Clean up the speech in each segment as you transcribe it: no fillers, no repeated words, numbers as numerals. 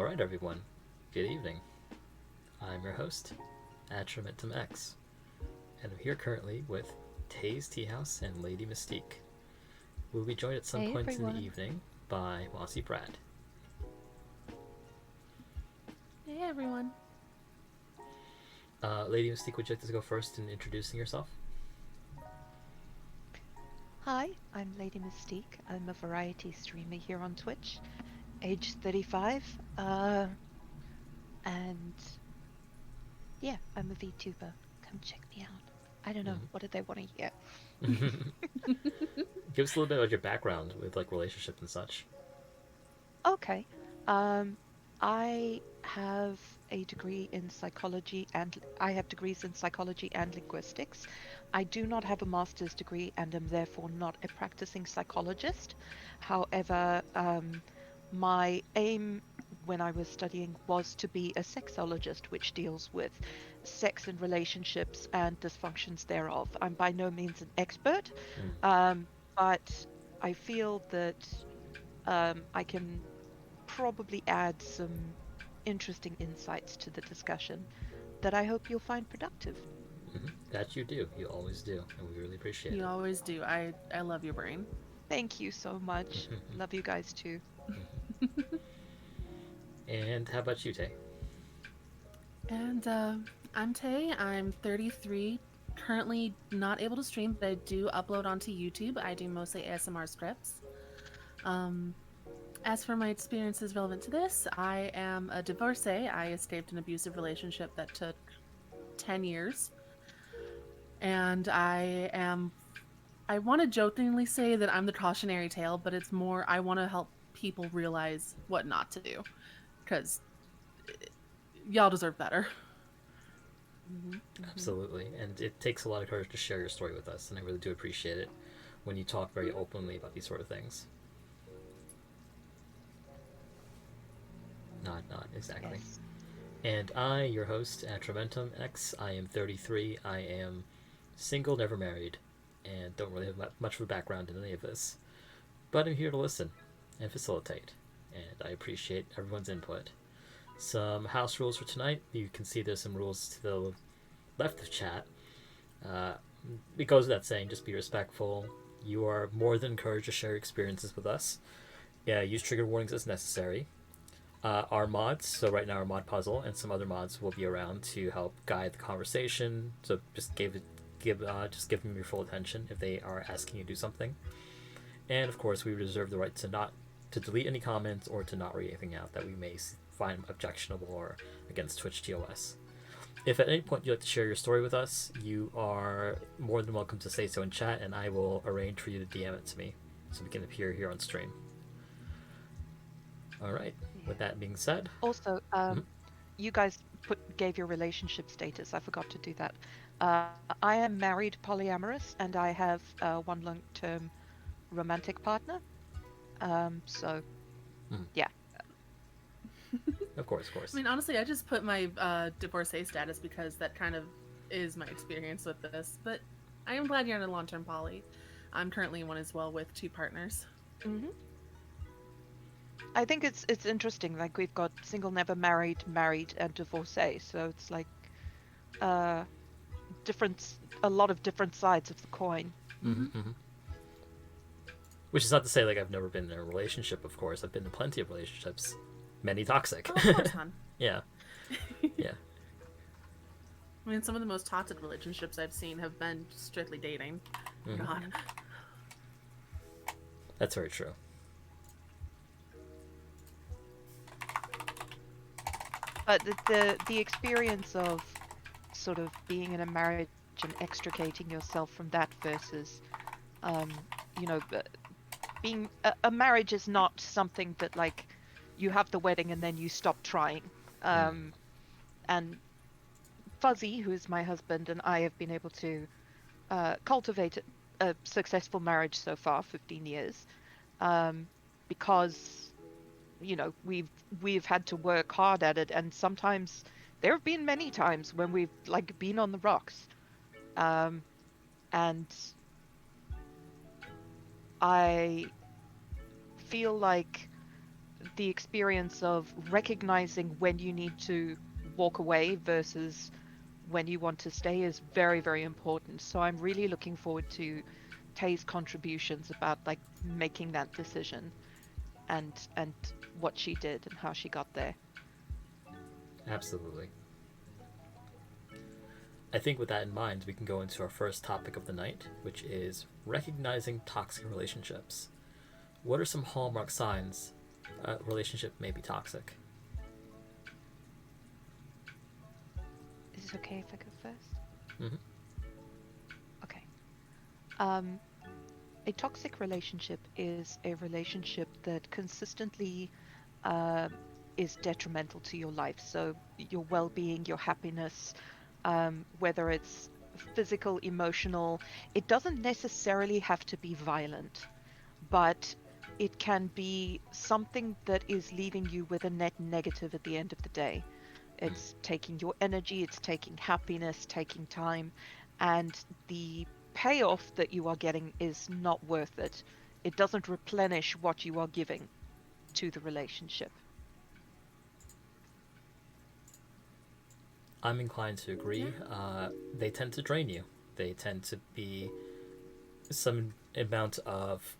Alright, everyone. Good evening. I'm your host, Atramentum X, and I'm here currently with Tay's Tea House and Lady Mystique. We'll be joined at some Hey point in the everyone. evening by Mossy Brad. Hey everyone. Lady Mystique, would you like to go first in introducing yourself? Hi, I'm Lady Mystique. I'm a variety streamer here on Twitch, age 35. And yeah, I'm a VTuber. Come check me out. I don't know, what did they want to hear? Mm-hmm. Give us a little bit about your background with like relationships and such. Okay. Um, I have a degree in psychology and I have degrees in psychology and linguistics. I do not have a master's degree and am therefore not a practicing psychologist. However, my aim when I was studying was to be a sexologist, which deals with sex and relationships and dysfunctions thereof. I'm by no means an expert, Mm. um, but I feel that I can probably add some interesting insights to the discussion that I hope you'll find productive. Mm-hmm. That you do. You always do, and we really appreciate You it. always do. I love your brain. Thank you so much. Mm-hmm. Love you guys too. Mm-hmm. And how about you, Tay? And I'm Tay. I'm 33. Currently not able to stream, but I do upload onto YouTube. I do mostly ASMR scripts. Um, as for my experiences relevant to this, I am a divorcee. I escaped an abusive relationship that took 10 years. And I want to jokingly say that I'm the cautionary tale, but it's more I want to help people realize what not to do. Because y'all deserve better. Hmm. Absolutely. And it takes a lot of courage to share your story with us, and I really do appreciate it when you talk very openly about these sort of things. Not exactly. Yes. And I, your host, Atramentum X, I am 33. I am single, never married, and don't really have much of a background in any of this. But I'm here to listen and facilitate, and I appreciate everyone's input. Some house rules for tonight. You can see there's some rules to the left of chat. Uh, it goes without saying, just be respectful. You are more than encouraged to share experiences with us. Yeah, use trigger warnings as necessary. Our mods, so right now our mod puzzle and some other mods will be around to help guide the conversation. So just give them your full attention if they are asking you to do something. And of course, we reserve the right to delete any comments or to not read anything out that we may find objectionable or against Twitch TOS. If at any point you'd like to share your story with us, you are more than welcome to say so in chat, and I will arrange for you to DM it to me so we can appear here on stream. All right. With Yeah. that being said, Also, mm-hmm. you guys gave your relationship status. I forgot to do that. I am married, polyamorous, and I have one long-term romantic partner. So Mm-hmm. yeah. Of course, of I course. mean, honestly, I just put my divorcee status because that kind of is my experience with this. But I am glad you're in a long term poly. I'm currently in one as well with two partners. Hmm. I think it's interesting. Like we've got single, never married, married, and divorcee. So it's like uh a lot of different sides of the coin. Mm-hmm, Mm-hmm. mm-hmm. Which is not to say like I've never been in a relationship. Of course, I've been in plenty of relationships, many toxic. Oh, of course, hon. Yeah, yeah. I mean, some of the most toxic relationships I've seen have been strictly dating. Mm-hmm. God. Hmm. That's very true. But the experience of sort of being in a marriage and extricating yourself from that versus um you know being a marriage is not something that like you have the wedding and then you stop trying. Mm. And Fuzzy, who is my husband, and I have been able to cultivate a successful marriage so far, 15 years, um, because we've had to work hard at it, and sometimes there have been many times when we've like been on the rocks, um, and I feel like the experience of recognizing when you need to walk away versus when you want to stay is very, very important. So I'm really looking forward to Tay's contributions about like making that decision and what she did and how she got there. Absolutely. I think with that in mind, we can go into our first topic of the night, which is recognizing toxic relationships. What are some hallmark signs a relationship may be toxic? Is it okay if I go first? Mm-hmm. Okay. Um, a toxic relationship is a relationship that consistently uh, is detrimental to your life. So your well-being, your happiness, whether it's physical, emotional, it doesn't necessarily have to be violent, but it can be something that is leaving you with a net negative at the end of the day. It's taking your energy, it's taking happiness, taking time, and the payoff that you are getting is not worth it. It doesn't replenish what you are giving to the relationship. I'm inclined to Yeah. agree. They tend to drain you. They tend to be some amount of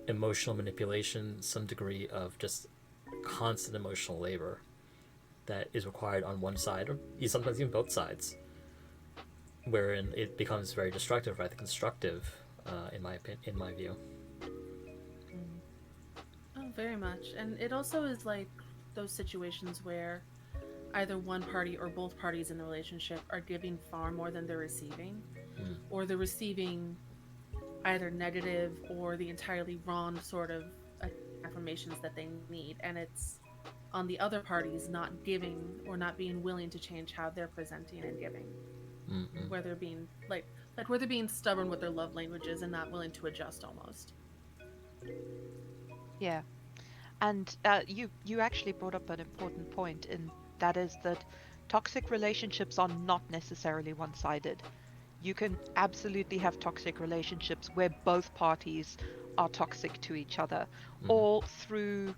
emotional manipulation, some degree of just constant emotional labor that is required on one side, or sometimes even both sides, wherein it becomes very destructive rather than constructive, in my view. Mm. Oh, very much. And it also is like those situations where either one party or both parties in the relationship are giving far more than they're receiving, Mm. or they're receiving either negative or the entirely wrong sort of affirmations that they need. And it's on the other parties not giving or not being willing to change how they're presenting and giving, Mm-mm. where they're being like where they're being stubborn with their love languages and not willing to adjust almost. Yeah. And you actually brought up an important point, and that is that toxic relationships are not necessarily one-sided. You can absolutely have toxic relationships where both parties are toxic to each other, Mm-hmm. or through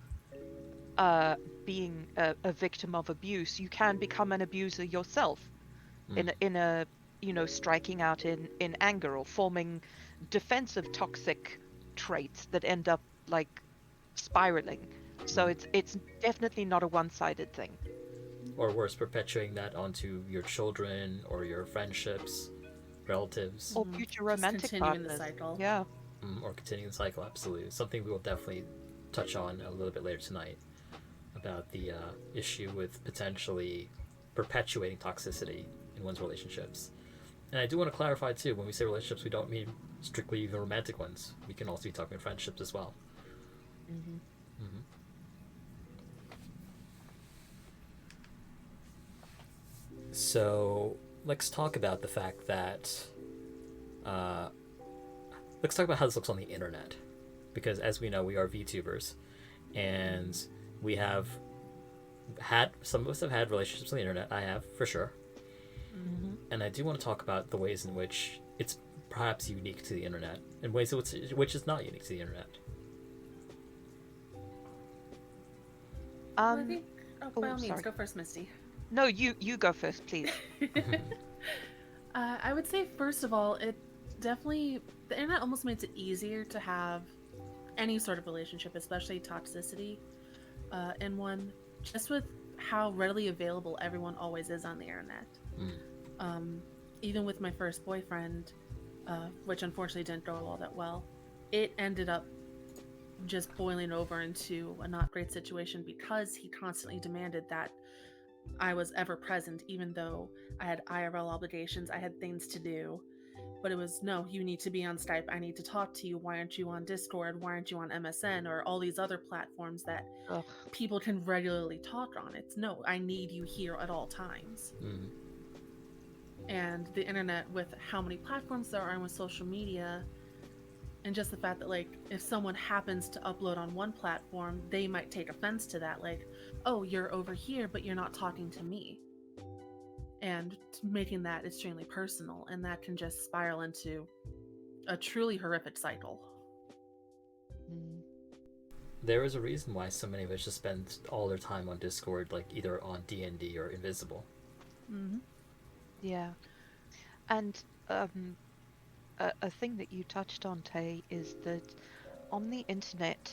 uh, being a victim of abuse, you can become an abuser yourself Mm. in a striking out in anger or forming defensive toxic traits that end up like spiraling. So Mm. it's definitely not a one-sided thing. Or worse, perpetuating that onto your children or your friendships, relatives, Or Mm-hmm. future Just romantic continuing the partners. cycle. Yeah. or continuing the cycle. Absolutely, something we will definitely touch on a little bit later tonight about the issue with potentially perpetuating toxicity in one's relationships. And I do want to clarify too, when we say relationships, we don't mean strictly even romantic ones. We can also be talking friendships as well. Hmm. Mm-hmm. So let's talk about the fact that uh, let's talk about how this looks on the internet, because as we know, we are VTubers, and we have had some of us have had relationships on the internet. I have for sure, Mm-hmm. Hmm. and I do want to talk about the ways in which it's perhaps unique to the internet, and ways in which is not unique to the internet. Well, I Um. think. Oh, by Oh, all means, sorry. go first, Misty. No, you go first, please. I would say first of all, it definitely the internet almost makes it easier to have any sort of relationship, especially toxicity, in one, just with how readily available everyone always is on the internet. Mm. Um, Even with my first boyfriend, which unfortunately didn't go all that well, it ended up just boiling over into a not great situation because he constantly demanded that I was ever present, even though I had IRL obligations, I had things to do. But it was, no, you need to be on Skype. I need to talk to you. Why aren't you on Discord? Why aren't you on MSN or all these other platforms that Ugh. people can regularly talk on? It's no, I need you here at all times. Mm. And the internet, with how many platforms there are and with social media, and just the fact that like if someone happens to upload on one platform, they might take offense to that, like, oh, you're over here but you're not talking to me, and making that extremely personal, and that can just spiral into a truly horrific cycle. Mm. There is a reason why so many of us just spend all their time on Discord, like either on D&D or Invisible. Mm-hmm. Yeah. And a thing that you touched on, Tay, is that on the internet,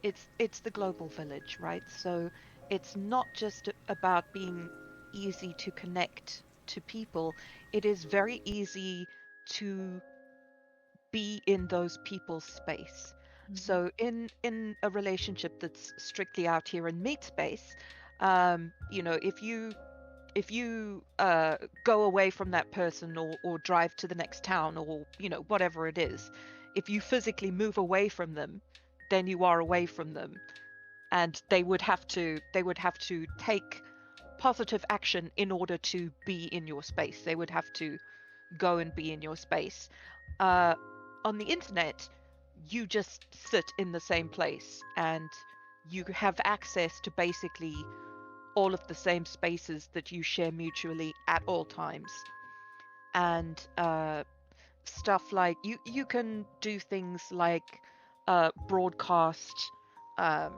it's the global village, right? So it's not just about being easy to connect to people. It is very easy to be in those people's space. Mm-hmm. So in a relationship that's strictly out here in meat space, if you go away from that person or drive to the next town or whatever it is, if you physically move away from them, then you are away from them, and they would have to take positive action in order to be in your space. They would have to go and be in your space. uh, on the internet, you just sit in the same place and you have access to basically all of the same spaces that you share mutually at all times. And stuff like you can do things like broadcast, um,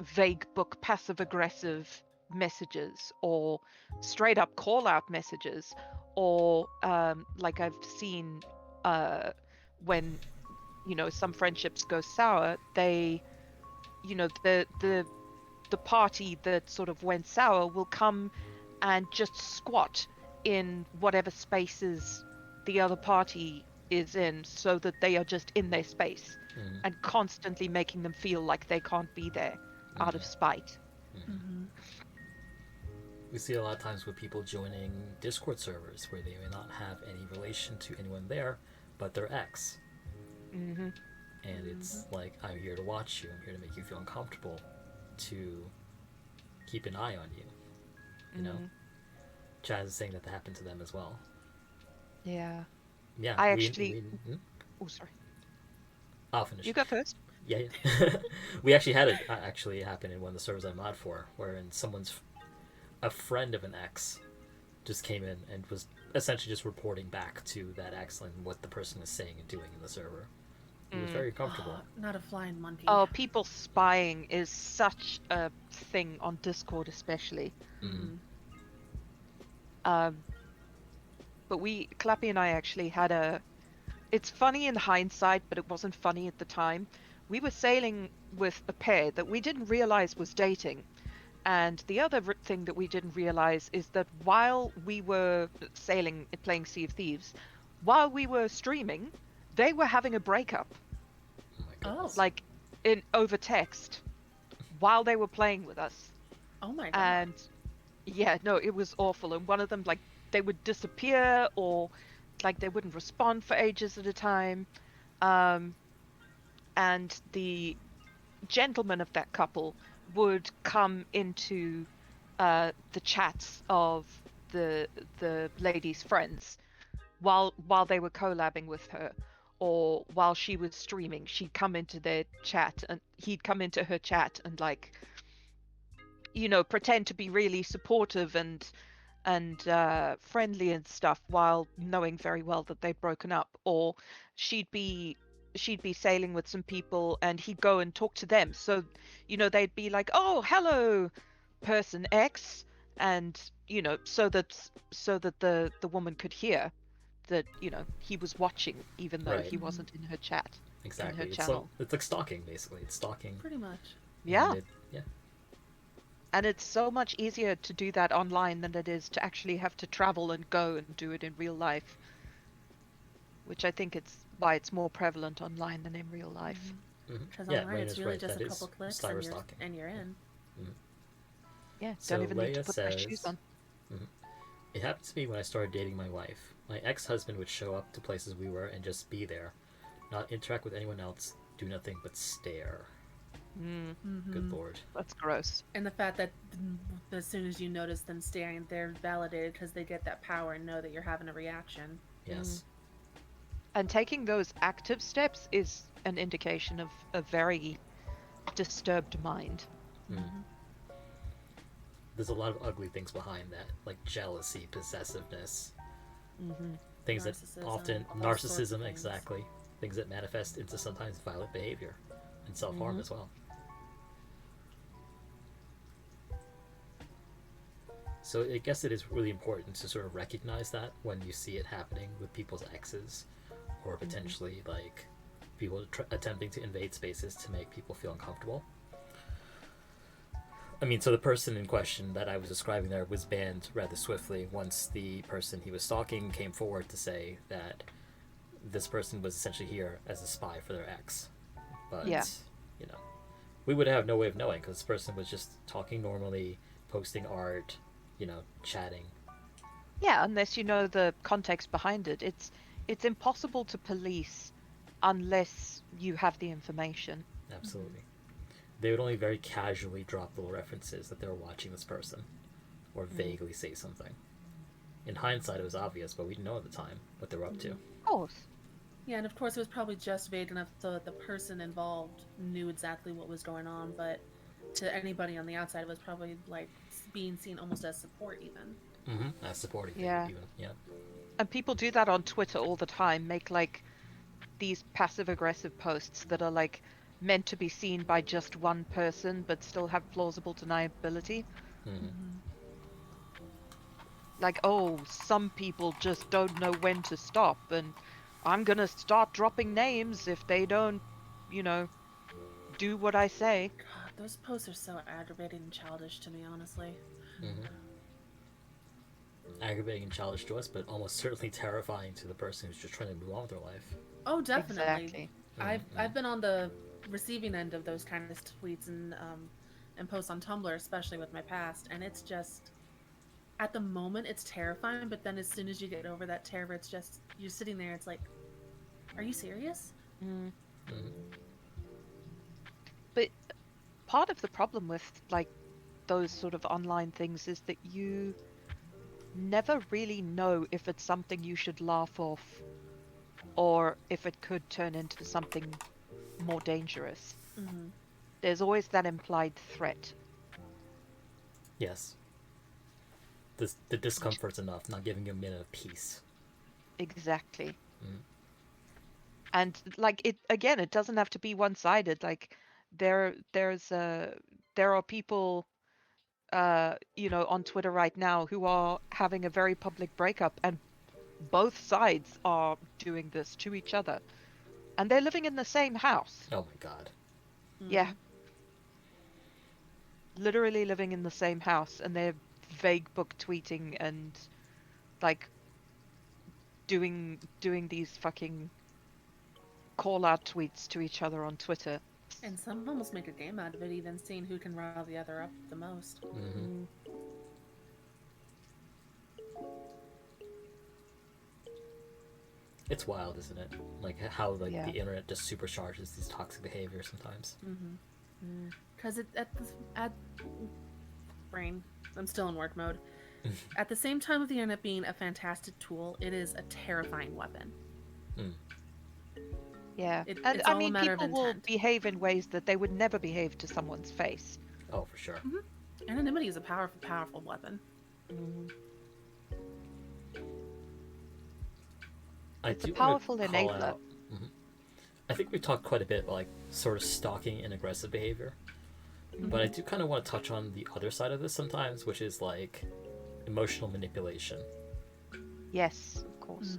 vague book passive aggressive messages, or straight up call out messages, or like I've seen uh, when some friendships go sour, they the party that sort of went sour will come and just squat in whatever spaces the other party is in, so that they are just in their space Mm-hmm. and constantly making them feel like they can't be there out of Mm-hmm. spite. Mm-hmm. Mm-hmm. We see a lot of times with people joining Discord servers where they may not have any relation to anyone there, but their ex. Mm-hmm. And it's like, I'm here to watch you, I'm here to make you feel uncomfortable, to keep an eye on you, you know? Mm-hmm. Chaz is saying that happened to them as well. Yeah. Yeah, I actually. hmm? Oh, sorry. I'll finish. You go first. Yeah, yeah. We actually had it actually happen in one of the servers I mod for, wherein a friend of an ex just came in and was essentially just reporting back to that ex and what the person was saying and doing in the server. He was very comfortable. Not a flying monkey. Oh, people spying is such a thing on Discord, especially. Mm-hmm. Um, but Clappy and I actually had a. It's funny in hindsight, but it wasn't funny at the time. We were sailing with a pair that we didn't realize was dating. And the other thing that we didn't realize is that while we were sailing and playing Sea of Thieves, while we were streaming, they were having a breakup, Oh my goodness. like in over text, while they were playing with us. Oh my god. And yeah, no, it was awful. And one of them, like, they would disappear, or like they wouldn't respond for ages at a time. Um, and the gentleman of that couple would come into the chats of the lady's friends while they were collabing with her, or while she was streaming. She'd come into their chat, and he'd come into her chat and, like, pretend to be really supportive and friendly and stuff, while knowing very well that they'd broken up. Or she'd be sailing with some people and he'd go and talk to them, so they'd be like, oh, hello, person X, and so that the woman could hear that he was watching, even though Right. he wasn't in her chat, in Exactly. her It's channel. like stalking, basically. It's stalking. Pretty much. Yeah. Yeah. And it's so much easier to do that online than it is to actually have to travel and go and do it in real life, which I think it's why it's more prevalent online than in real life. Mm-hmm. Because Yeah, online it's Raina's really right. just That a is couple clicks cyber stalking. and you're in. Mm-hmm. Yeah, So don't even need to Leia put my shoes says, on. Mhm. It happened to me when I started dating my wife. My ex-husband would show up to places we were and just be there, not interact with anyone else, do nothing but stare. Good lord. That's gross. And the fact that as soon as you notice them staring, they're validated because they get that power and know that you're having a reaction. Yes. And taking those active steps is an indication of a very disturbed mind. There's a lot of ugly things behind that, like jealousy, possessiveness, things that Narcissism, often all sorts of narcissism, things. exactly, things that manifest into sometimes violent behavior. and self-harm as well. So I guess it is really important to sort of recognize that when you see it happening with people's exes, or potentially like people attempting to invade spaces to make people feel uncomfortable. I mean, so the person in question that I was describing there was banned rather swiftly once the person he was stalking came forward to say that this person was essentially here as a spy for their ex. But, Yeah. you know, we would have no way of knowing because this person was just talking normally, posting art, chatting. Yeah, unless you know the context behind it. It's impossible to police unless you have the information. Absolutely. They would only very casually drop little references that they were watching this person or vaguely say something. In hindsight, it was obvious, but we didn't know at the time what they were up to. Of course. Yeah, and of course it was probably just vague enough so that the person involved knew exactly what was going on, but to anybody on the outside, it was probably like being seen almost as support, even. As supporting Yeah. even. Yeah. And people do that on Twitter all the time, make like these passive aggressive posts that are like meant to be seen by just one person but still have plausible deniability. Like, oh, some people just don't know when to stop, and I'm gonna start dropping names if they don't, you know, do what I say. God, those posts are so aggravating and childish to me, honestly. Aggravating and childish to us, but almost certainly terrifying to the person who's just trying to move on with their life. Oh, definitely. Exactly. I've been on the receiving end of those kind of tweets and posts on Tumblr, especially with my past, and it's just at the moment it's terrifying, but then as soon as you get over that terror, it's just you're sitting there. It's like, are you serious? Mm. But part of the problem with like those sort of online things is that you never really know if it's something you should laugh off or if it could turn into something more dangerous. There's always that implied threat. Yes. The discomfort's enough, not giving you a minute of peace. Exactly. And like it again, it doesn't have to be one-sided. Like there are people on Twitter right now who are having a very public breakup, and both sides are doing this to each other. And they're living in the same house. Oh my god. Yeah. Literally living in the same house, and they're vague book tweeting and like doing these fucking call out tweets to each other on Twitter. And some almost make a game out of it, even seeing who can rile the other up the most. It's wild, isn't it? Like how the Yeah. internet just supercharges these toxic behaviors sometimes. Because at brain, I'm still in work mode. At the same time of the internet being a fantastic tool, it is a terrifying weapon. Yeah. It's And all I mean, a matter of people will intent. behave in ways that they would never behave to someone's face. Oh, for sure. Anonymity is a powerful, powerful weapon. It's a powerful enabler. Out, I think we talked quite a bit about like sort of stalking and aggressive behavior, but I do kind of want to touch on the other side of this sometimes, which is like emotional manipulation. Yes, of course.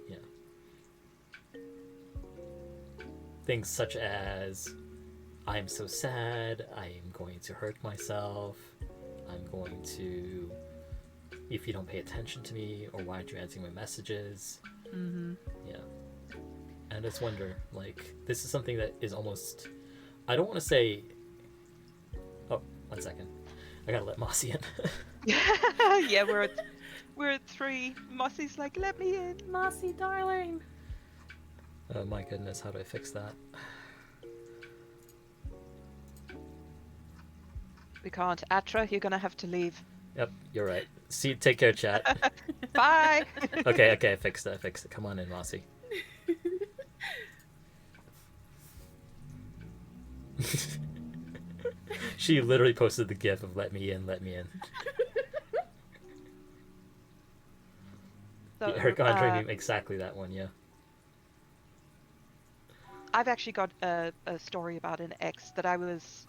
Yeah. Things such as, I'm so sad, I am going to hurt myself, I'm going to, if you don't pay attention to me, or why aren't you answering my messages? Yeah. And I just wonder, like, this is something that is almost, I don't want to say, oh, 1 second. I gotta let Mossy in. Yeah, we're at 3. Mossy's like, let me in. Mossy, darling. Oh my goodness, how do I fix that? We can't. Atra, you're gonna have to leave. Yep, you're right. See, take care, chat. Bye. Okay, I fixed it. Come on in, Mossy. She literally posted the gif of let me in. So, Her Andre meme, exactly that one, yeah. I've actually got a story about an ex that I was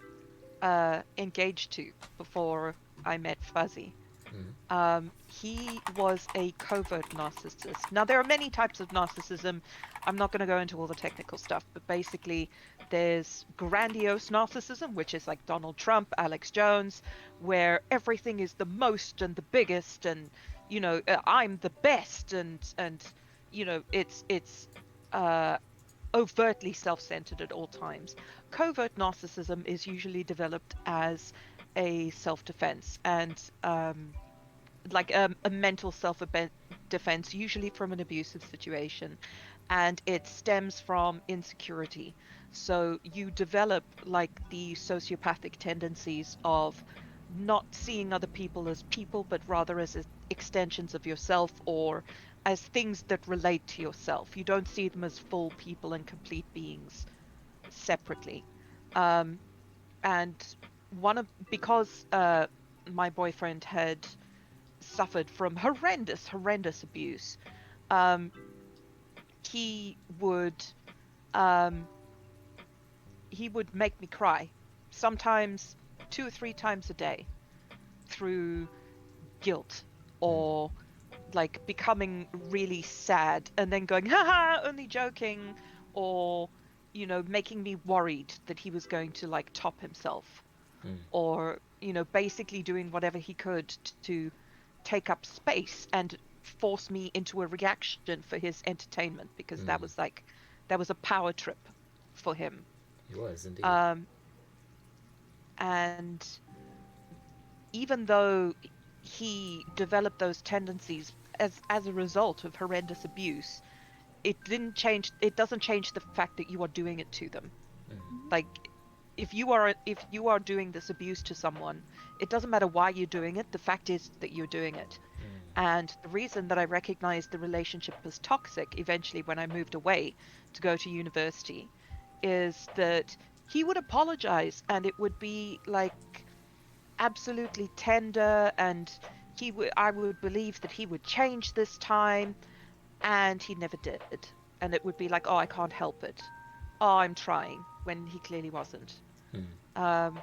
engaged to before I met Fuzzy. Mm. He was a covert narcissist. Now, there are many types of narcissism. I'm not going to go into all the technical stuff, but basically, there's grandiose narcissism, which is like Donald Trump, Alex Jones, where everything is the most and the biggest, and I'm the best, and it's uh, overtly self-centered at all times. Covert narcissism is usually developed as a self-defense and like a mental self-defense, usually from an abusive situation, and it stems from insecurity. So you develop like the sociopathic tendencies of not seeing other people as people, but rather as extensions of yourself or as things that relate to yourself. You don't see them as full people and complete beings separately. Um, and because my boyfriend had suffered from horrendous abuse, um, he would um, he would make me cry, sometimes 2 or 3 times a day, through guilt Mm. or like becoming really sad and then going, haha, only joking, or making me worried that he was going to like top himself, Mm. or basically doing whatever he could to take up space and force me into a reaction for his entertainment, because Mm. that was a power trip for him. He was indeed. um and even though he developed those tendencies as a result of horrendous abuse, it doesn't change the fact that you are doing it to them. Mm. Mhm. Like, if you are doing this abuse to someone, it doesn't matter why you're doing it. The fact is that you're doing it. Mm. And the reason that I recognized the relationship as toxic eventually when I moved away to go to university is that he would apologize and it would be like absolutely tender, and I would believe that he would change this time, and he never did. And it would be like, oh, I can't help it. Oh, I'm trying, when he clearly wasn't. Mm. Um,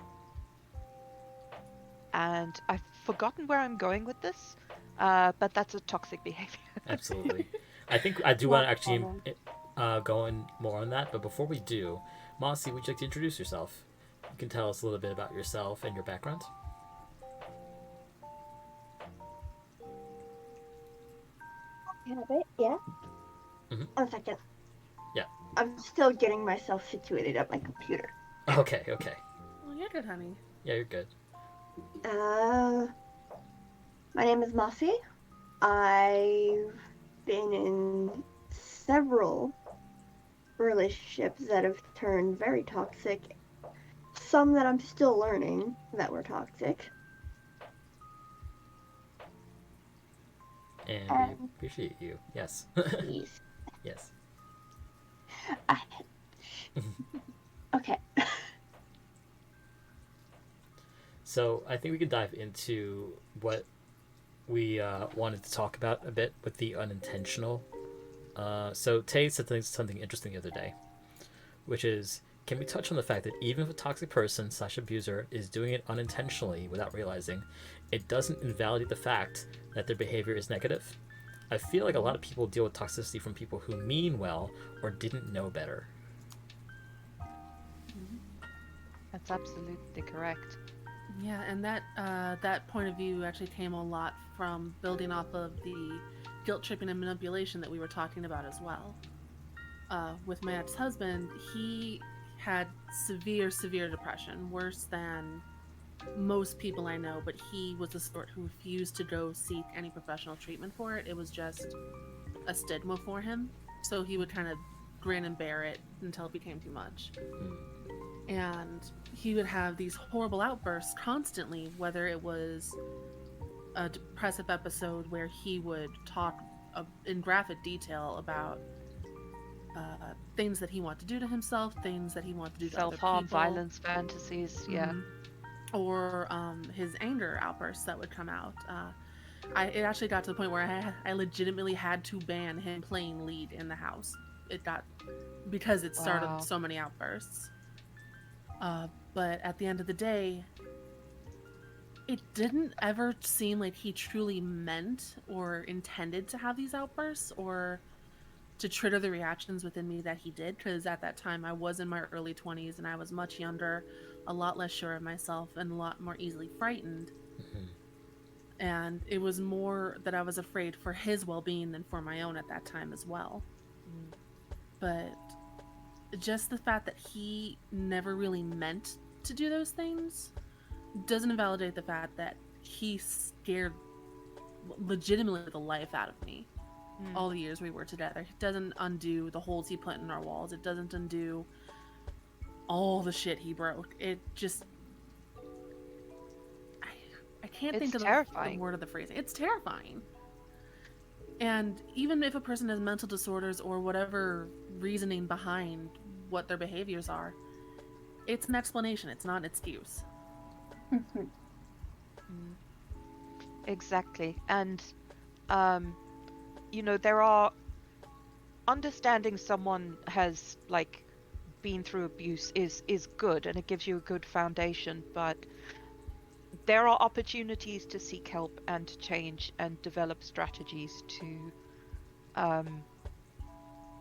and I've forgotten where I'm going with this, but that's a toxic behavior. Absolutely. I think I do want Not to a actually problem. go in more on that, but before we do, Mossy, would you like to introduce yourself? You can tell us a little bit about yourself and your background. Can I bit? Yeah. Mm-hmm. 1 second. Yeah. I'm still getting myself situated at my computer. Okay, okay. Well, you're good, honey. Yeah, you're good. Uh, my name is Mossy. I've been in several relationships that have turned very toxic. Some that I'm still learning that were toxic. And we And appreciate you. Yes. please, Yes. I, okay. So I think we could dive into what we wanted to talk about a bit with the unintentional. So Tay said something interesting the other day, which is, can we touch on the fact that even if a toxic person slash abuser is doing it unintentionally without realizing, it doesn't invalidate the fact that their behavior is negative? I feel like a lot of people deal with toxicity from people who mean well or didn't know better. Mhm. That's absolutely correct. Yeah, and that point of view actually came a lot from building off of the guilt tripping and manipulation that we were talking about as well. With my ex-husband, he had severe depression, worse than most people I know, but he was the sort who refused to go seek any professional treatment for it. It was just a stigma for him. So he would kind of grin and bear it until it became too much. Mm. And he would have these horrible outbursts constantly, whether it was a depressive episode where he would talk in graphic detail about things that he wanted to do to himself, things that he wanted to do to other Self-harm, people, violence, fantasies, yeah. hmm or his anger outbursts that would come out. It actually got to the point where I legitimately had to ban him playing lead in the house. it got because it started Wow. so many outbursts. But at the end of the day, it didn't ever seem like he truly meant or intended to have these outbursts or to trigger the reactions within me that he did, because at that time I was in my early 20s and I was much younger, a lot less sure of myself, and a lot more easily frightened. Mhm. And it was more that I was afraid for his well-being than for my own at that time as well. Mm. But just the fact that he never really meant to do those things doesn't invalidate the fact that he scared legitimately the life out of me Mm. all the years we were together. It doesn't undo the holes he put in our walls. It doesn't undo all the shit he broke. It just I, I can't It's think of the terrifying. word of the phrase. It's terrifying. And even if a person has mental disorders or whatever reasoning behind what their behaviors are, it's an explanation. It's not an excuse. Mm. Exactly. And um, there are understanding someone has like been through abuse is good and it gives you a good foundation, but there are opportunities to seek help and to change and develop strategies um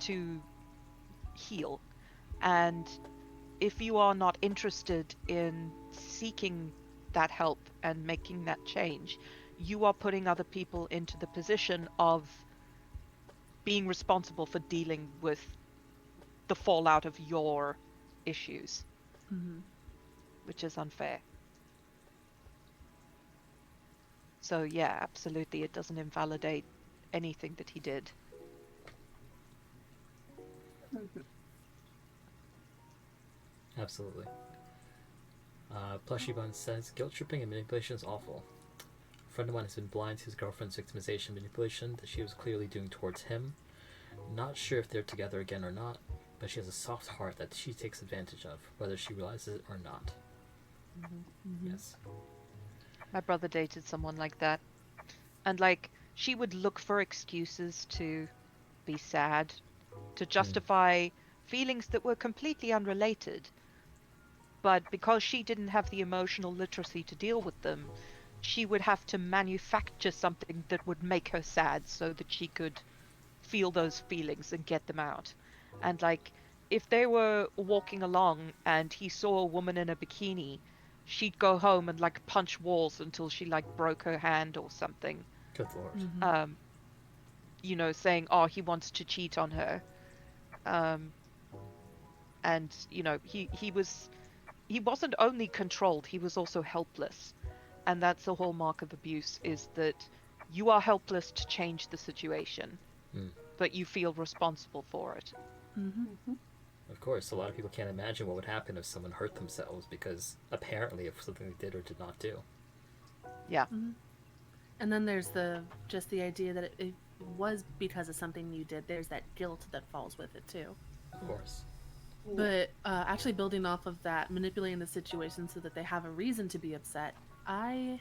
to heal. And if you are not interested in seeking that help and making that change, you are putting other people into the position of being responsible for dealing with the fallout of your issues, Mm-hmm. which is unfair. So, yeah, absolutely, it doesn't invalidate anything that he did. Absolutely. Plushy Bun says guilt tripping and manipulation is awful. A friend of mine has been blind to his girlfriend's victimization and manipulation that she was clearly doing towards him. Not sure if they're together again or not, but she has a soft heart that she takes advantage of, whether she realizes it or not. Mhm. Mm-hmm. Yes. My brother dated someone like that. And, like, she would look for excuses to be sad, to Mm. justify feelings that were completely unrelated. But because she didn't have the emotional literacy to deal with them, she would have to manufacture something that would make her sad so that she could feel those feelings and get them out. And like if they were walking along and he saw a woman in a bikini, she'd go home and like punch walls until she like broke her hand or something. Good lord. Mm-hmm. Um, saying, "Oh, he wants to cheat on her." Um, and he wasn't only controlled, he was also helpless. And that's the hallmark of abuse is that you are helpless to change the situation, Mm. but you feel responsible for it. Mm-hmm. Of course, a lot of people can't imagine what would happen if someone hurt themselves because apparently of something they did or did not do. Yeah. Mm-hmm. And then there's the idea that it was because of something you did. There's that guilt that falls with it too. Of course. But actually, building off of that, manipulating the situation so that they have a reason to be upset. I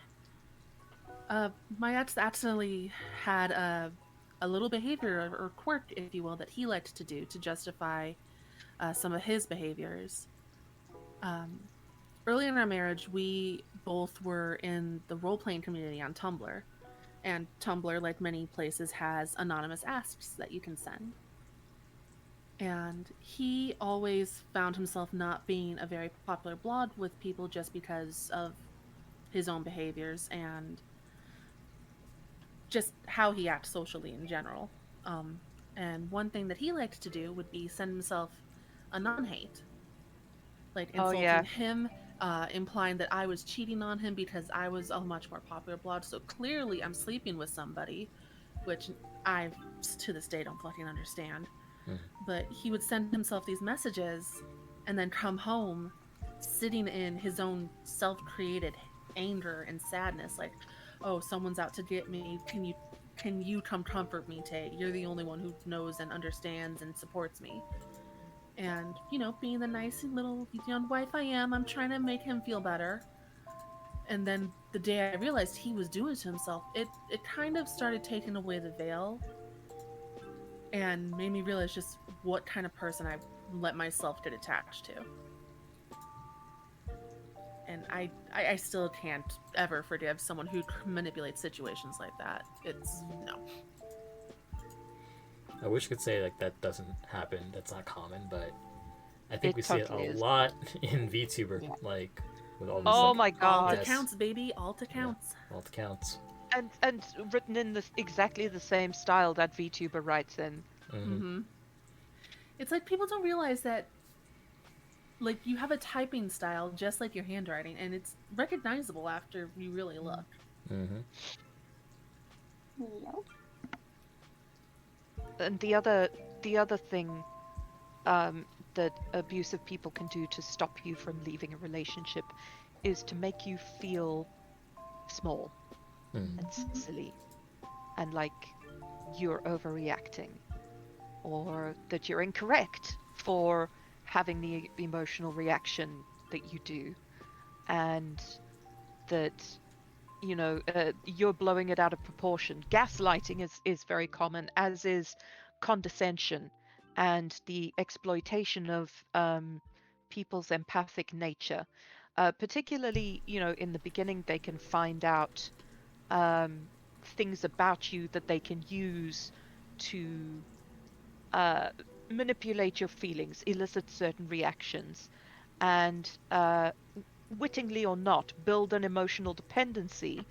My ex accidentally had a little behavior or quirk, if you will, that he liked to do to justify some of his behaviors. Um, Early in our marriage, we both were in the role playing community on Tumblr. And Tumblr, like many places, has anonymous asks that you can send. And he always found himself not being a very popular blog with people just because of his own behaviors and just how he acts socially in general. Um, and one thing that he liked to do would be send himself a non hate, like Oh insulting yeah. him, implying that I was cheating on him because I was a much more popular blog. So clearly I'm sleeping with somebody, which I to this day don't fucking understand. Mm. But he would send himself these messages and then come home sitting in his own self-created anger and sadness like, oh, someone's out to get me, can you come comfort me, Tay? You're the only one who knows and understands and supports me. And being the nice little young wife I am, I'm trying to make him feel better. And then the day I realized he was doing it to himself, it kind of started taking away the veil and made me realize just what kind of person I let myself get attached to. And I still can't ever forgive someone who manipulates situations like that. It's no. I wish I could say like that doesn't happen. That's not common, but I think It we see it a totally is. lot in VTuber, Yeah. like with all these Oh like my Alt god. Yes. accounts, baby. Alt accounts. alt accounts. And written in this exactly the same style that VTuber writes in. Mm-hmm. It's like people don't realize that, like, you have a typing style just like your handwriting, and it's recognizable after you really look. Mm-hmm. Yep. And the other thing that abusive people can do to stop you from leaving a relationship is to make you feel small Mm. and silly and like you're overreacting or that you're incorrect for having the emotional reaction that you do and that you're blowing it out of proportion. Gaslighting is very common, as is condescension and the exploitation of people's empathic nature. Particularly, in the beginning, they can find out um, things about you that they can use to uh, manipulate your feelings, elicit certain reactions, and wittingly or not, build an emotional dependency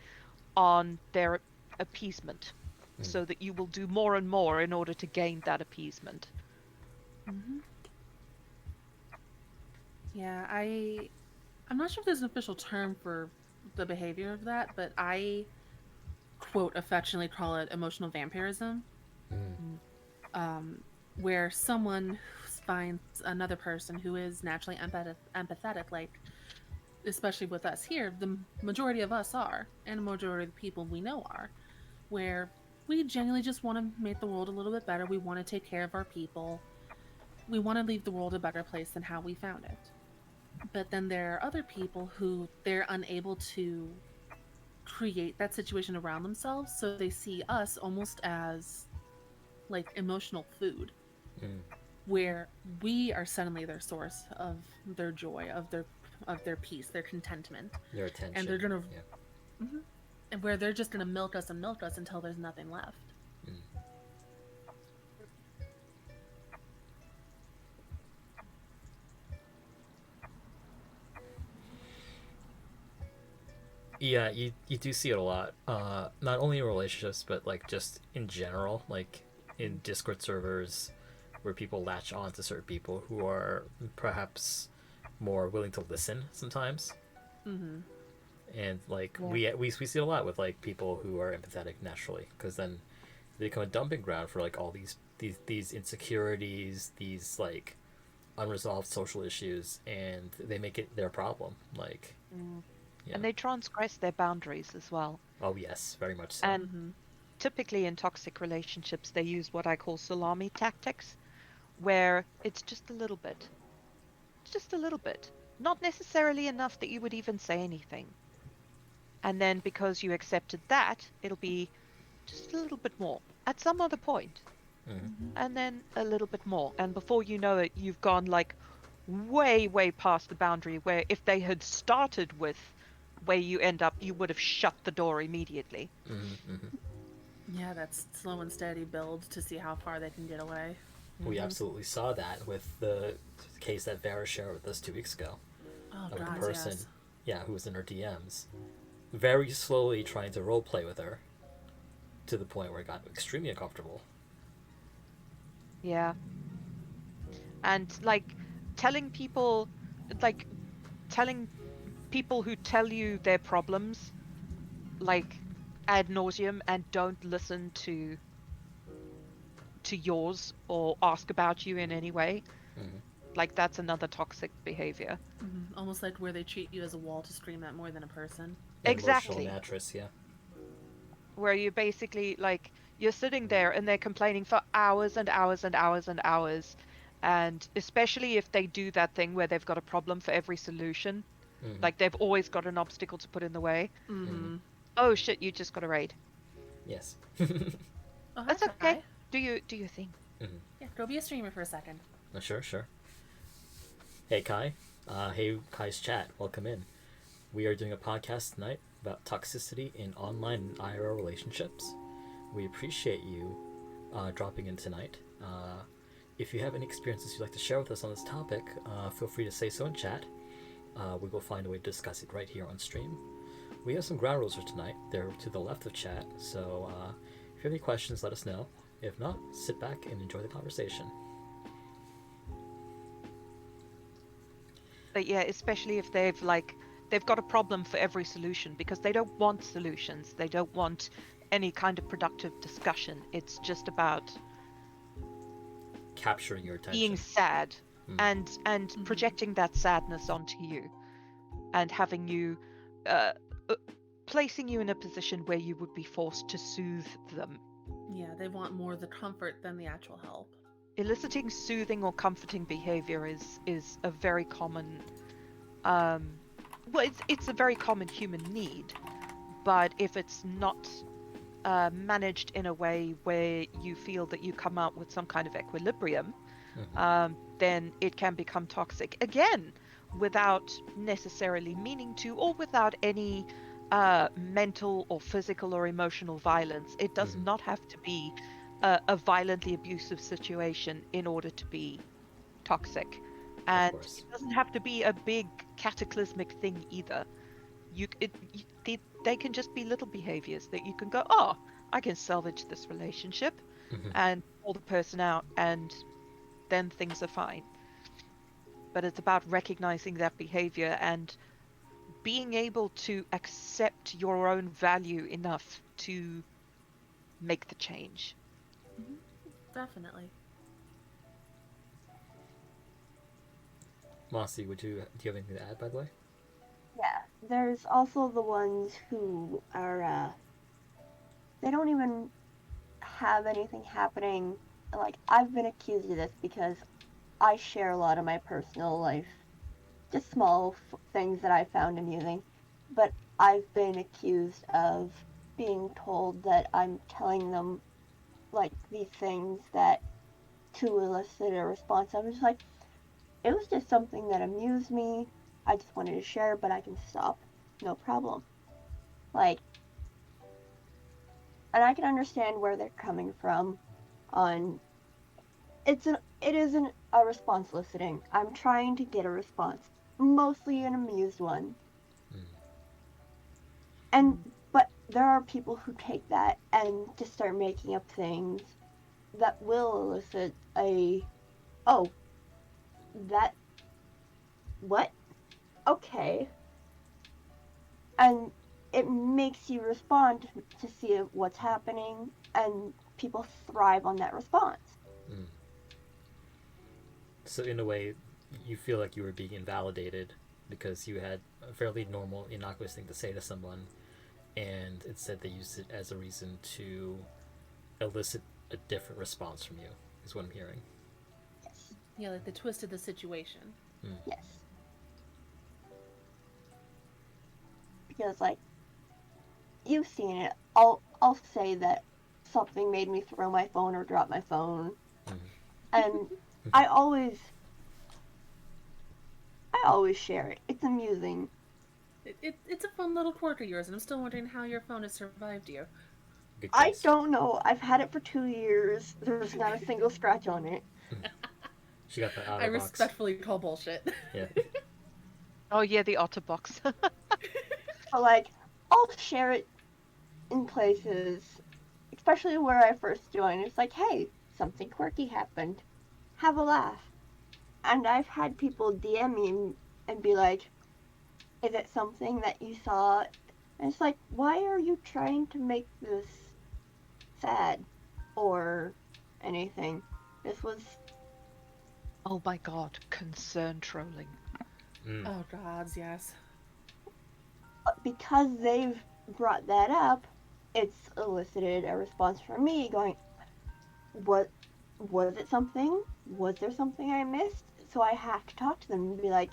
on their appeasement Mm. so that you will do more and more in order to gain that appeasement. Mm-hmm. Yeah, I'm not sure if there's an official term for the behavior of that, but I quote affectionately call it emotional vampirism, Mm. um, where someone finds another person who is naturally empathetic, like especially with us here, the majority of us are, and the majority of the people we know are, where we genuinely just want to make the world a little bit better. We want to take care of our people. We want to leave the world a better place than how we found it. But then there are other people who they're unable to create that situation around themselves, so they see us almost as like emotional food, Mm. where we are suddenly their source of their joy, of their peace, their contentment, Their and attention. they're gonna, Yeah. mhm, and where they're just gonna milk us and milk us until there's nothing left. Mm. Yeah, you do see it a lot. Not only in relationships, but like just in general, like in Discord servers where people latch on to certain people who are perhaps more willing to listen sometimes. Mm-hmm. And like Yeah. we see it a lot with like people who are empathetic naturally, because then they become a dumping ground for like all these insecurities, these like unresolved social issues, and they make it their problem. Like, Mm. yeah. And they transgress their boundaries as well. Oh yes, very much so. And Mm-hmm. typically in toxic relationships, they use what I call salami tactics, where it's just a little bit, just a little bit, not necessarily enough that you would even say anything. And then because you accepted that, it'll be just a little bit more at some other point, Mm-hmm. and then a little bit more. And before you know it, you've gone like way, way past the boundary where if they had started with where you end up, you would have shut the door immediately. Mm-hmm. Mm-hmm. Yeah, that's slow and steady build to see how far they can get away. We Hmm. absolutely saw that with the case that Vera shared with us 2 weeks ago Oh of the God, person, yes. yeah, who was in her DMs, very slowly trying to role play with her to the point where it got extremely uncomfortable. Yeah. And like telling people, like telling people who tell you their problems, like ad nauseum, and don't listen to yours or ask about you in any way. Mm-hmm. Like that's another toxic behavior. Mm-hmm. Almost like where they treat you as a wall to scream at more than a person. An emotional Exactly. mattress, yeah. Where you basically like you're sitting there and they're complaining for hours and hours and hours and hours. And especially if they do that thing where they've got a problem for every solution, Mm-hmm. like they've always got an obstacle to put in the way. Mm-hmm. Mm-hmm. Oh shit, you just got a raid. Yes. Oh, hi, That's okay. Kai. Do your thing. Mhm. Yeah, go be a streamer for a second. Sure, sure. Hey, Kai. Hey, Kai's chat. Welcome in. We are doing a podcast tonight about toxicity in online and IRL relationships. We appreciate you dropping in tonight. If you have any experiences you'd like to share with us on this topic, feel free to say so in chat. We will find a way to discuss it right here on stream. We have some ground rules for tonight. They're to the left of chat, so if you have any questions, let us know. If not, sit back and enjoy the conversation. But yeah, especially if they've got a problem for every solution, because they don't want solutions. They don't want any kind of productive discussion. It's just about Capturing your attention. being sad and Mhm. projecting that sadness onto you, and having you uh, placing you in a position where you would be forced to soothe them. Yeah, they want more the comfort than the actual help. Eliciting soothing or comforting behavior is a very common well, it's a very common human need, but if it's not managed in a way where you feel that you come out with some kind of equilibrium, then it can become toxic again, without necessarily meaning to, or without any mental or physical or emotional violence. It does not have to be a violently abusive situation in order to be toxic, Of and course. it doesn't have to be a big cataclysmic thing either. They can just be little behaviors that you can go, oh, I can salvage this relationship, and pull the person out, and then things are fine. But it's about recognizing that behavior and being able to accept your own value enough to make the change. Hmm. Definitely. Mossy, do you have anything to add, by the way? Yeah, there's also the ones who are, they don't even have anything happening. Like, I've been accused of this because I share a lot of my personal life, just small things that I found amusing. But I've been accused of being told that I'm telling them, like, these things that to elicit a response. I'm just like, it was just something that amused me. I just wanted to share, but I can stop. No problem. Like, and I can understand where they're coming from on it isn't a response eliciting. I'm trying to get a response, mostly an amused one. And but there are people who take that and just start making up things that will elicit a oh, that what? Okay. And it makes you respond to see what's happening, and people thrive on that response. So in a way, you feel like you were being invalidated because you had a fairly normal, innocuous thing to say to someone, and instead they used it as a reason to elicit a different response from you, is what I'm hearing. Yes. Yeah, like they twisted the situation. Yes. Because like you've seen it. I'll say that something made me throw my phone or drop my phone. And I always share it. It's amusing. It's a fun little quirk of yours, and I'm still wondering how your phone has survived you. Good I case. don't know. I've had it for 2 years. There's not a single scratch on it. She got the I outer box. respectfully call bullshit. Yeah. Oh yeah, the OtterBox. But like I'll share it in places, especially where I first joined. It's like, hey, something quirky happened. Have a laugh. And I've had people DM me and be like, is it something that you saw? And it's like, why are you trying to make this sad or anything? This was Oh my god, concern trolling. Oh gods, yes. because they've brought that up, it's elicited a response from me going, what was it something? Was there something I missed? So I have to talk to them and be like,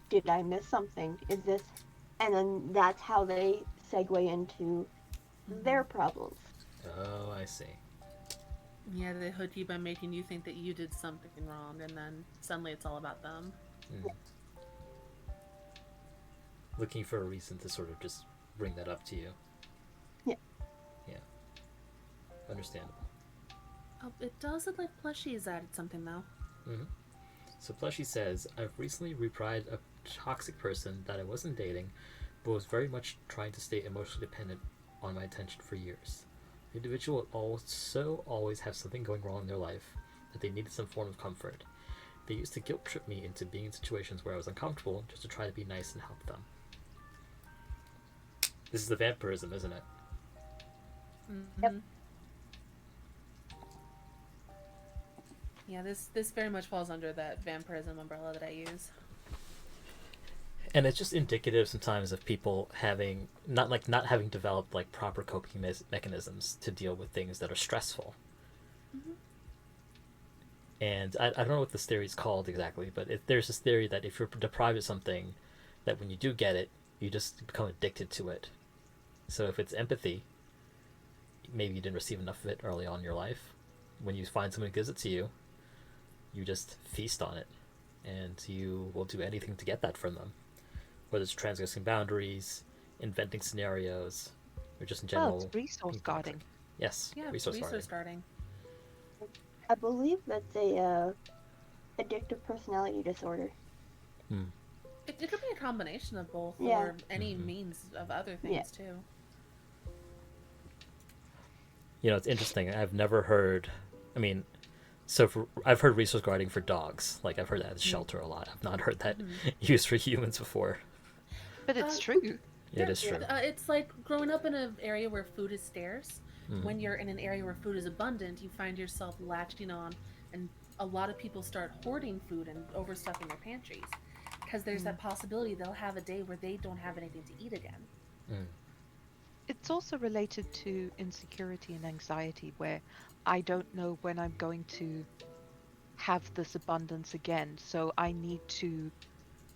did I miss something? Is this and then that's how they segue into their problems. Oh, I see. Yeah, they hook you by making you think that you did something wrong, and then suddenly it's all about them. Mm. Looking for a reason to sort of just bring that up to you. Yeah. Yeah. Understandable. Oh, it does look like Plushie's added something though. Mm-hmm. So Plushy says, I've recently reprised a toxic person that I wasn't dating, but was very much trying to stay emotionally dependent on my attention for years. The individual would also always have something going wrong in their life that they needed some form of comfort. They used to guilt trip me into being in situations where I was uncomfortable just to try to be nice and help them. This is the vampirism, isn't it? Mm-hmm. Yep. Yeah, this very much falls under that vampirism umbrella that I use. And it's just indicative sometimes of people having not having developed like proper coping mechanisms to deal with things that are stressful. Mm-hmm. And I don't know what this theory is called exactly, but there's this theory that if you're deprived of something, that when you do get it, you just become addicted to it. So if it's empathy, maybe you didn't receive enough of it early on in your life. When you find someone who gives it to you, you just feast on it, and you will do anything to get that from them, whether it's transgressing boundaries, inventing scenarios, or just in Well, general it's resource being guarding. toxic. Yes, Yeah, resource resource guarding. guarding. I believe that's a addictive personality disorder. Hmm. It could be a combination of both, Yeah. or any Mhm. means of other Yeah. things too. You know, it's interesting. I've never heard. I mean, I've heard resource guarding for dogs. Like I've heard that as shelter a lot. I've not heard that Mm-hmm. used for humans before. But Uh, it's true. It yeah, is true. it's like growing up in an area where food is scarce. Mm. When you're in an area where food is abundant, you find yourself latching on, and a lot of people start hoarding food and overstuffing their pantries because there's that possibility they'll have a day where they don't have anything to eat again. Mm. It's also related to insecurity and anxiety, where I don't know when I'm going to have this abundance again. So I need to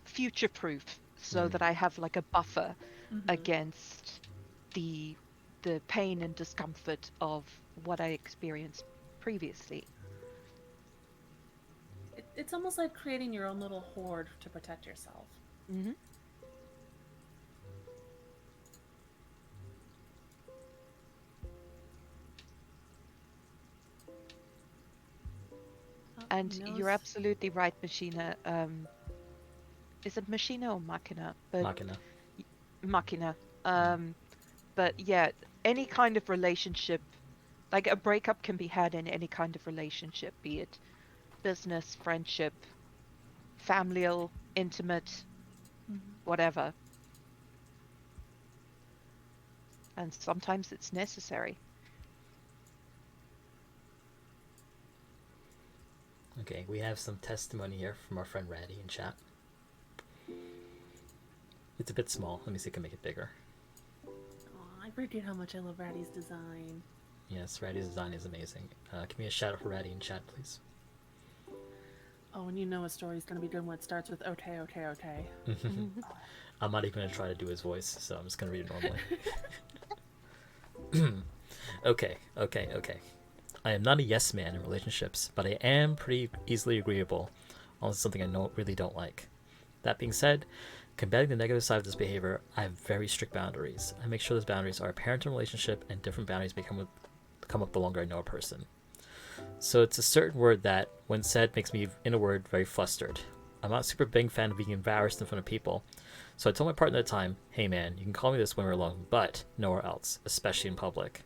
future proof so Mm. that I have like a buffer Mm-hmm. against the the pain and discomfort of what I experienced previously. It's almost like creating your own little hoard to protect yourself. Hmm. Oh, And you're absolutely right, Machina. Is it Machina or Machina? But Machina. Machina. Mm. But yeah, any kind of relationship, like a breakup can be had in any kind of relationship, be it business, friendship, familial, intimate, Mhm. whatever. And sometimes it's necessary. Okay, we have some testimony here from our friend Ratty in chat. It's a bit small. Let me see if I can make it bigger. I forget how much I love Ratty's design. Yes, Ratty's design is amazing. Give me a shout out for Ratty in chat, please. Oh, and you know a story's gonna be good when it starts with okay, okay, okay. I'm not even going to try to do his voice, so I'm just going to read it normally. Okay. I am not a yes man in relationships, but I am pretty easily agreeable on something I really don't like. That being said, combating the negative side of this behavior, I have very strict boundaries. I make sure those boundaries are apparent in a relationship, and different boundaries come up the longer I know a person. So it's a certain word that, when said, makes me, in a word, very flustered. I'm not a super big fan of being embarrassed in front of people, so I told my partner at the time, hey man, you can call me this when we're alone, but nowhere else, especially in public.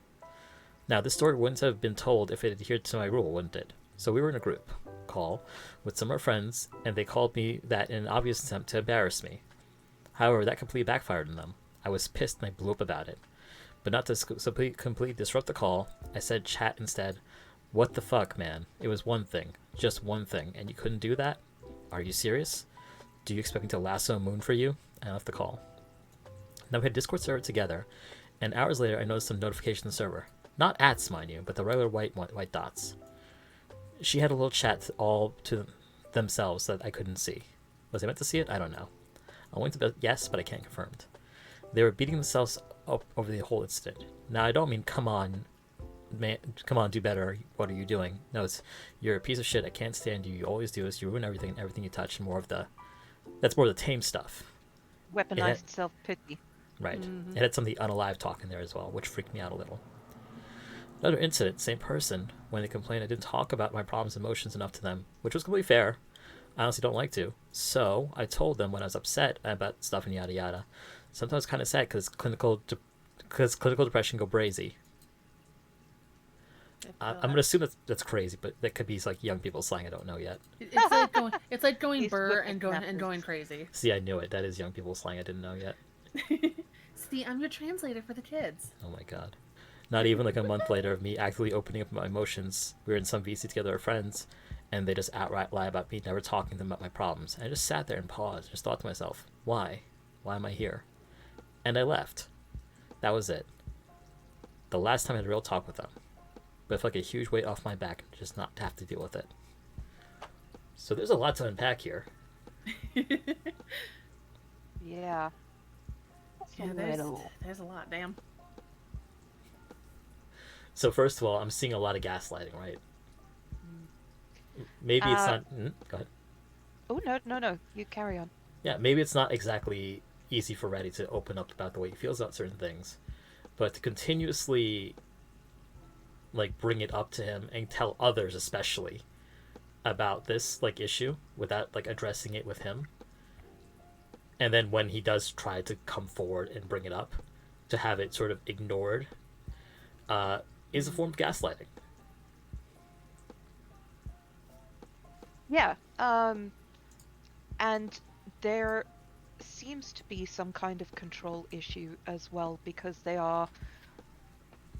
Now, this story wouldn't have been told if it adhered to my rule, wouldn't it? So we were in a group call with some of our friends, and they called me that in an obvious attempt to embarrass me. However, that completely backfired on them. I was pissed and I blew up about it. But not to completely disrupt the call, I said chat instead. What the fuck, man? It was one thing. Just one thing. And you couldn't do that? Are you serious? Do you expect me to lasso a moon for you? And I left the call. Now we had Discord server together, and hours later I noticed some notification on the server. Not ats, mind you, but the regular white dots. She had a little chat all to themselves that I couldn't see. Was I meant to see it? I don't know. I went to bet yes, but I can't confirm it. They were beating themselves up over the whole incident. Now I don't mean come on, man, come on, do better. What are you doing? No, it's you're a piece of shit. I can't stand you. You always do this. You ruin everything you touch. And more of the that's more of the tame stuff. It had, Weaponized self-pity. right. Mm-hmm. It had some of the unalive talk in there as well, which freaked me out a little. Another incident, same person, when they complained I didn't talk about my problems and emotions enough to them, which was completely fair. I honestly don't like to. So I told them when I was upset about stuff and yada yada. Sometimes kind of sad because clinical depression go brazy. I'm gonna assume that's crazy, but that could be like young people slang I don't know yet. It's like going These burr and whippersnappers. going crazy. See, I knew it. That is young people slang I didn't know yet. See, I'm your translator for the kids. Oh my god. Not even like a month later of me actively opening up my emotions. We were in some VC together with friends, and they just outright lie about me never talking to them about my problems. And I just sat there and paused, and just thought to myself, why? Why am I here? And I left. That was it. The last time I had a real talk with them. But it felt like a huge weight off my back just not to have to deal with it. So there's a lot to unpack here. Yeah. Yeah, there's a lot, damn. So first of all, I'm seeing a lot of gaslighting, right? Maybe it's not... go ahead. Oh, no. You carry on. Yeah, maybe it's not exactly easy for Reddy to open up about the way he feels about certain things. But to continuously like bring it up to him and tell others especially about this like issue without like addressing it with him, and then when he does try to come forward and bring it up, to have it sort of ignored, is a form of gaslighting. Yeah. And there seems to be some kind of control issue as well, because they are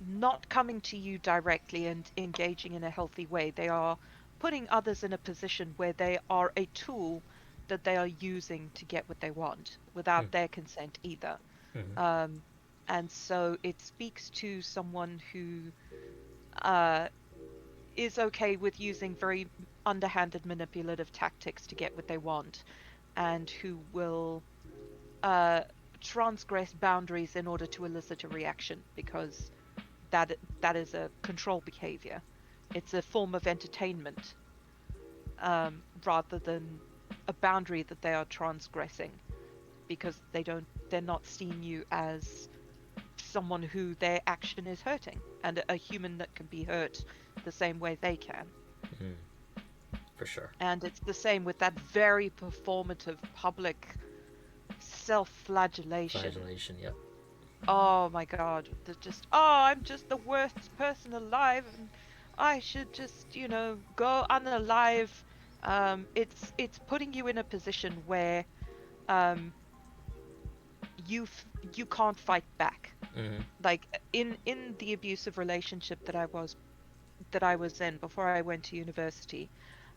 not coming to you directly and engaging in a healthy way. They are putting others in a position where they are a tool that they are using to get what they want without their consent either. Mm-hmm. And so it speaks to someone who is okay with using very underhanded manipulative tactics to get what they want, and who will transgress boundaries in order to elicit a reaction, because that is a control behavior. It's a form of entertainment, rather than a boundary that they are transgressing, because they're not seeing you as someone who their action is hurting, and a human that can be hurt the same way they can. For sure. And it's the same with that very performative public self-flagellation. Yep. Oh my god, I'm just the worst person alive, and I should just, go unalive. It's putting you in a position where you can't fight back. Mm-hmm. Like in the abusive relationship that I was in before I went to university,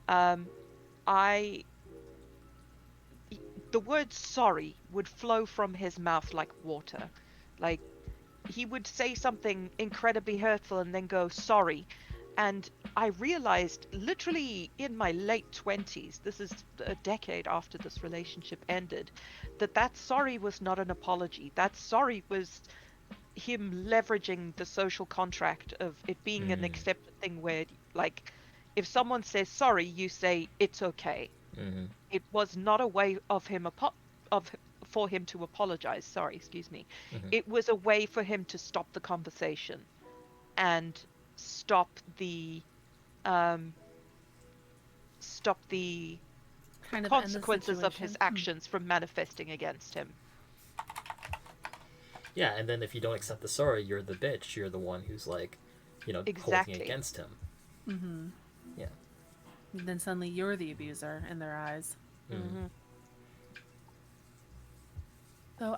I the word sorry would flow from his mouth like water. Like, he would say something incredibly hurtful and then go sorry. And I realized literally in my late 20s, this is a decade after this relationship ended, that sorry was not an apology. That sorry was him leveraging the social contract of it being an accepted thing where, like, if someone says sorry, you say it's okay. Mm-hmm. It was not a way of him for him to apologize. Sorry, excuse me. Mm-hmm. It was a way for him to stop the conversation and stop the kind of consequences of his actions from manifesting against him. Yeah, and then if you don't accept the sorry, you're the bitch. You're the one who's like, Exactly. holding against him. Mm-hmm. Yeah. And then suddenly you're the abuser in their eyes. Mm-hmm. So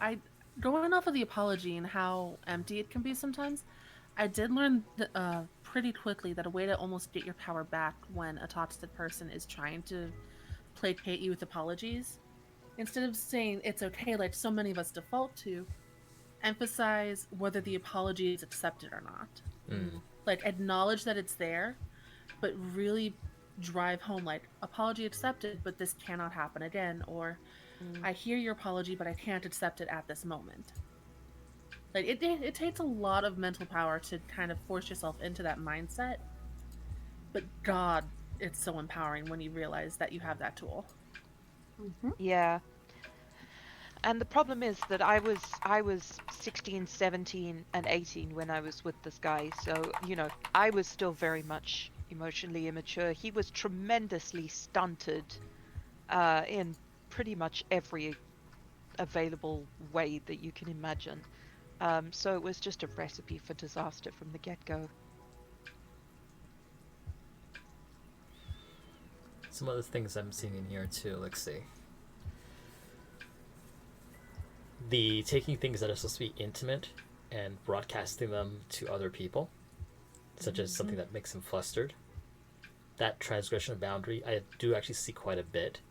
going off of the apology and how empty it can be sometimes, I did learn pretty quickly that a way to almost get your power back when a toxic person is trying to placate you with apologies, instead of saying it's okay like so many of us default to, emphasize whether the apology is accepted or not. Like, acknowledge that it's there, but really drive home, like, apology accepted, but this cannot happen again, or I hear your apology, but I can't accept it at this moment. Like it takes a lot of mental power to kind of force yourself into that mindset. But God, it's so empowering when you realize that you have that tool. Mm-hmm. Yeah. And the problem is that I was 16, 17 and 18 when I was with this guy. So, I was still very much emotionally immature. He was tremendously stunted in pretty much every available way that you can imagine. So it was just a recipe for disaster from the get-go. Some other things I'm seeing in here too. Let's see. The taking things that are supposed to be intimate and broadcasting them to other people, such as Mm-hmm. something that makes them flustered. That transgression of boundary, I do actually see quite a bit,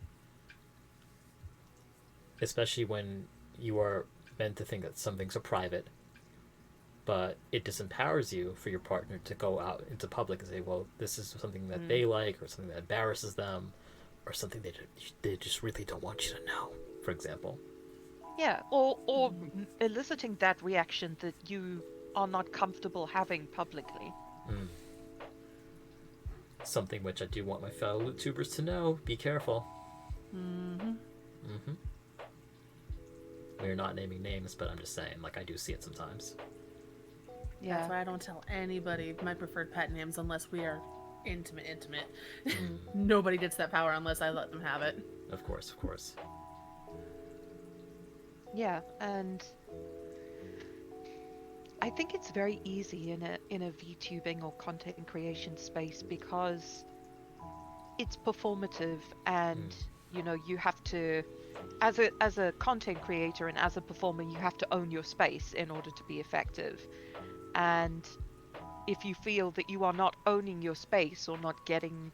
especially when you are meant to think that some things are private, but it disempowers you for your partner to go out into public and say, well, this is something that Mm. they like, or something that embarrasses them, or something they just really don't want you to know, for example. Yeah, or eliciting that reaction that you are not comfortable having publicly. Mm. Something which I do want my fellow YouTubers to know. Be careful. Mm-hmm. Mm-hmm. We're not naming names, but I'm just saying, like, I do see it sometimes. That's Yeah. why I don't tell anybody my preferred pet names unless we are intimate, intimate. Mm. Nobody gets that power unless I let them have it. Of course, of course. Yeah, and I think it's very easy in a VTubing or content creation space because it's performative and Mm. you have to as a content creator and as a performer you have to own your space in order to be effective. And if you feel that you are not owning your space or not getting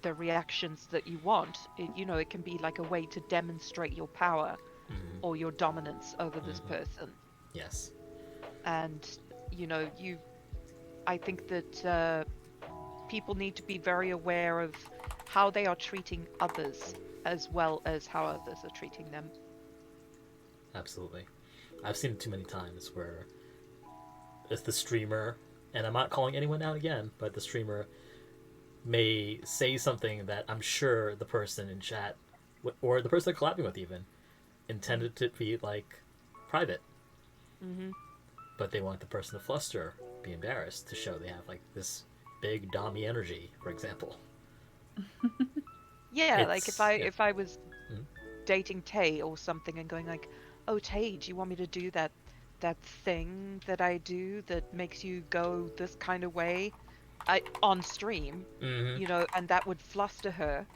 the reactions that you want, it can be like a way to demonstrate your power Mm-hmm. or your dominance over this Mm-hmm. person. Yes. And you I think that people need to be very aware of how they are treating others as well as how others are treating them. Absolutely. I've seen it too many times where it's the streamer, and I'm not calling anyone out again, but the streamer may say something that I'm sure the person in chat, or the person they're collabing with even, intended to be, like, private. Mm-hmm. But they want the person to fluster, be embarrassed, to show they have, like, this big dommy energy, for example. Yeah, like if It's, I yeah. if I was Mm-hmm. dating Tay or something and going like, "Oh Tay, do you want me to do that thing that I do that makes you go this kind of way on stream?" Mm-hmm. And that would fluster her.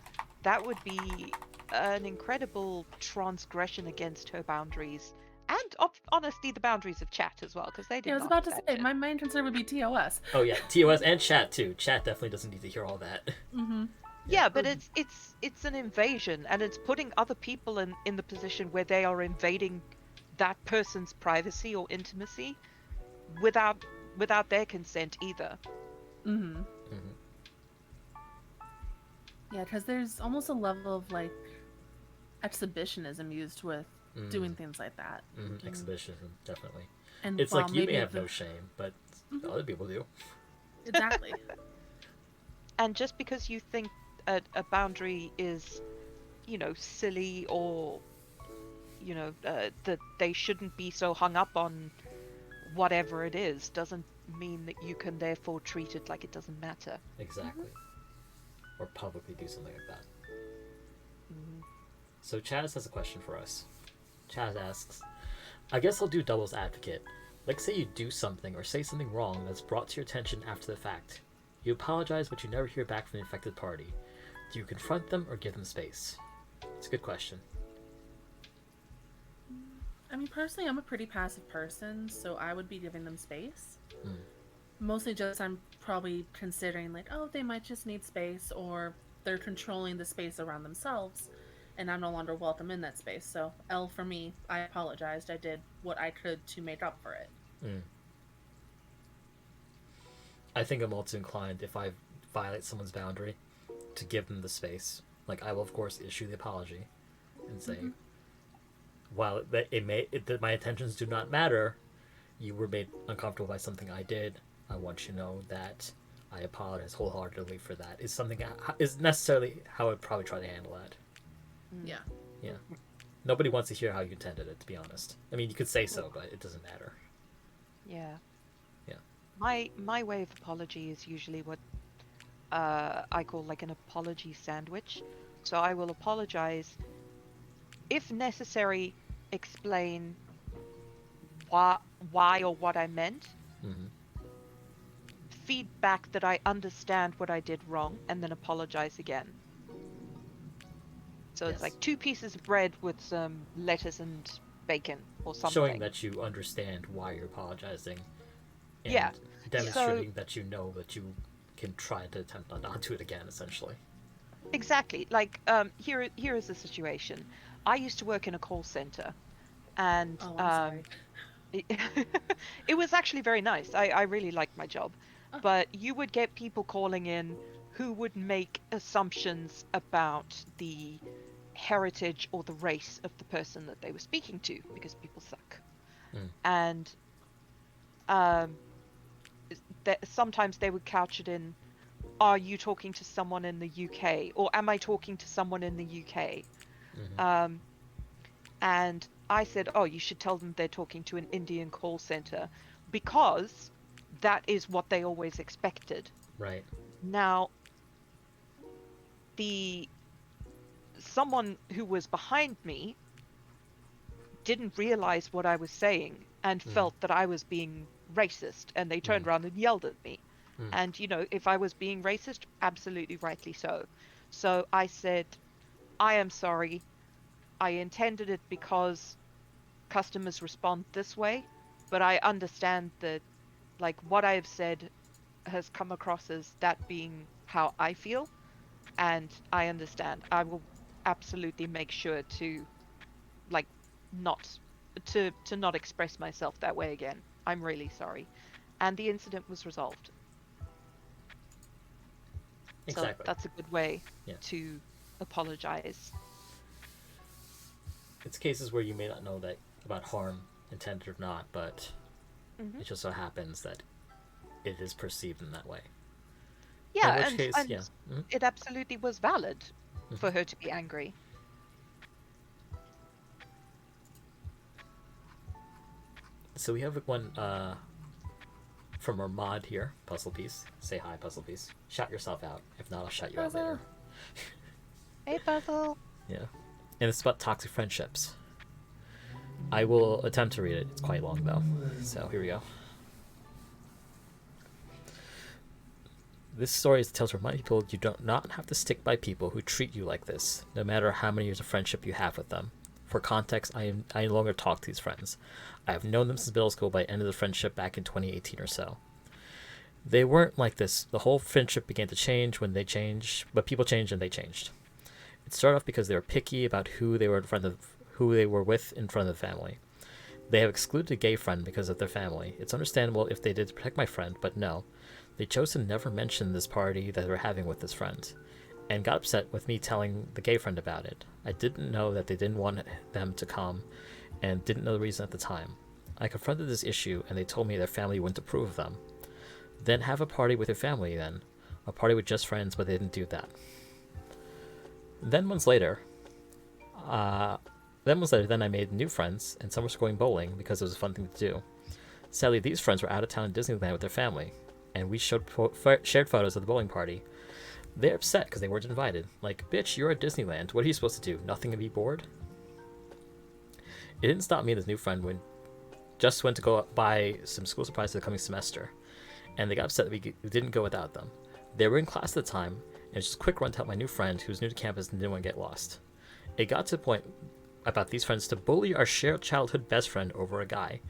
That would be an incredible transgression against her boundaries and honestly the boundaries of chat as well because they Yeah, I did was not about to fetch say it. my main concern would be TOS. Oh, yeah. TOS and chat, too. Chat definitely doesn't need to hear all that. Mm-hmm. Yeah. Yeah, but it's an invasion and it's putting other people in the position where they are invading that person's privacy or intimacy without without their consent either. Mm-hmm. Mm-hmm. Yeah, because there's almost a level of like exhibitionism used with Mm-hmm. doing things like that. Mm-hmm. Exhibitionism, definitely. And It's while like you may maybe have the no shame, but Mhm, other people do. exactly. And just because you think a boundary is, silly or, that they shouldn't be so hung up on whatever it is, doesn't mean that you can therefore treat it like it doesn't matter. Mhm. Exactly. Or publicly do something like that. Hmm. So Chaz has a question for us. Chaz asks, I guess I'll do devil's advocate. Like, say you do something or say something wrong that's brought to your attention after the fact. You apologize, but you never hear back from the affected party. Do you confront them or give them space? It's a good question. I mean, personally, I'm a pretty passive person, so I would be giving them space. Mm. Mostly just I'm probably considering, like, oh, they might just need space, or they're controlling the space around themselves, and I'm no longer welcome in that space. So, L for me, I apologized. I did what I could to make up for it. Mm. I think I'm also inclined, if I violate someone's boundary, to give them the space. Like, I will, of course, issue the apology and say, Mm-hmm. while that my intentions do not matter, you were made uncomfortable by something I did. I want you to know that I apologize wholeheartedly for that. Is something is necessarily how I'd probably try to handle that. Yeah. Yeah. Nobody wants to hear how you intended it, to be honest. I mean, you could say so, but it doesn't matter. Yeah. Yeah. My way of apology is usually what I call like an apology sandwich. So I will apologize, if necessary, explain why or what I meant, Mm-hmm. feedback that I understand what I did wrong, and then apologize again. So it's Yes. like 2 pieces of bread with some lettuce and bacon or Showing something. that you understand why you're apologizing Yeah. and Yeah. So demonstrating that you know that you can try to attempt not to do it again, essentially. exactly, like here is the situation. I used to work in a call center, and Oh, I'm sorry. it, it was actually very nice. I really liked my job. Oh, But you would get people calling in who would make assumptions about the heritage or the race of the person that they were speaking to, because people suck. Mm. And um, sometimes they would couch it in, are you talking to someone in the UK? Or am I talking to someone in the UK? Mm-hmm. Um, and I said, oh, you should tell them they're talking to an Indian call center, because that is what they always expected. Right. Now, the someone who was behind me didn't realize what I was saying and Mm. felt that I was being racist, and they Mm. turned around and yelled at me. Mm. And, if I was being racist, absolutely rightly so. So I said, I am sorry. I intended it because customers respond this way, but I understand that, like, what I have said has come across as that being how I feel, and I understand. I will absolutely make sure to, like, not to not express myself that way again. I'm really sorry. And the incident was resolved. So Exactly. that's a good way Yeah. to apologize. It's cases where you may not know that about harm intended or not, but Hmm. it just so happens that it is perceived in that way. In Yeah, which and case, and yeah. Mm-hmm. it absolutely was valid Mm-hmm. for her to be angry. So we have one from our mod here, Puzzle Piece. Say hi, Puzzle Piece. Shout yourself out. If not, I'll shout you out later. Hey, Puzzle. Yeah. And it's about toxic friendships. I will attempt to read it. It's quite long, though. So here we go. This story is tells to remind people you do not have to stick by people who treat you like this, no matter how many years of friendship you have with them. For context, I no longer talk to these friends. I have known them since middle school, but I ended the friendship back in 2018 or so. They weren't like this. The whole friendship began to change when they changed, but people changed and they changed. It started off because they were picky about who they were with in front of the family. They have excluded a gay friend because of their family. It's understandable if they did to protect my friend, but no. They chose to never mention this party that they were having with this friend, and got upset with me telling the gay friend about it. I didn't know that they didn't want them to come, and didn't know the reason at the time. I confronted this issue, and they told me their family wouldn't approve of them. Then have a party with your family, then. A party with just friends, but they didn't do that. Then months later, then I made new friends, and some were going bowling because it was a fun thing to do. Sadly, these friends were out of town in Disneyland with their family, and we shared photos of the bowling party. They're upset because they weren't invited. Like, bitch, you're at Disneyland. What are you supposed to do? Nothing and be bored? It didn't stop me and this new friend just went to go buy some school supplies for the coming semester, and they got upset that we didn't go without them. They were in class at the time, and it was just a quick run to help my new friend who was new to campus and didn't want to get lost. It got to the point about these friends to bully our shared childhood best friend over a guy.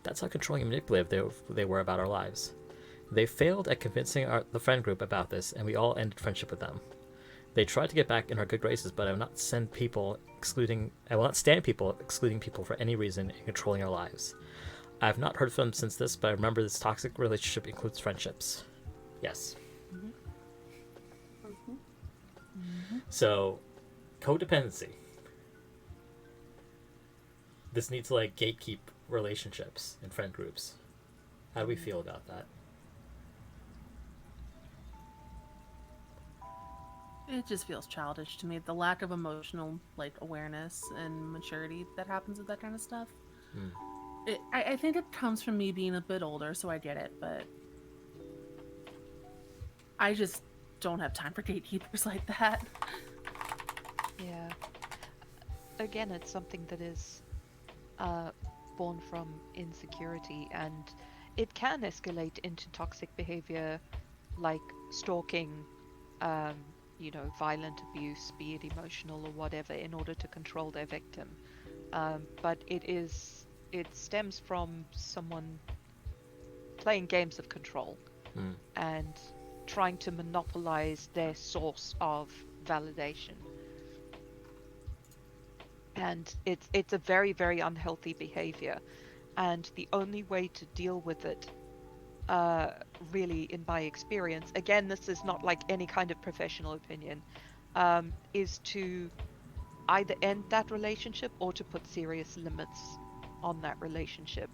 That's how controlling and manipulative they were about our lives. They failed at convincing the friend group about this, and we all ended friendship with them. They tried to get back in our good graces, but I will not stand people excluding people for any reason and controlling our lives. I have not heard from them since this, but I remember this toxic relationship includes friendships. Yes. Mm-hmm. Mm-hmm. So, codependency. This needs to gatekeep relationships and friend groups. How do we feel about that? It just feels childish to me. The lack of emotional awareness and maturity that happens with that kind of stuff. I think it comes from me being a bit older, so I get it, but I just don't have time for gatekeepers like that. Yeah. Again, it's something that is born from insecurity, and it can escalate into toxic behavior like stalking, um, violent abuse, be it emotional or whatever, in order to control their victim. But it stems from someone playing games of control and trying to monopolize their source of validation. And it's a very, very unhealthy behavior. And the only way to deal with it, really, in my experience, again, this is not like any kind of professional opinion, is to either end that relationship or to put serious limits on that relationship.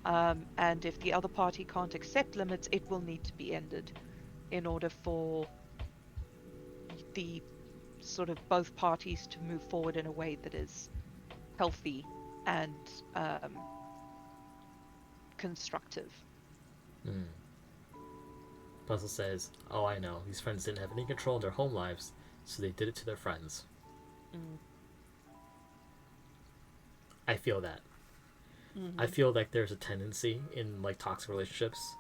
And if the other party can't accept limits, it will need to be ended in order for the sort of both parties to move forward in a way that is healthy and constructive. Puzzle says, "Oh, I know. These friends didn't have any control in their home lives, so they did it to their friends." I feel that. I feel like there's a tendency in toxic relationships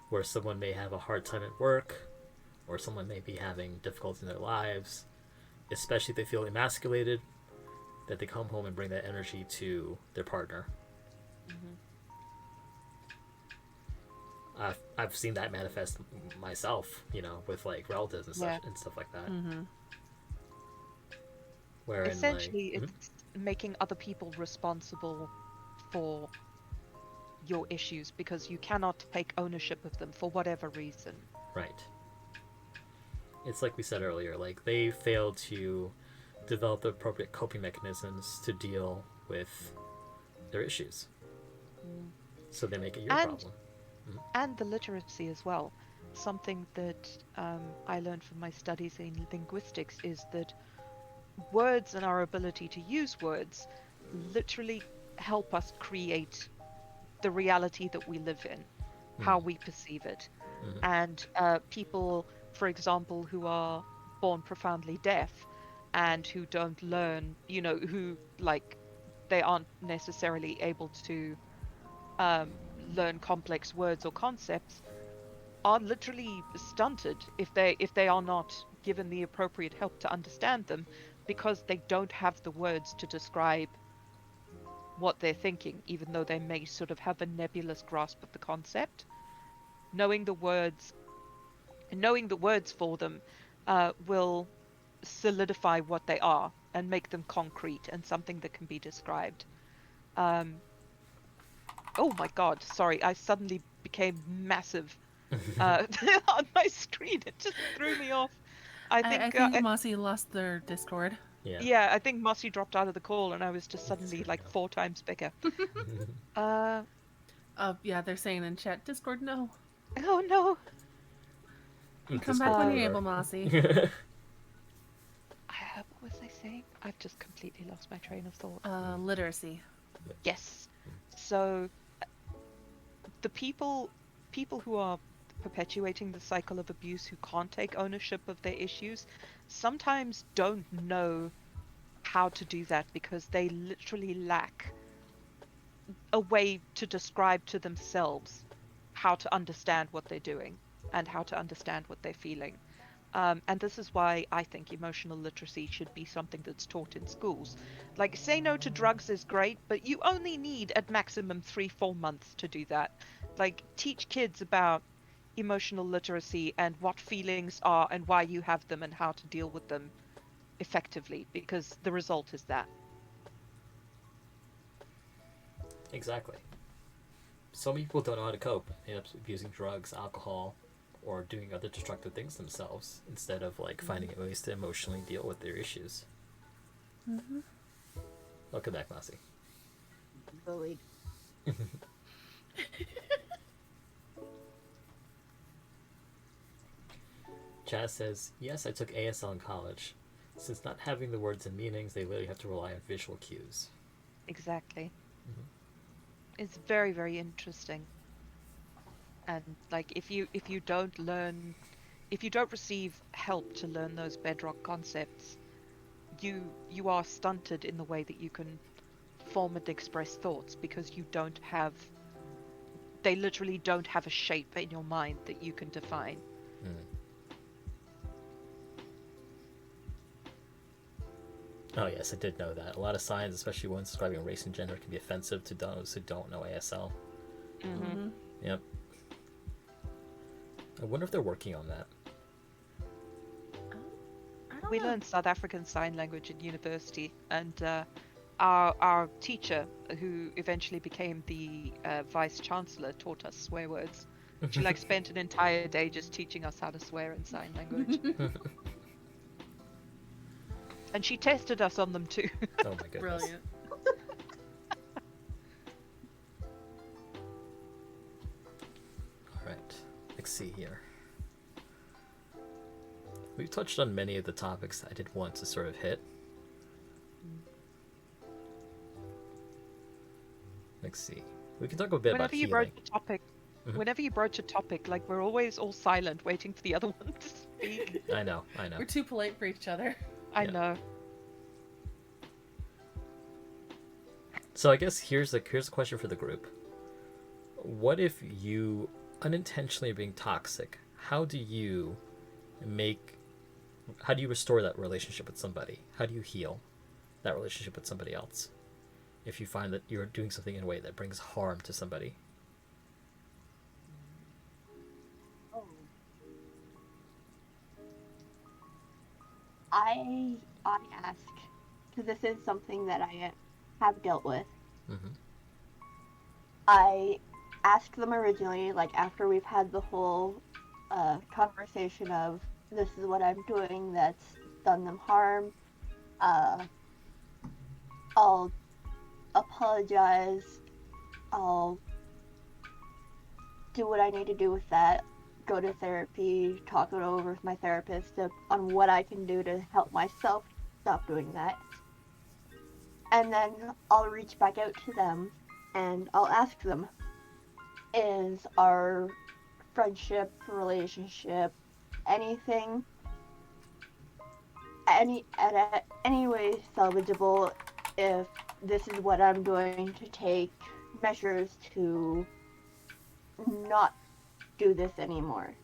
where someone may have a hard time at work, or someone may be having difficulties in their lives, especially if they feel emasculated, that they come home and bring that energy to their partner. I've seen that manifest myself, with relatives and such and stuff like that. Wherein, essentially, it's making other people responsible for your issues because you cannot take ownership of them for whatever reason. right. It's like we said earlier, they failed to develop the appropriate coping mechanisms to deal with their issues. So they make it your problem. And the literacy as well. Something that I learned from my studies in linguistics is that words and our ability to use words literally help us create the reality that we live in, how we perceive it. And people, for example, who are born profoundly deaf and who don't learn, who they aren't necessarily able to learn complex words or concepts, are literally stunted if they are not given the appropriate help to understand them, because they don't have the words to describe what they're thinking, even though they may sort of have a nebulous grasp of the concept. Knowing the words for them will solidify what they are and make them concrete and something that can be described. Um, oh my God, sorry, I suddenly became massive on my screen. It just threw me off. I think Mossy lost their Discord. Yeah, I think Mossy dropped out of the call and I was just suddenly like 4 times bigger. Yeah, they're saying in chat, Discord, no. Oh no. Come back when you're able, Mossy. What was I saying? I've just completely lost my train of thought. Literacy. Yes. So the people who are perpetuating the cycle of abuse, who can't take ownership of their issues, sometimes don't know how to do that because they literally lack a way to describe to themselves how to understand what they're doing and how to understand what they're feeling. And this is why I think emotional literacy should be something that's taught in schools. Like, say no to drugs is great, but you only need at maximum 3-4 months to do that. Like, teach kids about emotional literacy and what feelings are and why you have them and how to deal with them effectively, because the result is that. Exactly. So many people don't know how to cope. They end up abusing drugs, alcohol, or doing other destructive things themselves instead of finding ways to emotionally deal with their issues. Welcome back, Lassie. Bullied. Chaz says, yes, I took ASL in college. Since not having the words and meanings, they literally have to rely on visual cues. Exactly. Mhm. It's very, very interesting. And like if you don't learn, if you don't receive help to learn those bedrock concepts, you are stunted in the way that you can form and express thoughts because you don't have, they literally don't have a shape in your mind that you can define. Mm. Oh, yes, I did know that. A lot of signs, especially ones describing race and gender, can be offensive to those who don't know ASL. Mm-hmm. Mm-hmm. Yep. I wonder if they're working on that. I don't We know. learned South African Sign Language in university, and our teacher, who eventually became the vice chancellor, taught us swear words. She like spent an entire day just teaching us how to swear in sign language, and she tested us on them too. Oh my goodness. Brilliant. All right. Let's see here. We've touched on many of the topics I did want to sort of hit. Let's see. We can talk a bit about Whenever you broach healing. a topic, Mhm. whenever you broach a topic, like we're always all silent, waiting for the other one to speak. I know, I know. We're too polite for each other. I Yeah. know. So I guess here's a question for the group. What if you unintentionally are being toxic? Make how do you restore that relationship with somebody? How do you heal that relationship with somebody else? If you find that you're doing something in a way that brings harm to somebody. Oh. I ask because this is something that I have dealt with. Mm-hmm. I asked them originally, like after we've had the whole conversation of this is what I'm doing that's done them harm. Uh, I'll apologize. I'll do what I need to do with that. Go to therapy, talk it over with my therapist on what I can do to help myself stop doing that. And then I'll reach back out to them and I'll ask them, is our friendship, relationship, anything, any way salvageable if this is what I'm doing to take measures to not do this anymore.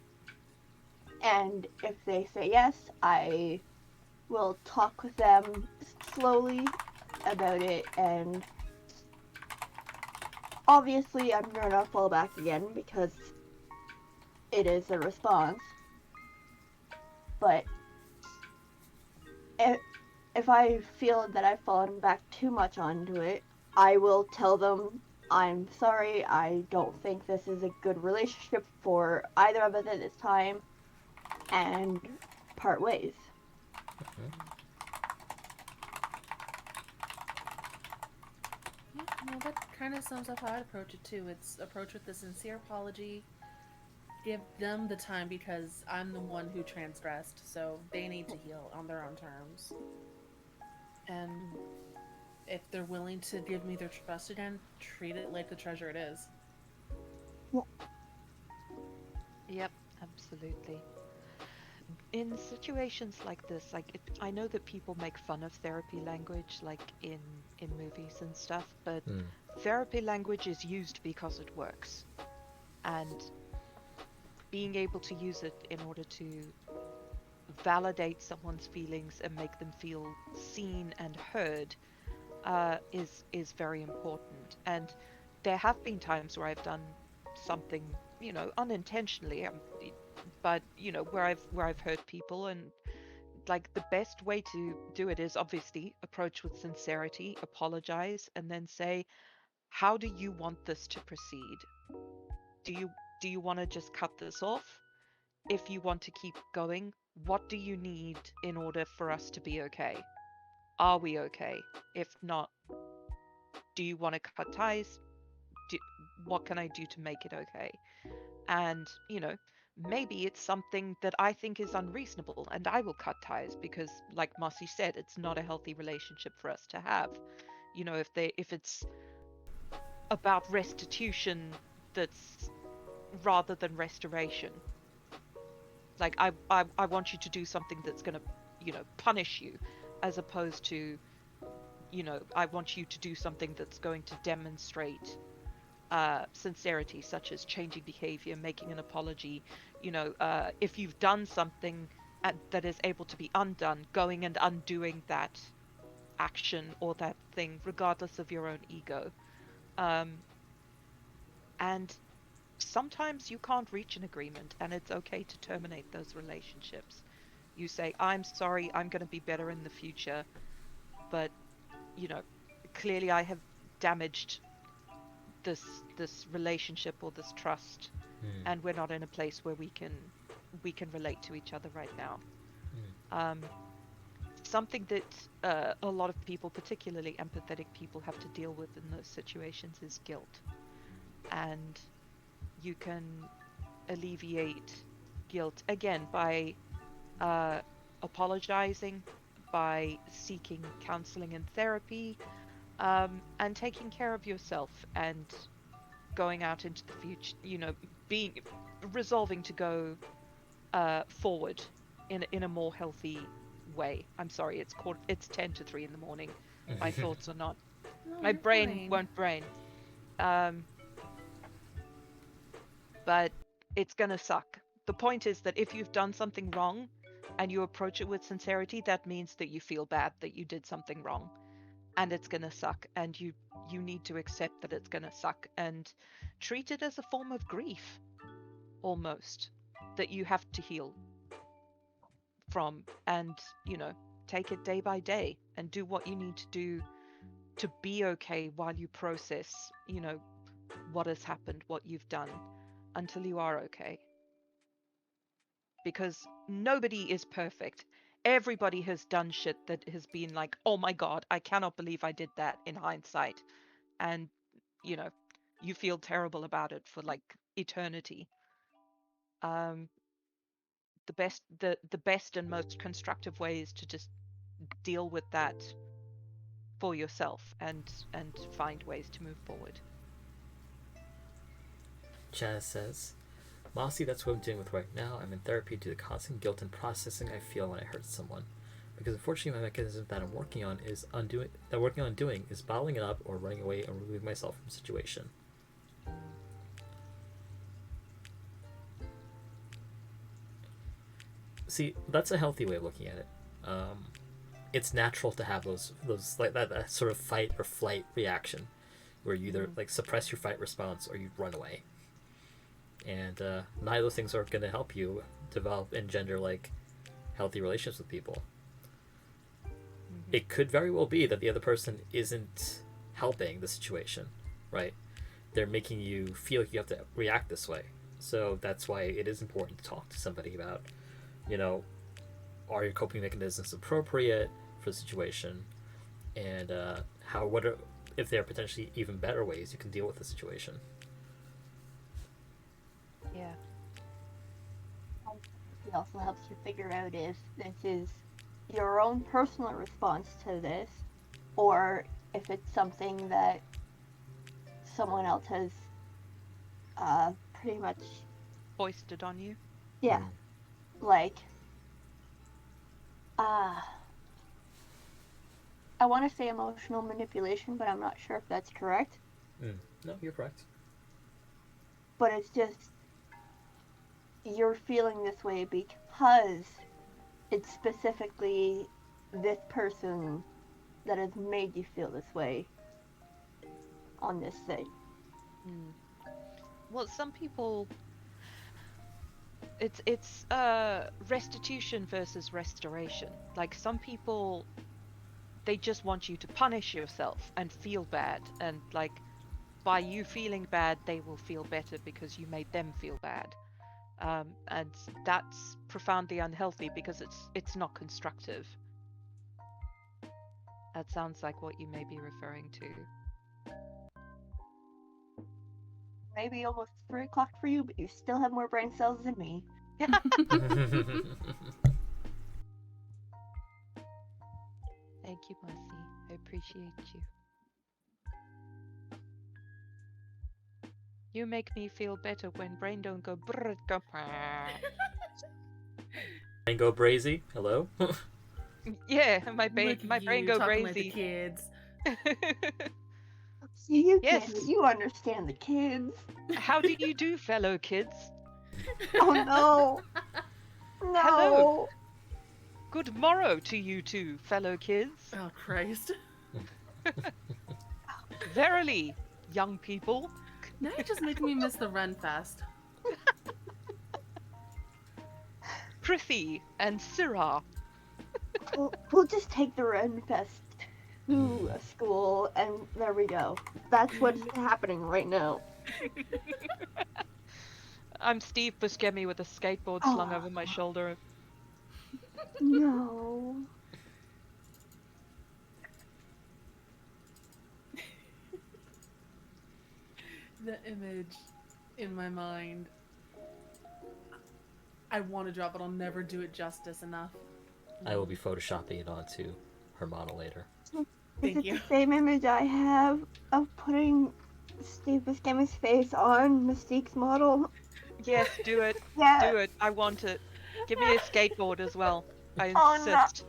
And if they say yes, I will talk with them slowly about it, and obviously I'm gonna fall back again because it is a response. But if, if I feel that I've fallen back too much onto it, I will tell them I'm sorry, I don't think this is a good relationship for either of us at this time, and part ways. Yeah, no, that kind of sums up how I'd approach it too. It's approach with a sincere apology. Give them the time because I'm the one who transgressed, so they need to heal on their own terms. And if they're willing to give me their trust again, treat it like the treasure it is. Yep, absolutely. In situations like this, like I know that people make fun of therapy language, like in movies and stuff, but Mm. therapy language is used because it works, and being able to use it in order to validate someone's feelings and make them feel seen and heard is very important. And there have been times where I've done something, unintentionally, but where I've hurt people, and like the best way to do it is obviously approach with sincerity, apologize, and then say, how do you want this to proceed? Do you want to just cut this off? If you want to keep going, what do you need in order for us to be okay? Are we okay? If not, do you want to cut ties? what can I do to make it okay? And, maybe it's something that I think is unreasonable and I will cut ties because, like Marcy said, it's not a healthy relationship for us to have. If it's about restitution that's rather than restoration. Like I want you to do something that's going to, punish you, as opposed to, I want you to do something that's going to demonstrate sincerity, such as changing behavior, making an apology. If you've done something that is able to be undone, going and undoing that action or that thing, regardless of your own ego. Um, and sometimes you can't reach an agreement, and it's okay to terminate those relationships. You say, I'm sorry, I'm going to be better in the future, but, you know, clearly I have damaged this relationship or this trust, Hmm. and we're not in a place where we can relate to each other right now. Hmm. Um, Something that a lot of people, particularly empathetic people, have to deal with in those situations is guilt. And you can alleviate guilt again by uh, apologizing, by seeking counseling and therapy, and taking care of yourself and going out into the future, being resolving to go forward in a more healthy way. I'm sorry, it's 10 to 3 in the morning. My thoughts are not, No, my you're brain fine. won't brain. Um, but it's gonna suck. The point is that if you've done something wrong and you approach it with sincerity, that means that you feel bad that you did something wrong, and it's gonna suck, and you need to accept that it's gonna suck and treat it as a form of grief, almost, that you have to heal from, and take it day by day and do what you need to do to be okay while you process, what has happened, what you've done, until you are okay. Because nobody is perfect. Everybody has done shit that has been like, oh my god, I cannot believe I did that in hindsight. And, you know, you feel terrible about it for like eternity. Um, the best and most constructive way is to just deal with that for yourself and find ways to move forward. Janice says, Mossy, that's what I'm dealing with right now. I'm in therapy due to constant guilt and processing I feel when I hurt someone. Because unfortunately, my mechanism that I'm working on is doing is bottling it up or running away and removing myself from the situation. See, that's a healthy way of looking at it. Um, it's natural to have those like that sort of fight or flight reaction, where you either Mm-hmm. like suppress your fight response or you run away. And neither of those things are going to help you develop and engender like healthy relationships with people. Mm-hmm. It could very well be that the other person isn't helping the situation, right? They're making you feel like you have to react this way. So that's why it is important to talk to somebody about, you know, are your coping mechanisms appropriate for the situation, and how what are, if there are potentially even better ways you can deal with the situation. Yeah. It also helps you figure out if this is your own personal response to this, or if it's something that someone else has pretty much, Foisted on you. yeah, Mm. like uh, I want to say emotional manipulation, but I'm not sure if that's correct. Mm. No, you're correct. But it's just you're feeling this way because it's specifically this person that has made you feel this way on this thing. Mm. Well, some people, it's restitution versus restoration. Like some people, they just want you to punish yourself and feel bad, and like by you feeling bad, they will feel better because you made them feel bad. And that's profoundly unhealthy because it's not constructive. That sounds like what you may be referring to. maybe almost 3 o'clock for you, but you still have more brain cells than me. Thank you, Marcy. I appreciate you. You make me feel better when brain don't go brrr, go Mango Brazy, hello? Yeah, my Look at brain you go talking like the crazy. kids. See, you Yes. get it. You understand the kids. How do you do, fellow kids? Oh no. No. Hello. Good morrow to you two, fellow kids. Oh Christ! Verily, young people. Now you're just making me miss the Run Fest. Prithee and Syrah. We'll just take the Ren Fest to a school, and there we go. That's what's happening right now. I'm Steve Buscemi with a skateboard slung over my shoulder. No. The image in my mind. I want to drop it. I'll never do it justice enough. I will be photoshopping it onto her model later. Thank Is it you. the same image I have of putting Steve Buscemi's face on Mystique's model? Yes, do it. Yeah. Do it. I want it. Give me a skateboard as well. I Oh, no. insist.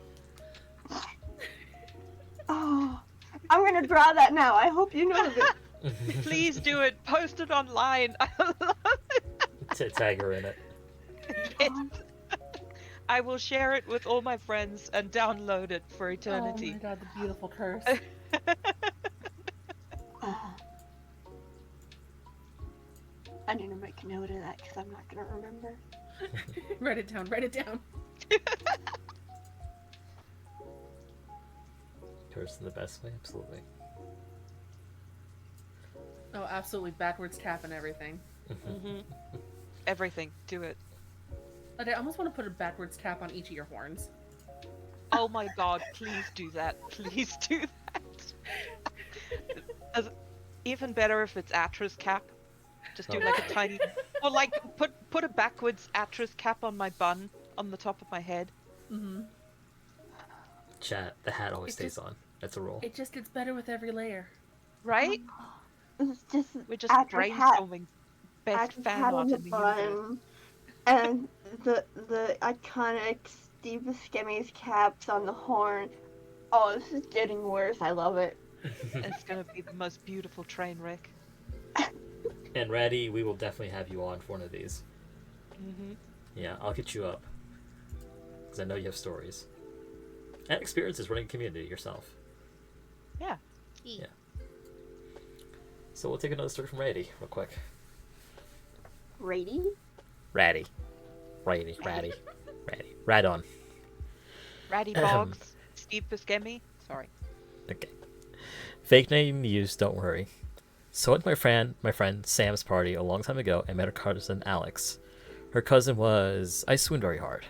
Oh, I'm gonna draw that now. I hope you know this. Please do it. Post it online. I love it. Tag her in it. Yes. I will share it with all my friends and download it for Oh eternity. my god, the beautiful curse. I need to make a note of that because I'm not gonna remember. Write it down. Write it down. Curse in the best way, absolutely. Oh, absolutely. Backwards tap and everything. Everything. Do it. I almost want to put a backwards tap on each of your horns. Oh my god, please do that. Please do that. Even better if it's Atra's cap. Just do like a tiny, or like put a backwards Atra's cap on my bun on the top of my head. Mm-hmm. Chat, the hat always stays on. That's a rule. It just gets better with every layer. Right? It's just We're just Atra's hat. brainstorming best Atra's fan hat art on in the the universe. bun, and the iconic Steve Buscemi's caps on the horn. Oh, this is getting worse. I love it. It's gonna be the most beautiful train wreck. And Ratty, we will definitely have you on for one of these. Yeah, I'll get you up. Because I know you have stories. And experiences running a community yourself. Yeah. Yeah. So we'll take another story from Ratty real quick. Ratty? Ratty. Right on. Ratty Boggs, Steve Buscemi. Sorry. Okay. Fake name used, don't worry. So I went to my friend Sam's party a long time ago and met her cousin Alex. Her cousin was... I swooned very hard.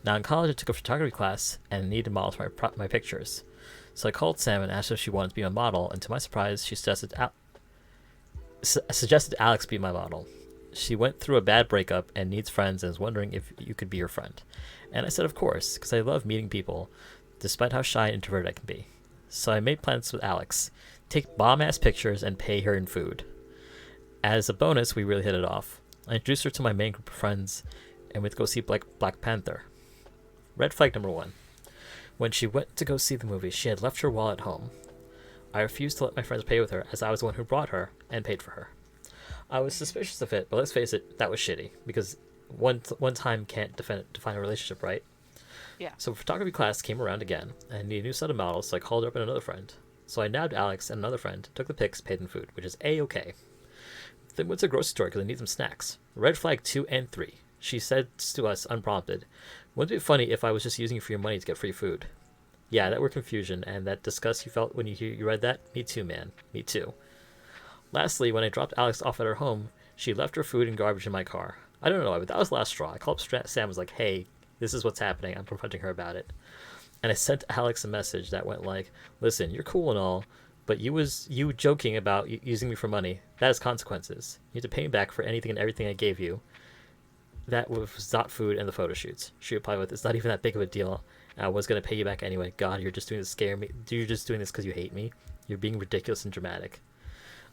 Now in college I took a photography class and needed models for my pictures. So I called Sam and asked if she wanted to be my model, and to my surprise she suggested Alex be my model. She went through a bad breakup and needs friends and is wondering if you could be her friend. And I said of course, because I love meeting people, despite how shy and introverted I can be. So I made plans with Alex, take bomb-ass pictures and pay her in food. As a bonus, we really hit it off. I introduced her to my main group of friends, and we'd go see Black Panther. Red flag number 1. When she went to go see the movie, she had left her wallet home. I refused to let my friends pay with her, as I was the one who brought her and paid for her. I was suspicious of it, but let's face it, that was shitty, because one time can't define a relationship, right? Yeah. So photography class came around again, and I needed a new set of models, so I called her up and another friend. So I nabbed Alex and another friend, took the pics, paid in food, which is A-okay. Then went to the grocery store because I need some snacks. Red flag 2 and 3. She said to us, unprompted, wouldn't it be funny if I was just using you for your money to get free food? Yeah, that word confusion, and that disgust you felt when you read that? Me too, man. Me too. Lastly, when I dropped Alex off at her home, she left her food and garbage in my car. I don't know why, but that was the last straw. I called up Sam and was like, hey, this is what's happening. I'm confronting her about it. And I sent Alex a message that went like, listen, you're cool and all, But you joking about using me for money. That has consequences. You have to pay me back for anything and everything I gave you. That was not food and the photo shoots. She replied with, "It's not even that big of a deal. I was gonna pay you back anyway. God, you're just doing this to scare me. You're just doing this because you hate me. You're being ridiculous and dramatic."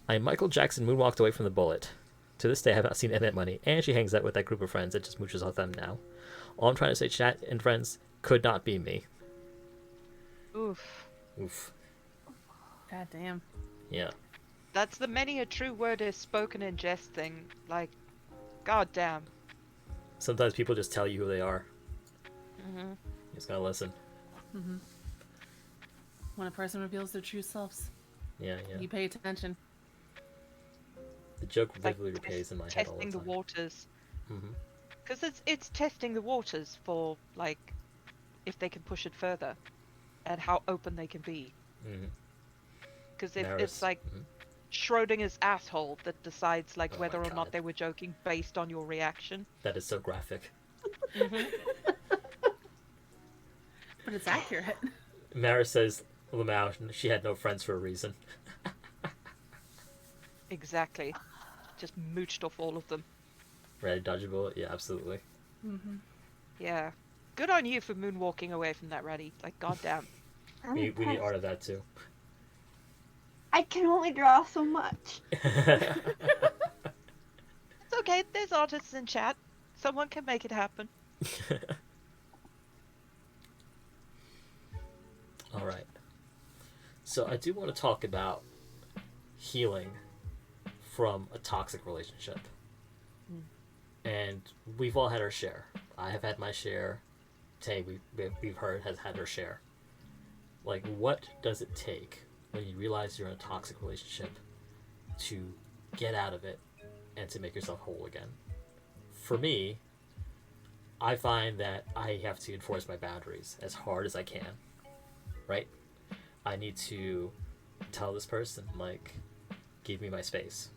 I Michael Jackson moonwalked away from the bullet. To this day, I have not seen Emmett Money, and she hangs out with that group of friends and just mooches off them now. All I'm trying to say, chat and friends, could not be me. Oof. Oof. God damn. Yeah. That's the many a true word is spoken in jest thing. Like, goddamn. Sometimes people just tell you who they are. Mm-hmm. You just gotta listen. Mm-hmm. When a person reveals their true selves, Yeah. you pay attention. The joke It's like vividly replays in my head all the testing time. the waters. Mm-hmm. Because it's testing the waters for, like, if they can push it further. And how open they can be. Mm-hmm. Because if Maris. it's like Mm-hmm. Schrodinger's asshole that decides like Oh whether my or not God. they were joking based on your reaction. That is so graphic. Mm-hmm. But it's accurate. Maris says, Lamau, she had no friends for a reason. Exactly. Just mooched off all of them. Ready to dodge a bullet? Yeah, absolutely. Mm-hmm. Yeah. Good on you for moonwalking away from that ready. Like, goddamn. I'm We need impressed. art of that too. I can only draw so much. It's okay. There's artists in chat. Someone can make it happen. All right. So I do want to talk about healing from a toxic relationship. And we've all had our share. I have had my share. Tay, we've heard, has had her share. Like, what does it take when you realize you're in a toxic relationship to get out of it and to make yourself whole again? For me, I find that I have to enforce my boundaries as hard as I can, right? I need to tell this person, like, give me my space.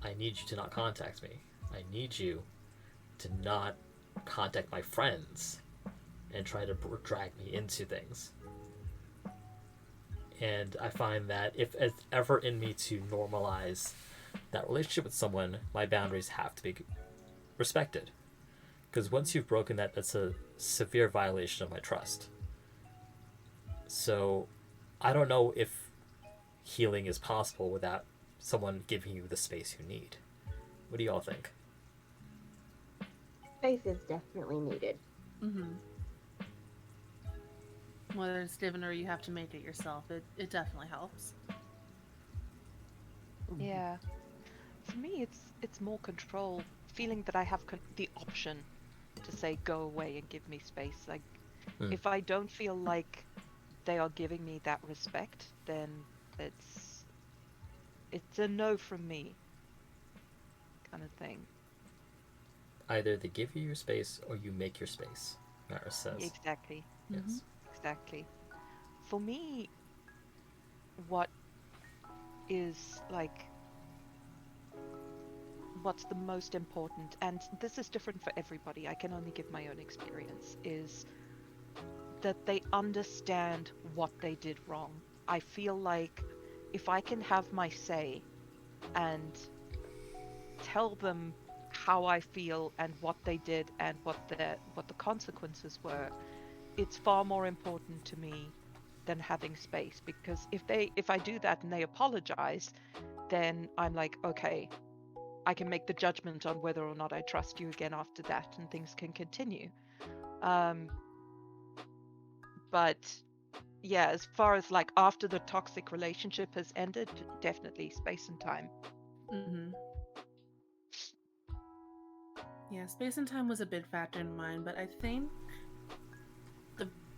I need you to not contact me. I need you to not contact my friends and try to drag me into things. And I find that if it's ever in me to normalize that relationship with someone, my boundaries have to be respected. Because once you've broken that, that's a severe violation of my trust. So I don't know if healing is possible without someone giving you the space you need. What do y'all think? Space is definitely needed. Mm-hmm. Whether it's given or you have to make it yourself, it definitely helps. Yeah. For me, it's more control. Feeling that I have the option to say go away and give me space. Like, if I don't feel like they are giving me that respect, then it's a no from me, kind of thing. Either they give you your space or you make your space, Maris says. Exactly. Yes. Exactly. For me, what is like what's the most important, and this is different for everybody, I can only give my own experience, is that they understand what they did wrong. I feel like if I can have my say and tell them how I feel and what they did and what the consequences were, it's far more important to me than having space. Because if I do that and they apologize, then I'm like, okay, I can make the judgment on whether or not I trust you again after that, and things can continue. But yeah, as far as like after the toxic relationship has ended, definitely space and time. Mm-hmm. Yeah, space and time was a big factor in mine, but I think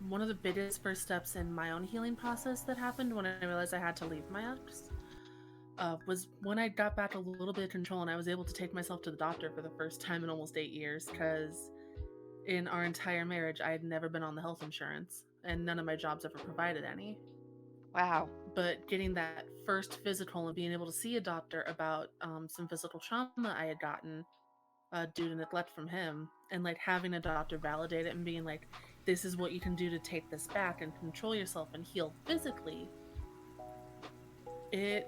one of the biggest first steps in my own healing process that happened when I realized I had to leave my ex was when I got back a little bit of control and I was able to take myself to the doctor for the first time in almost 8 years, because in our entire marriage I had never been on the health insurance and none of my jobs ever provided any. Wow. But getting that first physical and being able to see a doctor about some physical trauma I had gotten due to neglect from him, and like having a doctor validate it and being like, this is what you can do to take this back and control yourself and heal physically, It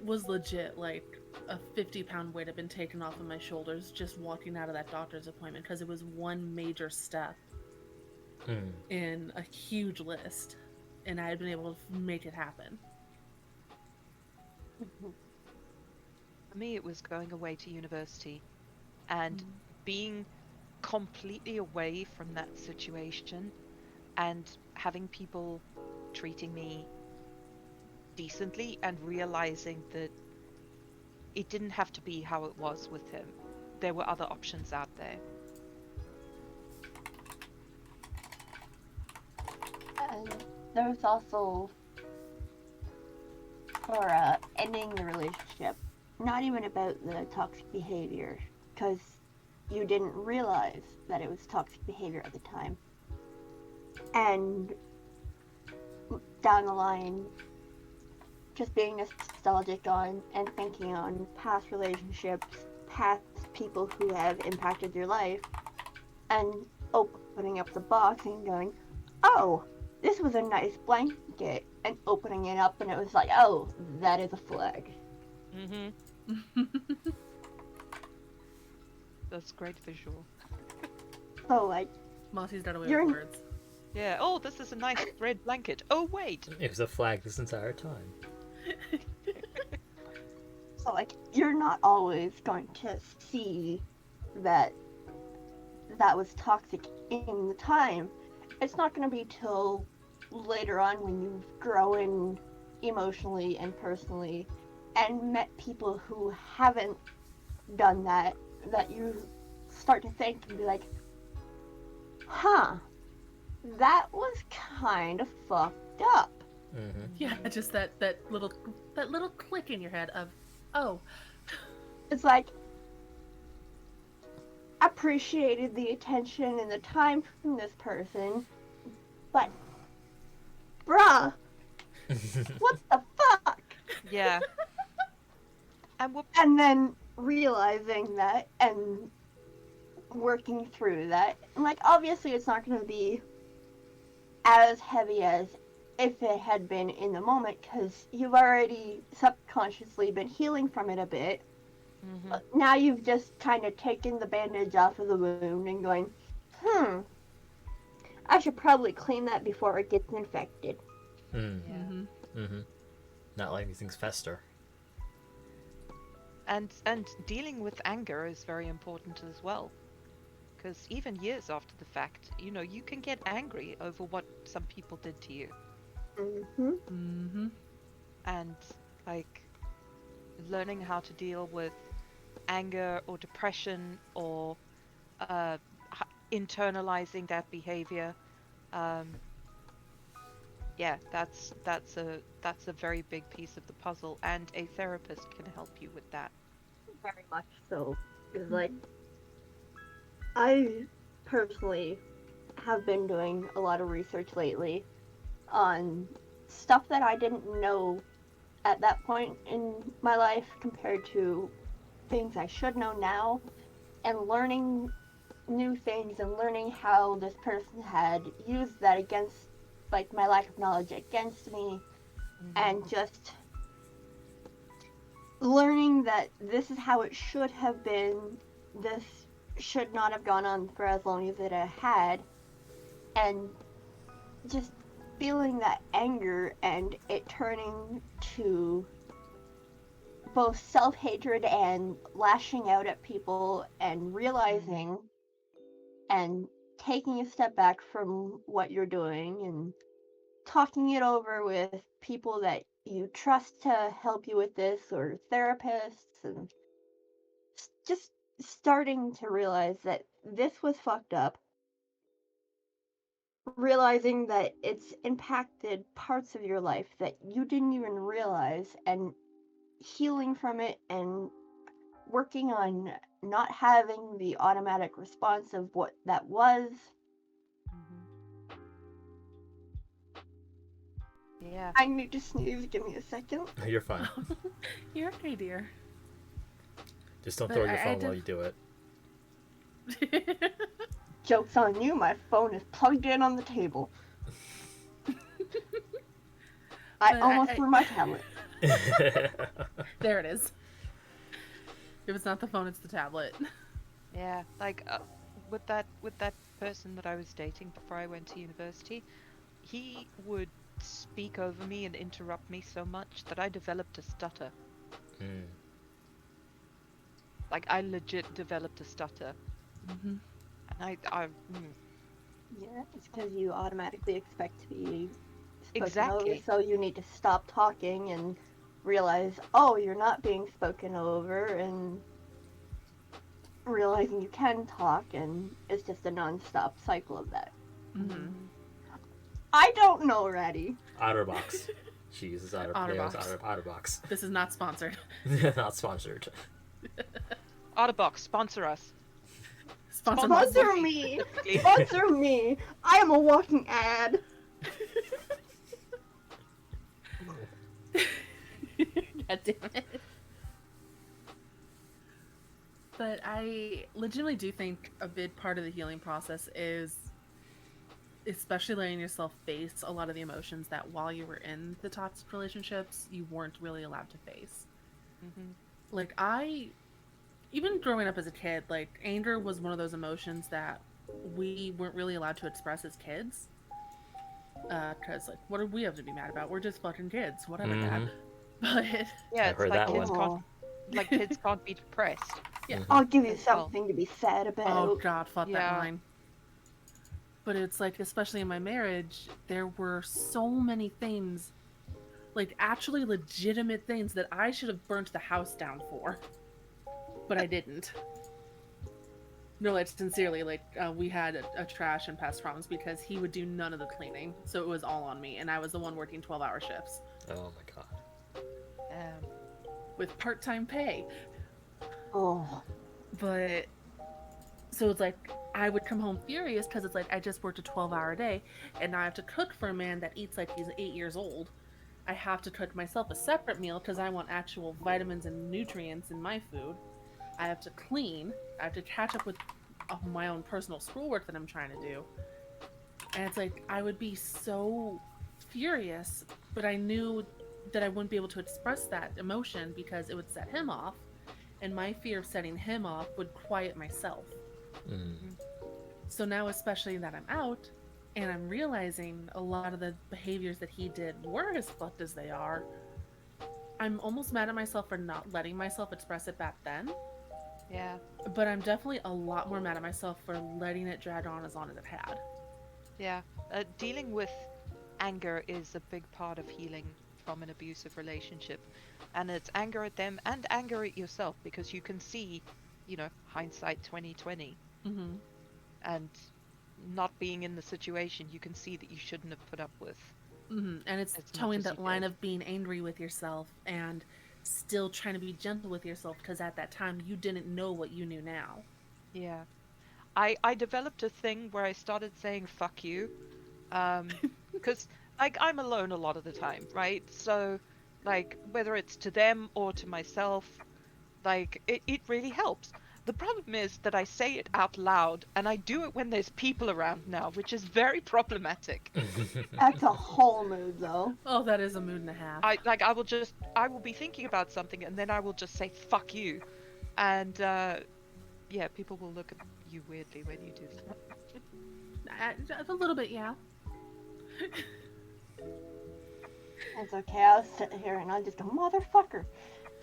was legit, like a 50-pound weight had been taken off of my shoulders just walking out of that doctor's appointment, because it was one major step in a huge list, and I had been able to make it happen. For me, it was going away to university and being completely away from that situation and having people treating me decently and realizing that it didn't have to be how it was with him. There were other options out there. And there's also for ending the relationship, not even about the toxic behavior, because you didn't realize that it was toxic behavior at the time. And down the line, just being nostalgic on and thinking on past relationships, past people who have impacted your life, and opening up the box and going, oh, this was a nice blanket, and opening it up, and it was like, oh, that is a flag. Mm-hmm. That's great visual. So, like, Monty's got away You're- with words. Yeah. Oh, this is a nice red blanket. Oh, wait. It was a flag this entire time. so like, you're not always going to see that that was toxic in the time. It's not going to be till later on when you've grown emotionally and personally and met people who haven't done that you start to think and be like, huh, that was kind of fucked up. Mm-hmm. Yeah, just that little click in your head of, oh, It's like, appreciated the attention and the time from this person, but bruh, what the fuck? Yeah. And we're And then realizing that and working through that. And like, obviously it's not going to be as heavy as if it had been in the moment, because you've already subconsciously been healing from it a bit. mm-hmm. But now you've just kind of taken the bandage off of the wound and going, I should probably clean that before it gets infected. Mm. Yeah. mm-hmm. Mm-hmm. Not letting things fester. And dealing with anger is very important as well. Because even years after the fact, you know, you can get angry over what some people did to you. Mm-hmm. Mm-hmm. And, like, learning how to deal with anger or depression or internalizing that behavior. Yeah, that's a very big piece of the puzzle, and a therapist can help you with that. Very much so. Because, like, I personally have been doing a lot of research lately on stuff that I didn't know at that point in my life compared to things I should know now, and learning new things and learning how this person had used that against, like, my lack of knowledge against me, and just learning that this is how it should have been, this should not have gone on for as long as it had, and just feeling that anger and it turning to both self-hatred and lashing out at people and realizing and taking a step back from what you're doing and talking it over with people that you trust to help you with this, or therapists, and just starting to realize that this was fucked up, realizing that it's impacted parts of your life that you didn't even realize, and healing from it and working on not having the automatic response of what that was. Yeah. I need to sneeze, give me a second. You're fine. You're okay, dear. Just don't But throw your I phone did- while you do it. Joke's on you, my phone is plugged in on the table. I But almost threw my tablet. There it is. If it's not the phone, it's the tablet. Yeah, like with that person that I was dating before I went to university, he would speak over me and interrupt me so much that I developed a stutter. Mm. Like I legit developed a stutter, Mm-hmm. and Yeah, it's because you automatically expect to be spoken Exactly. over, so you need to stop talking and realize, oh, you're not being spoken over, and realizing you can talk, and it's just a non-stop cycle of that. Mm-hmm. I don't know, Ratty. Otterbox. She uses Otterbox. Otterbox. This is not sponsored. Not sponsored. Otterbox, sponsor us. Sponsor me! Sponsor me! I am a walking ad. God damn it. But I legitimately do think a big part of the healing process is especially letting yourself face a lot of the emotions that while you were in the toxic relationships, you weren't really allowed to face. Mm-hmm. Like, even growing up as a kid, like, anger was one of those emotions that we weren't really allowed to express as kids. Because, like, what do we have to be mad about? We're just fucking kids. Whatever, Dad. But Yeah, I it's heard like that kids one. kids can't be depressed. yeah. I'll give you As well. something to be sad about. Oh, God, fuck that Yeah. line. But it's like, especially in my marriage, there were so many things, like actually legitimate things that I should have burnt the house down for. But I didn't. No, like, sincerely, like, we had a trash and pest problems because he would do none of the cleaning. So it was all on me, and I was the one working 12-hour shifts. Oh my god. With part-time pay. Oh. But, so it's like, I would come home furious because it's like, I just worked a 12-hour day, and now I have to cook for a man that eats like he's 8 years old. I have to cook myself a separate meal because I want actual vitamins and nutrients in my food. I have to clean. I have to catch up with my own personal schoolwork that I'm trying to do. And it's like, I would be so furious, but I knew that I wouldn't be able to express that emotion because it would set him off. And my fear of setting him off would quiet myself. Mm. So now, especially that I'm out, and I'm realizing a lot of the behaviors that he did were as fucked as they are, I'm almost mad at myself for not letting myself express it back then. Yeah. But I'm definitely a lot more mad at myself for letting it drag on as long as it had. Yeah. Dealing with anger is a big part of healing from an abusive relationship. And it's anger at them and anger at yourself because you can see, hindsight 2020. Mm-hmm. And not being in the situation, you can see that you shouldn't have put up with. Mm-hmm. And it's as much towing as that you line did. of being angry with yourself and still trying to be gentle with yourself because at that time you didn't know what you knew now. Yeah. I developed a thing where I started saying fuck you. Because like I'm alone a lot of the time, right? So like whether it's to them or to myself, like it really helps. The problem is that I say it out loud and I do it when there's people around now, which is very problematic. That's a whole mood, though. Oh, that is a mood and a half. I will be thinking about something and then I will just say fuck you. And yeah, people will look at you weirdly when you do that. A little bit, yeah. It's okay, I'll sit here and I'll just go, motherfucker.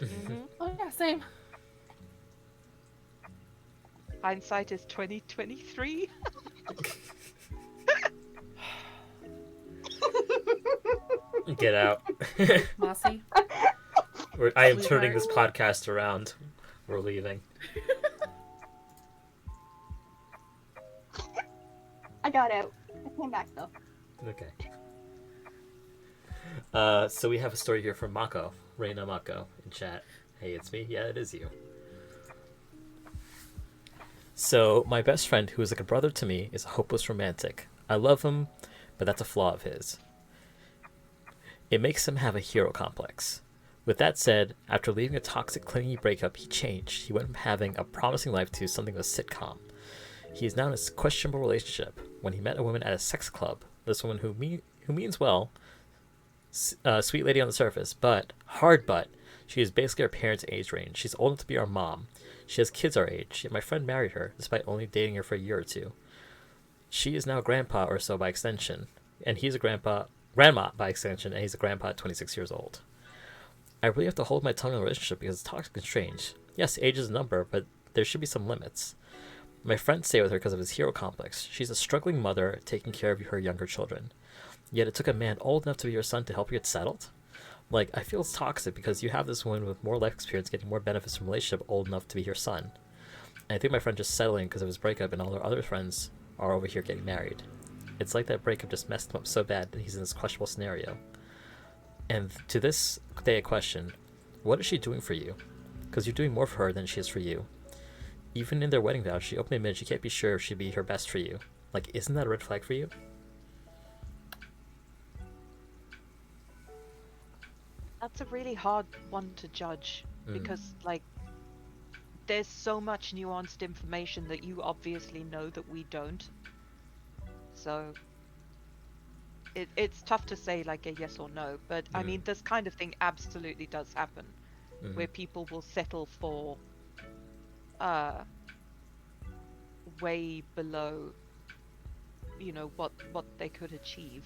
Mm-hmm. Oh yeah, same. Hindsight is 2023. Get out. Mossy. I am turning this podcast around. We're leaving. I got out. I came back, though. Okay. So we have a story here from Mako, Reina Mako, in chat. Hey, it's me. Yeah, it is you. So, my best friend, who is like a brother to me, is a hopeless romantic. I love him, but that's a flaw of his. It makes him have a hero complex. With that said, after leaving a toxic, clingy breakup, he changed. He went from having a promising life to something of a sitcom. He is now in a questionable relationship when he met a woman at a sex club. This woman who means well Sweet lady on the surface, but hard butt. She is basically our parents' age range. She's old enough to be our mom. She has kids our age, yet my friend married her, despite only dating her for a year or two. She is now a grandpa or so by extension, and he's a grandma by extension, and he's a grandpa at 26 years old. I really have to hold my tongue in the relationship because it's toxic and strange. Yes, age is a number, but there should be some limits. My friend stayed with her because of his hero complex. She's a struggling mother taking care of her younger children. Yet it took a man old enough to be your son to help you get settled? Like, I feel it's toxic because you have this woman with more life experience getting more benefits from a relationship old enough to be your son. And I think my friend just settling because of his breakup and all her other friends are over here getting married. It's like that breakup just messed him up so bad that he's in this questionable scenario. And to this day, a question, what is she doing for you? Because you're doing more for her than she is for you. Even in their wedding vows, she openly admitted she can't be sure if she'd be her best for you. Like, isn't that a red flag for you? That's a really hard one to judge because, like, there's so much nuanced information that you obviously know that we don't. So it's tough to say like a yes or no, but I mean, this kind of thing absolutely does happen, where people will settle for way below, you know, what they could achieve.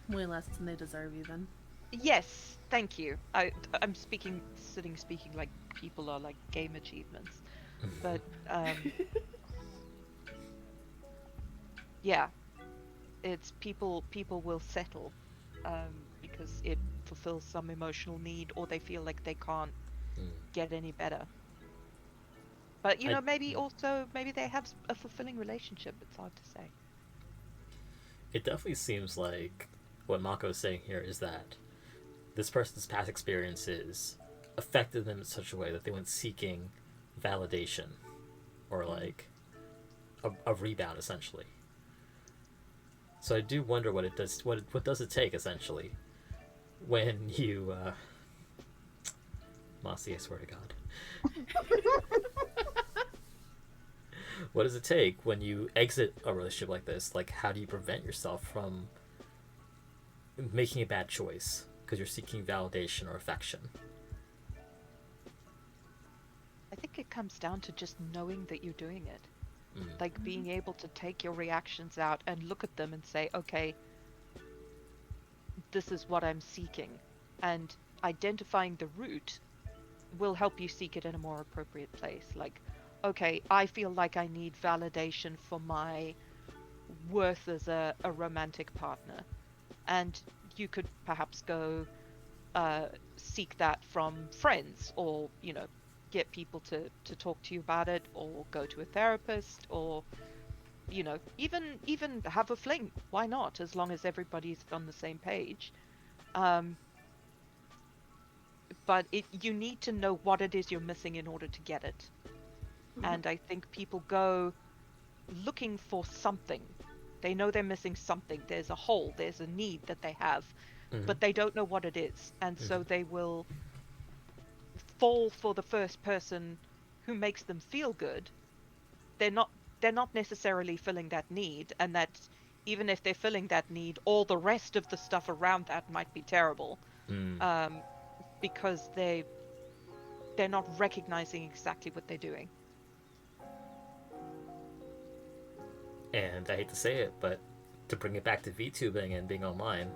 Way less than they deserve, even. Yes, thank you. I'm speaking like people are like game achievements, but yeah, it's people will settle because it fulfills some emotional need, or they feel like they can't get any better. But you know, maybe they have a fulfilling relationship. It's hard to say. It definitely seems like what Mako is saying here is that this person's past experiences affected them in such a way that they went seeking validation or like a rebound, essentially. So I do wonder what it does. What does it take, essentially, when you, Mossy? I swear to God. What does it take when you exit a relationship like this? Like, how do you prevent yourself from making a bad choice because you're seeking validation or affection? I think it comes down to just knowing that you're doing it. Like being able to take your reactions out and look at them and say, okay, this is what I'm seeking. And identifying the root will help you seek it in a more appropriate place. Like, okay, I feel like I need validation for my worth as a romantic partner. And you could perhaps go seek that from friends, or, you know, get people to talk to you about it, or go to a therapist, or, you know, even have a fling. Why not? As long as everybody's on the same page. But you need to know what it is you're missing in order to get it. And I think people go looking for something. They know they're missing something. There's a hole, there's a need that they have, but they don't know what it is. And so they will fall for the first person who makes them feel good. They're not necessarily filling that need, and that even if they're filling that need, all the rest of the stuff around that might be terrible. Because they're not recognizing exactly what they're doing. And I hate to say it, but to bring it back to VTubing and being online,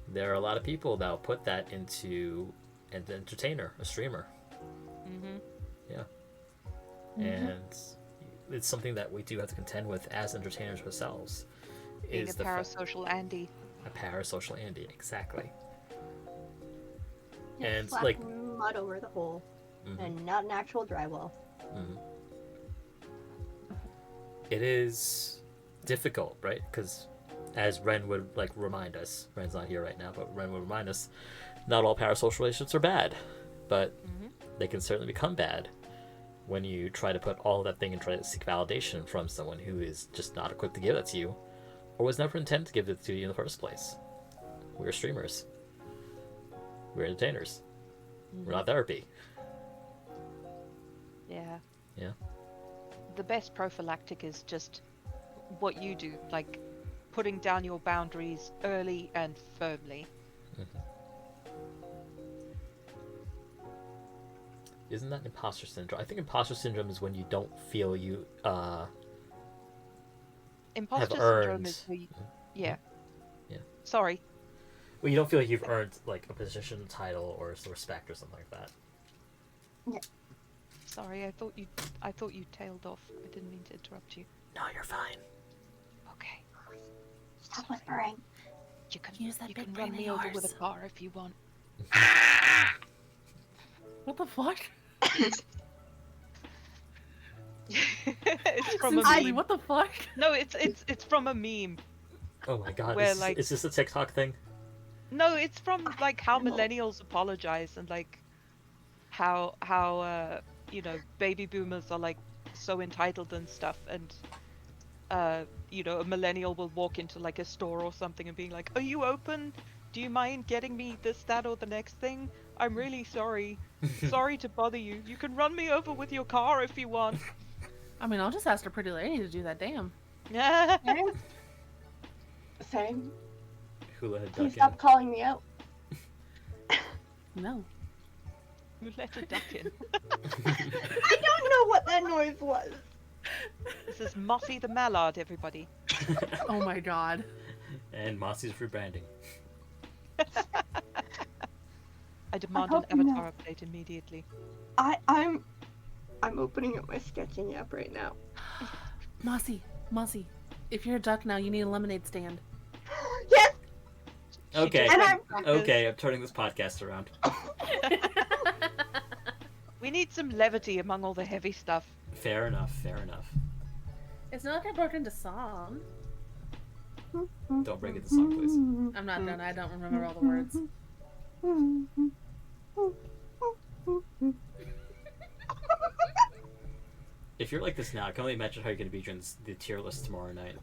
there are a lot of people that will put that into an entertainer, a streamer. Yeah. And it's something that we do have to contend with as entertainers ourselves. Being a parasocial Andy. A parasocial Andy, exactly. Just and slap like mud over the hole, and not an actual drywall. It is difficult, right? Because as Ren would like remind us, Ren's not here right now, but Ren would remind us, not all parasocial relationships are bad, but they can certainly become bad when you try to put all that thing and try to seek validation from someone who is just not equipped to give that to you, or was never intended to give it to you in the first place. We're streamers. We're entertainers. We're not therapy. Yeah. Yeah. The best prophylactic is just what you do, like putting down your boundaries early and firmly. Isn't that imposter syndrome? I think imposter syndrome is when you don't feel you have Imposter syndrome is earned. where you, yeah. Yeah. Sorry. Well, you don't feel like you've earned like a position, title, or some respect or something like that. Sorry, I thought you tailed off. I didn't mean to interrupt you. No, you're fine. Okay. Stop whispering. You can Use that you big can brain run of me over with a yours. car if you want. What the fuck? It's from a Sincerely, meme. what the fuck? No, it's from a meme. Oh my god, Where, like- is this a TikTok thing? No, it's from like how know. millennials apologize and like how baby boomers are like so entitled and stuff, and a millennial will walk into like a store or something and being like, "Are you open? Do you mind getting me this, that, or the next thing? I'm really sorry. Sorry to bother you. You can run me over with your car if you want." I mean, I'll just ask a pretty lady to do that. Damn. Same. Same. Hula head Please duck stop calling me out. No. Let a duck in. I don't know what that noise was. This is Mossy the Mallard, everybody. Oh my god. And Mossy's rebranding. I demand hope an you know. avatar update immediately. I'm opening up my sketching app right now. Mossy, if you're a duck now, you need a lemonade stand. Yes. Okay. And I'm Okay, I'm turning this podcast around. We need some levity among all the heavy stuff. Fair enough, fair enough. It's not like I broke into song. Don't break into song, please. I'm not done. I don't remember all the words. If you're like this now, I can only imagine how you're going to be during the tier list tomorrow night.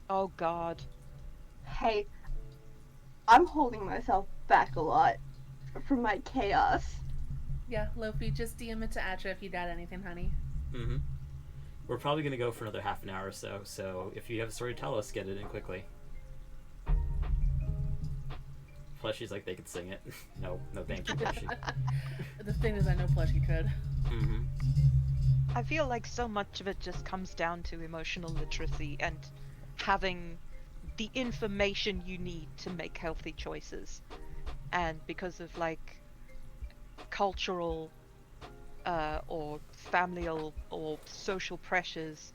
Oh god. Hey, I'm holding myself back a lot from my chaos. Yeah, Lofi, just DM it to Atra if you got anything, honey. Mm-hmm. We're probably going to go for another half an hour or so, so if you have a story to tell us, get it in quickly. Fleshy's like they could sing it. No thank you, Fleshy. The thing is, I know Plushy could. Mm-hmm. I feel like so much of it just comes down to emotional literacy and having the information you need to make healthy choices. And because of like cultural or familial or social pressures,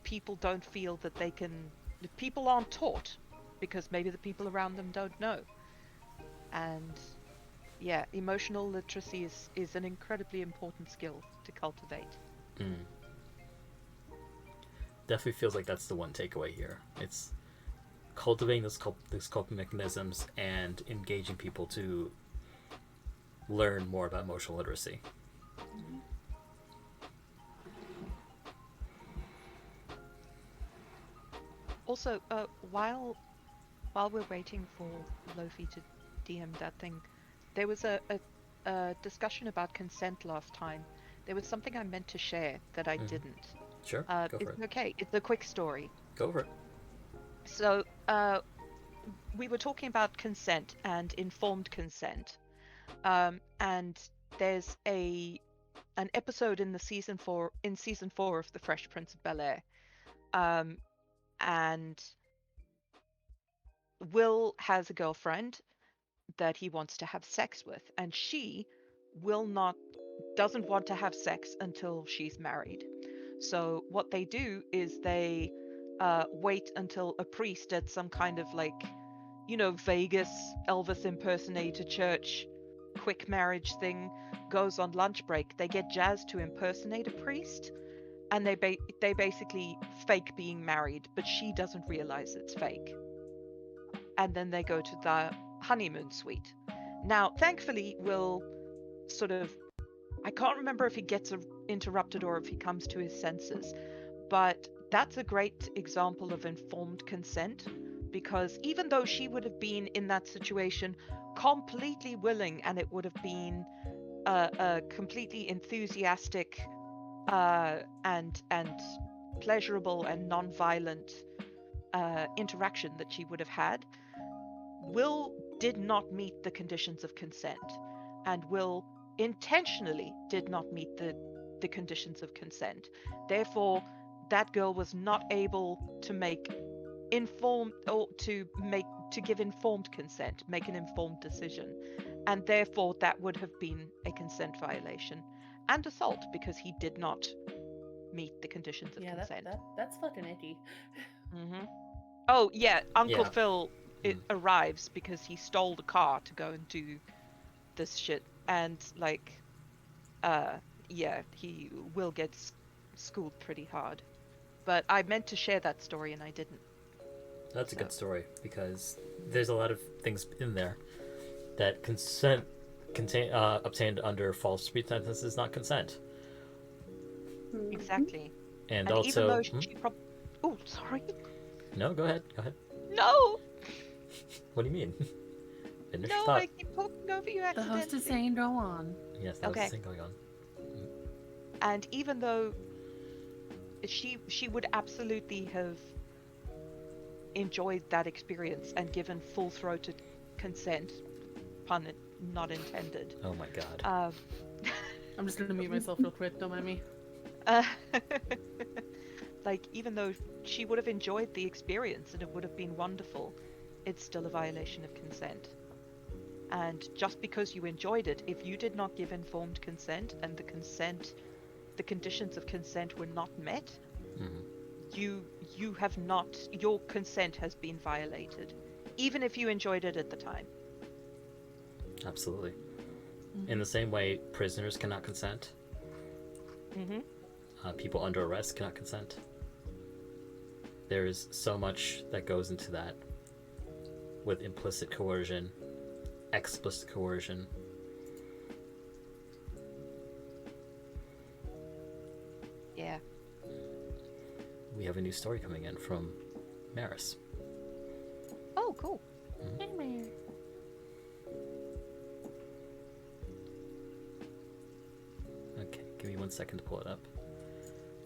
people don't feel that they can. People aren't taught because maybe the people around them don't know. And yeah, emotional literacy is an incredibly important skill to cultivate. Mm. Definitely feels like that's the one takeaway here. It's cultivating these coping mechanisms and engaging people to learn more about emotional literacy. Also, while we're waiting for Lofi to DM that thing, there was a discussion about consent last time. There was something I meant to share that I didn't. Sure, go for It's it. okay. It's a quick story. Go for it. So, we were talking about consent and informed consent. And there's an episode in season 4 of The Fresh Prince of Bel-Air. And Will has a girlfriend that he wants to have sex with, and she doesn't want to have sex until she's married. So what they do is they wait until a priest at some kind of like, Vegas Elvis impersonator church quick marriage thing goes on lunch break. They get Jazz to impersonate a priest, and they basically fake being married, but she doesn't realize it's fake. And then they go to the honeymoon suite. Now, thankfully, Will sort of, I can't remember if he gets interrupted or if he comes to his senses, but that's a great example of informed consent, because even though she would have been in that situation completely willing, and it would have been a completely enthusiastic and pleasurable and non-violent interaction that she would have had, Will did not meet the conditions of consent, and Will intentionally did not meet the conditions of consent. Therefore, that girl was not able to make informed or to give informed consent, make an informed decision, and therefore that would have been a consent violation and assault because he did not meet the conditions of consent. That's fucking icky. Mm-hmm. Oh yeah, Uncle Yeah. Phil arrives because he stole the car to go and do this shit, and like, yeah, he will get schooled pretty hard. But I meant to share that story and I didn't. That's a good story because there's a lot of things in there that consent obtained under false pretenses is not consent. Exactly. And also, even though she oh, sorry. No, go ahead. No. What do you mean? Finish No, thought. I keep talking over you The accidentally. host is saying go on. Yes, that was the thing going on. And even though she would absolutely have enjoyed that experience and given full-throated consent, pun not intended. Oh my god. I'm just gonna mute myself real quick, don't mind me. Like, even though she would have enjoyed the experience and it would have been wonderful, it's still a violation of consent. And just because you enjoyed it, if you did not give informed consent and the conditions of consent were not met, you have not, your consent has been violated, even if you enjoyed it at the time. Absolutely. In the same way, prisoners cannot consent. People under arrest cannot consent. There is so much that goes into that with implicit coercion, explicit coercion. Yeah. We have a new story coming in from Maris. Oh, cool. Hey, man. Okay, give me 1 second to pull it up.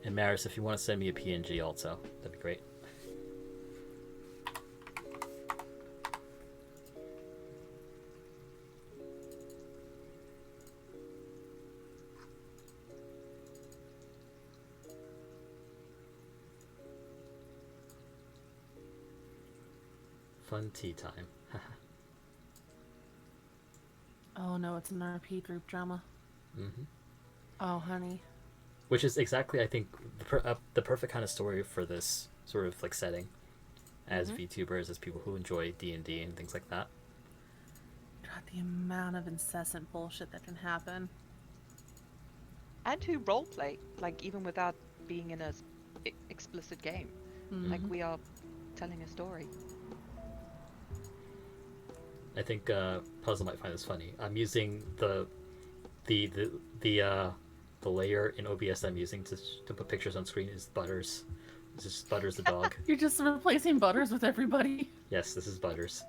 And Maris, if you want to send me a PNG also, that'd be great. Fun tea time. Oh no, it's an RP group drama. Oh, honey. Which is exactly, I think, the perfect kind of story for this sort of like setting, as VTubers, as people who enjoy D&D and things like that. God, the amount of incessant bullshit that can happen. And who roleplay, like, even without being in a explicit game. Like, we are telling a story. I think Puzzle might find this funny. I'm using the layer in OBS I'm using to put pictures on screen is Butters. This is Butters the dog. You're just replacing Butters with everybody. Yes, this is Butters.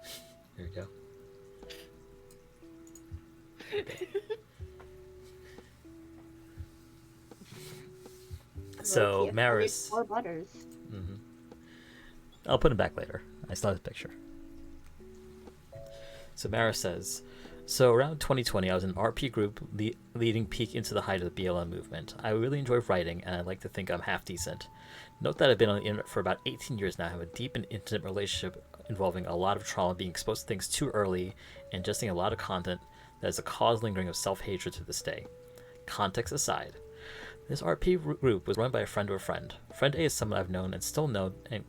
Here we go. Okay. So Maris. 4 Butters. I'll put him back later. I still have the picture. So Maris says, so around 2020, I was in an RP group leading peak into the height of the BLM movement. I really enjoy writing, and I like to think I'm half decent. Note that I've been on the internet for about 18 years now. I have a deep and intimate relationship involving a lot of trauma, being exposed to things too early, and ingesting a lot of content that is a cause lingering of self-hatred to this day. Context aside, this RP group was run by a friend of a friend. Friend A is someone I've known and still know, and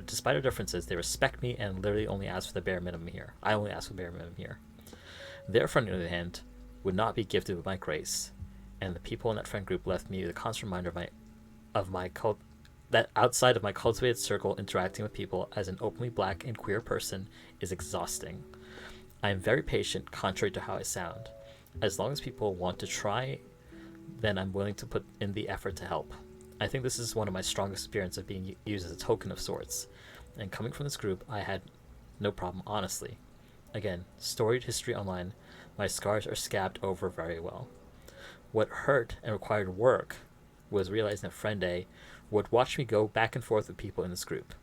despite our differences, they respect me and literally only ask for the bare minimum here. I only ask for the bare minimum here. Their friend, on the other hand, would not be gifted with my grace, and the people in that friend group left me with a constant reminder that outside of my cultivated circle, interacting with people as an openly black and queer person is exhausting. I am very patient, contrary to how I sound. As long as people want to try, then I'm willing to put in the effort to help. I think this is one of my strongest experiences of being used as a token of sorts, and coming from this group, I had no problem, honestly. Again, storied history online, my scars are scabbed over very well. What hurt and required work was realizing that friend A would watch me go back and forth with people in this group.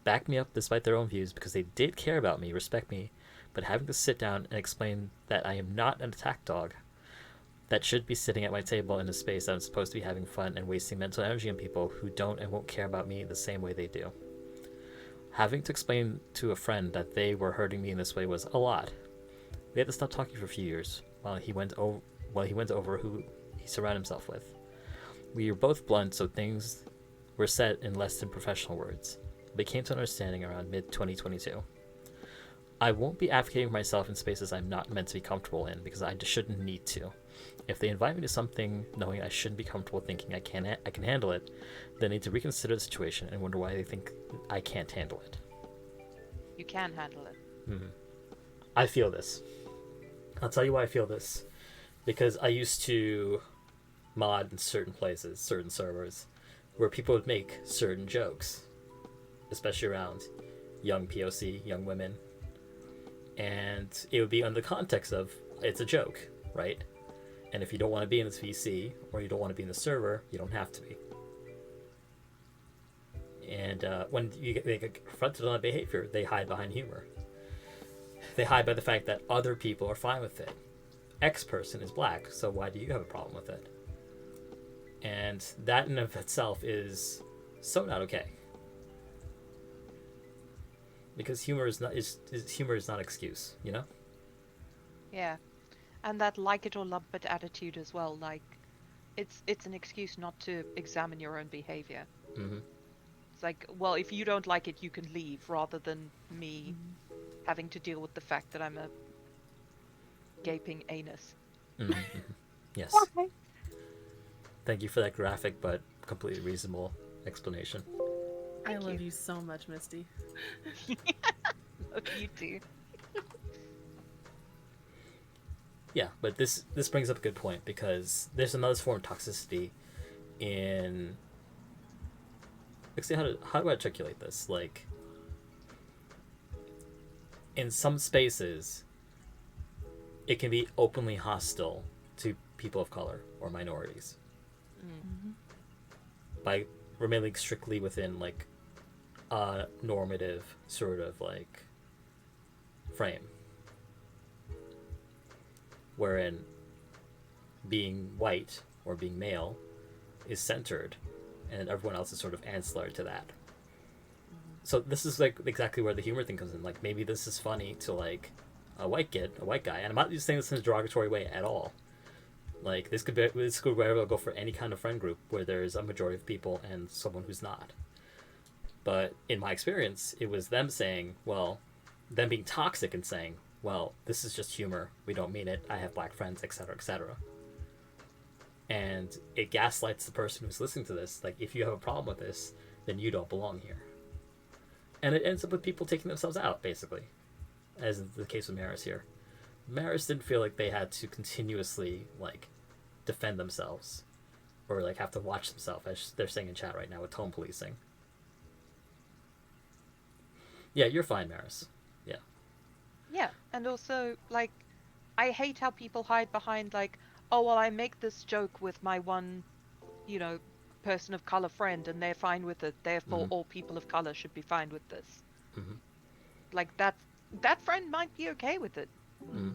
Back me up despite their own views because they did care about me, respect me, but having to sit down and explain that I am not an attack dog that should be sitting at my table in a space that I'm supposed to be having fun and wasting mental energy on people who don't and won't care about me the same way they do. Having to explain to a friend that they were hurting me in this way was a lot. We had to stop talking for a few years while he went over who he surrounded himself with. We were both blunt, so things were said in less than professional words. We came to an understanding around mid-2022. I won't be advocating for myself in spaces I'm not meant to be comfortable in because I just shouldn't need to. If they invite me to something knowing I shouldn't be comfortable thinking I can handle it, they need to reconsider the situation and wonder why they think I can't handle it. You can handle it. Mm-hmm. I feel this. I'll tell you why I feel this. Because I used to mod in certain places, certain servers, where people would make certain jokes, especially around young POC, young women. And it would be under the context of, it's a joke, right? And if you don't want to be in this VC, or you don't want to be in the server, you don't have to be. And when they get confronted on that behavior, they hide behind humor. They hide by the fact that other people are fine with it. X person is black, so why do you have a problem with it? And that in of itself is so not okay. Because humor is not excuse, you know? Yeah. And that like it or lump it attitude as well, like it's an excuse not to examine your own behavior. Mm-hmm. It's like, well, if you don't like it, you can leave, rather than me having to deal with the fact that I'm a gaping anus. Mm-hmm. Mm-hmm. Yes. Okay. Thank you for that graphic but completely reasonable explanation. I love you so much, Misty. Love you too. Yeah, but this brings up a good point because there's another form of toxicity in. Actually, how do I articulate this? Like, in some spaces, it can be openly hostile to people of color or minorities by remaining strictly within like a normative sort of like frame. Wherein being white or being male is centered and everyone else is sort of ancillary to that. So this is like exactly where the humor thing comes in. Like maybe this is funny to like a white guy, and I'm not just saying this in a derogatory way at all. Like this could very well go for any kind of friend group where there's a majority of people and someone who's not. But in my experience, it was them saying, well, them being toxic and saying, well, this is just humor. We don't mean it. I have black friends, etc., etc. And it gaslights the person who's listening to this. Like, if you have a problem with this, then you don't belong here. And it ends up with people taking themselves out, basically, as is the case with Maris here. Maris didn't feel like they had to continuously, like, defend themselves or, like, have to watch themselves, as they're saying in chat right now with tone policing. Yeah, you're fine, Maris. Yeah. Yeah, and also, like, I hate how people hide behind, like, oh, well, I make this joke with my one, person of color friend, and they're fine with it. Therefore, all people of color should be fine with this. Mm-hmm. Like, that friend might be okay with it.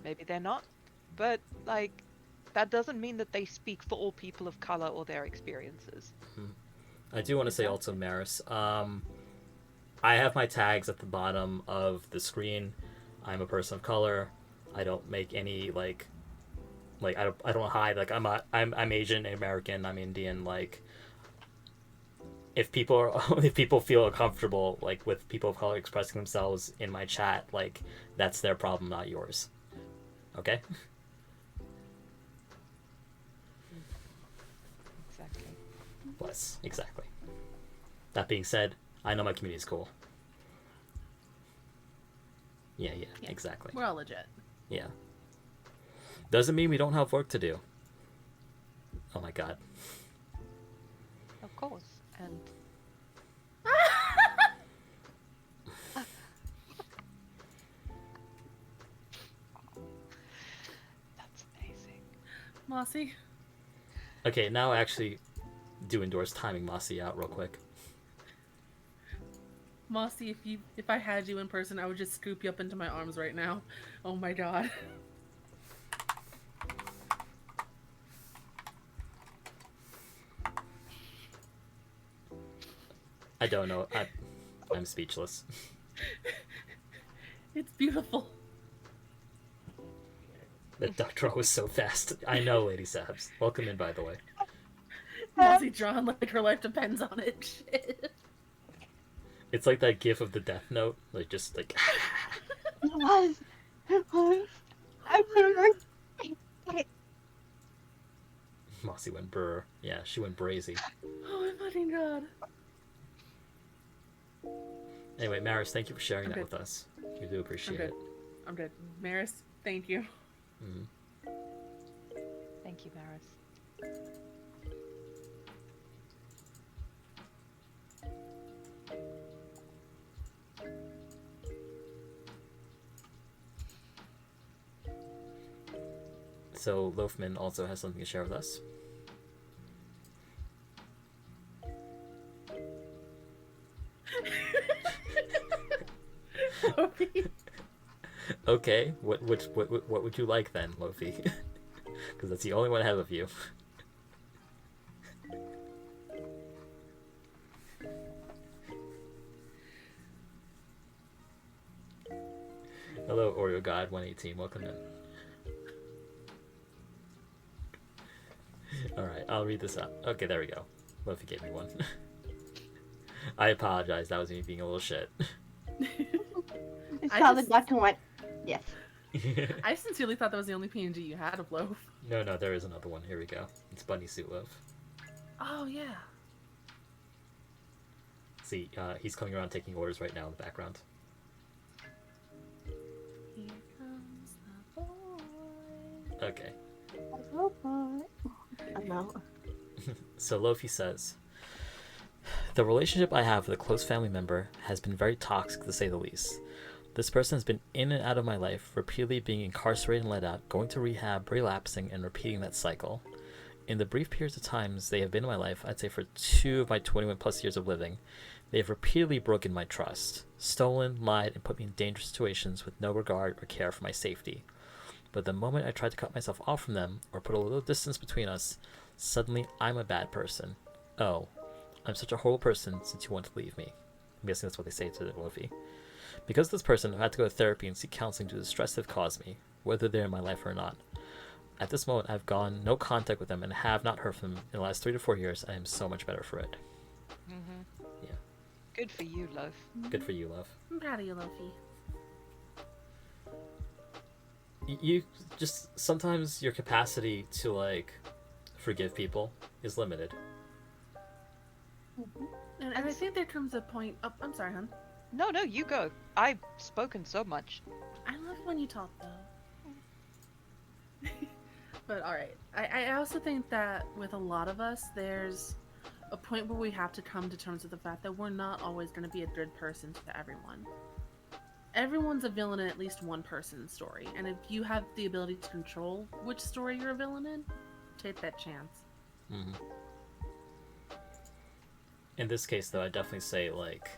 Maybe they're not. But, like, that doesn't mean that they speak for all people of color or their experiences. I do want to say also, Maris, I have my tags at the bottom of the screen. I'm a person of color. I don't make any like I don't hide like I'm Asian, American, I'm Indian. Like if people feel uncomfortable like with people of color expressing themselves in my chat, like that's their problem, not yours. Okay? Exactly. Yes, exactly. That being said, I know my community is cool. Yeah, exactly. We're all legit. Yeah. Doesn't mean we don't have work to do. Oh my god. Of course. And that's amazing. Mossy? Okay, now I actually do endorse timing Mossy out real quick. Mossy, if I had you in person, I would just scoop you up into my arms right now. Oh my god. I don't know. I'm speechless. It's beautiful. That Dr. O was so fast. I know, Lady Sabs. Welcome in, by the way. Mossy drawn like her life depends on it. Shit. It's like that gif of the Death Note. Like, just like... It was. It was. I remember. Mossy went brr. Yeah, she went brazy. Oh my fucking god. Anyway, Maris, thank you for sharing I'm that good. with us. We do appreciate I'm it. good. I'm good. Maris, thank you. Mm-hmm. Thank you, Maris. So, Loafman also has something to share with us. Okay, what would you like then, Lofi? Because that's the only one ahead of you. Hello, Oreo God 118. Welcome in. All right, I'll read this out. Okay, there we go. Lofi gave me one. I apologize. That was me being a little shit. I saw the doctor and went, yes. I sincerely thought that was the only PNG you had of Loaf. No, there is another one. Here we go. It's Bunny Suit Loaf. Oh, yeah. See, he's coming around taking orders right now in the background. Here comes the boy. Okay. I know. So Lofi says, the relationship I have with a close family member has been very toxic to say the least. This person has been in and out of my life, repeatedly being incarcerated and let out, going to rehab, relapsing, and repeating that cycle. In the brief periods of times they have been in my life, I'd say for 2 of my 21 plus years of living, they have repeatedly broken my trust, stolen, lied, and put me in dangerous situations with no regard or care for my safety. But the moment I tried to cut myself off from them, or put a little distance between us, suddenly I'm a bad person. Oh, I'm such a horrible person since you want to leave me. I'm guessing that's what they say to Luffy. Because of this person, I've had to go to therapy and seek counseling due to the stress they've caused me, whether they're in my life or not. At this moment, I've gone no contact with them and have not heard from them in the last 3 to 4 years. I am so much better for it. Mm-hmm. Yeah. Good for you, Loaf. Good for you, love. I'm proud of you, Lofi. You just, sometimes your capacity to, like, forgive people is limited. And I think there comes a point... Oh, I'm sorry, hon. No, you go. I've spoken so much. I love when you talk, though. But alright. I also think that with a lot of us, there's a point where we have to come to terms with the fact that we're not always going to be a good person to everyone. Everyone's a villain in at least one person's story, and if you have the ability to control which story you're a villain in, take that chance. Mm-hmm. In this case, though, I definitely say, like,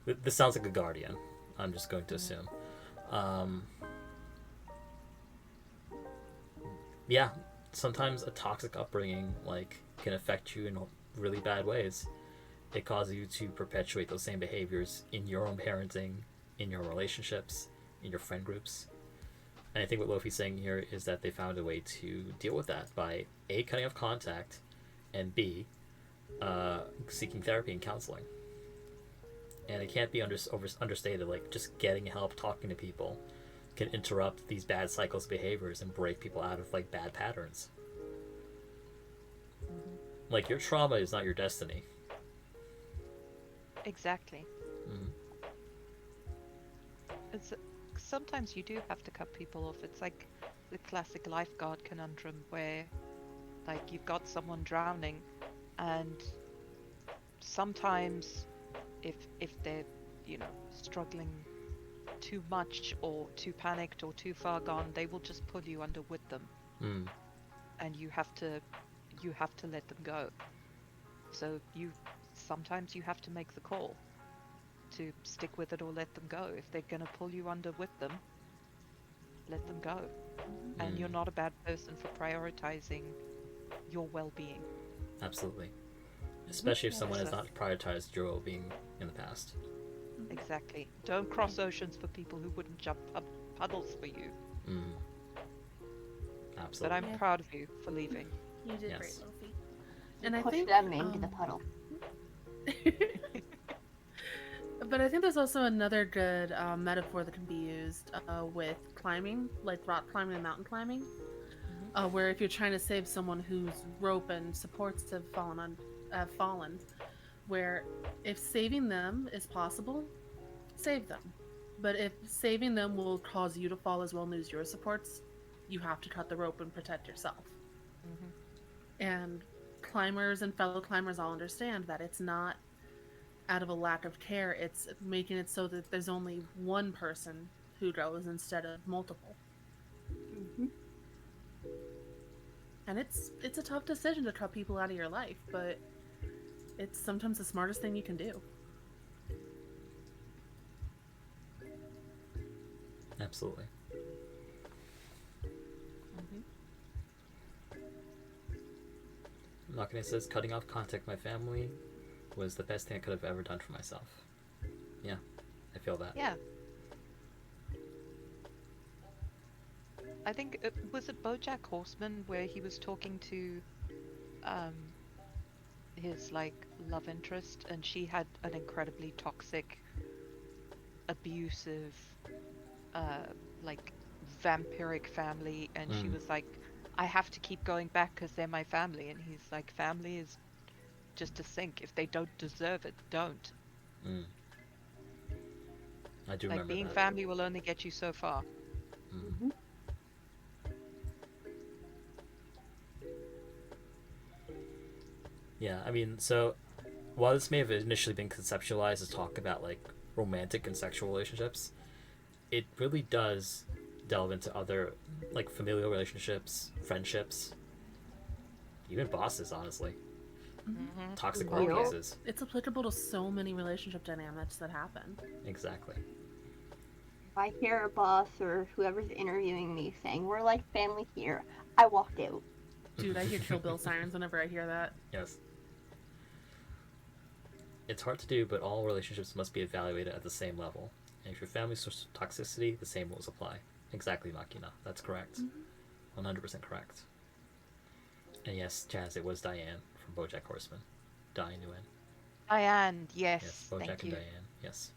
this sounds like a guardian. I'm just going to assume. Yeah, sometimes a toxic upbringing, like, can affect you in really bad ways. It causes you to perpetuate those same behaviors in your own parenting, in your relationships, in your friend groups. And I think what Lofi's saying here is that they found a way to deal with that by A, cutting off contact, and B, seeking therapy and counseling. And it can't be understated, like, just getting help, talking to people can interrupt these bad cycles of behaviors and break people out of, like, bad patterns. Mm-hmm. Like, your trauma is not your destiny. Exactly. Mm-hmm. It's sometimes you do have to cut people off. It's like the classic lifeguard conundrum where, like, you've got someone drowning, and sometimes if they're, struggling too much or too panicked or too far gone, they will just pull you under with them. And you have to let them go. So sometimes you have to make the call. to stick with it or let them go. If they're going to pull you under with them, let them go. And you're not a bad person for prioritizing your well-being. Absolutely. Especially if someone has So- not prioritized your well-being in the past. Exactly. Don't cross oceans for people who wouldn't jump up puddles for you. Mm. But Absolutely. I'm Yeah. proud of you for leaving. You did Yes. great, Lofi. You And I push think them into the puddle. But I think there's also another good metaphor that can be used with climbing, like rock climbing and mountain climbing, where if you're trying to save someone whose rope and supports have fallen, where if saving them is possible, save them. But if saving them will cause you to fall as well and lose your supports, you have to cut the rope and protect yourself. Mhm. And climbers and fellow climbers all understand that it's not out of a lack of care, it's making it so that there's only one person who goes instead of multiple. And it's a tough decision to cut people out of your life, but it's sometimes the smartest thing you can do. Absolutely. Nakane says, cutting off contact with my family was the best thing I could have ever done for myself. Yeah, I feel that. Yeah. I think was it BoJack Horseman where he was talking to um his like love interest, and she had an incredibly toxic, abusive, like vampiric family, and she was like, I have to keep going back because they're my family, and he's like, family is just a sink. If they don't deserve it, don't. Mm. I do Like remember being that. family will only get you so far. Mm. Yeah, I mean, so while this may have initially been conceptualized as talk about like romantic and sexual relationships, it really does delve into other like familial relationships, friendships, even bosses, honestly. Toxic Real. workplaces. It's applicable to so many relationship dynamics that happen. Exactly. If I hear a boss or whoever's interviewing me saying, we're like family here, I walk out. Dude, I hear Kill Bill sirens whenever I hear that. Yes. It's hard to do, but all relationships must be evaluated at the same level. And if your family's source of toxicity, the same rules apply. Exactly, Makina. That's correct. 100% correct. And yes, Chaz, it was Diane from BoJack Horseman. Diane Nguyen. Diane, yes, Yes, BoJack thank and you. Diane. Yes.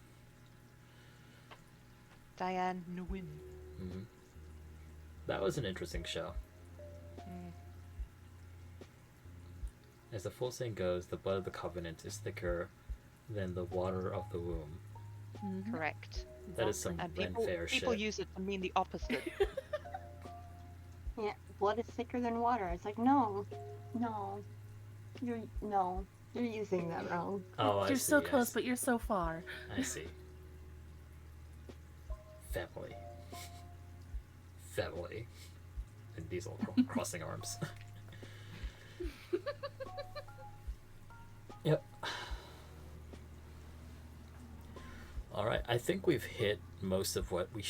Diane Nguyen. Mm-hmm. That was an interesting show. As the full saying goes, the blood of the covenant is thicker than the water of the womb. Correct. That is some And Ren people Fair people shit. use it to mean the opposite. Yeah, blood is thicker than water. It's like, no, you're using that wrong. Oh, I You're see. so close, Yes. but you're so far. I see. Family. Family. And these little crossing arms. Yep. Alright, I think we've hit most of what we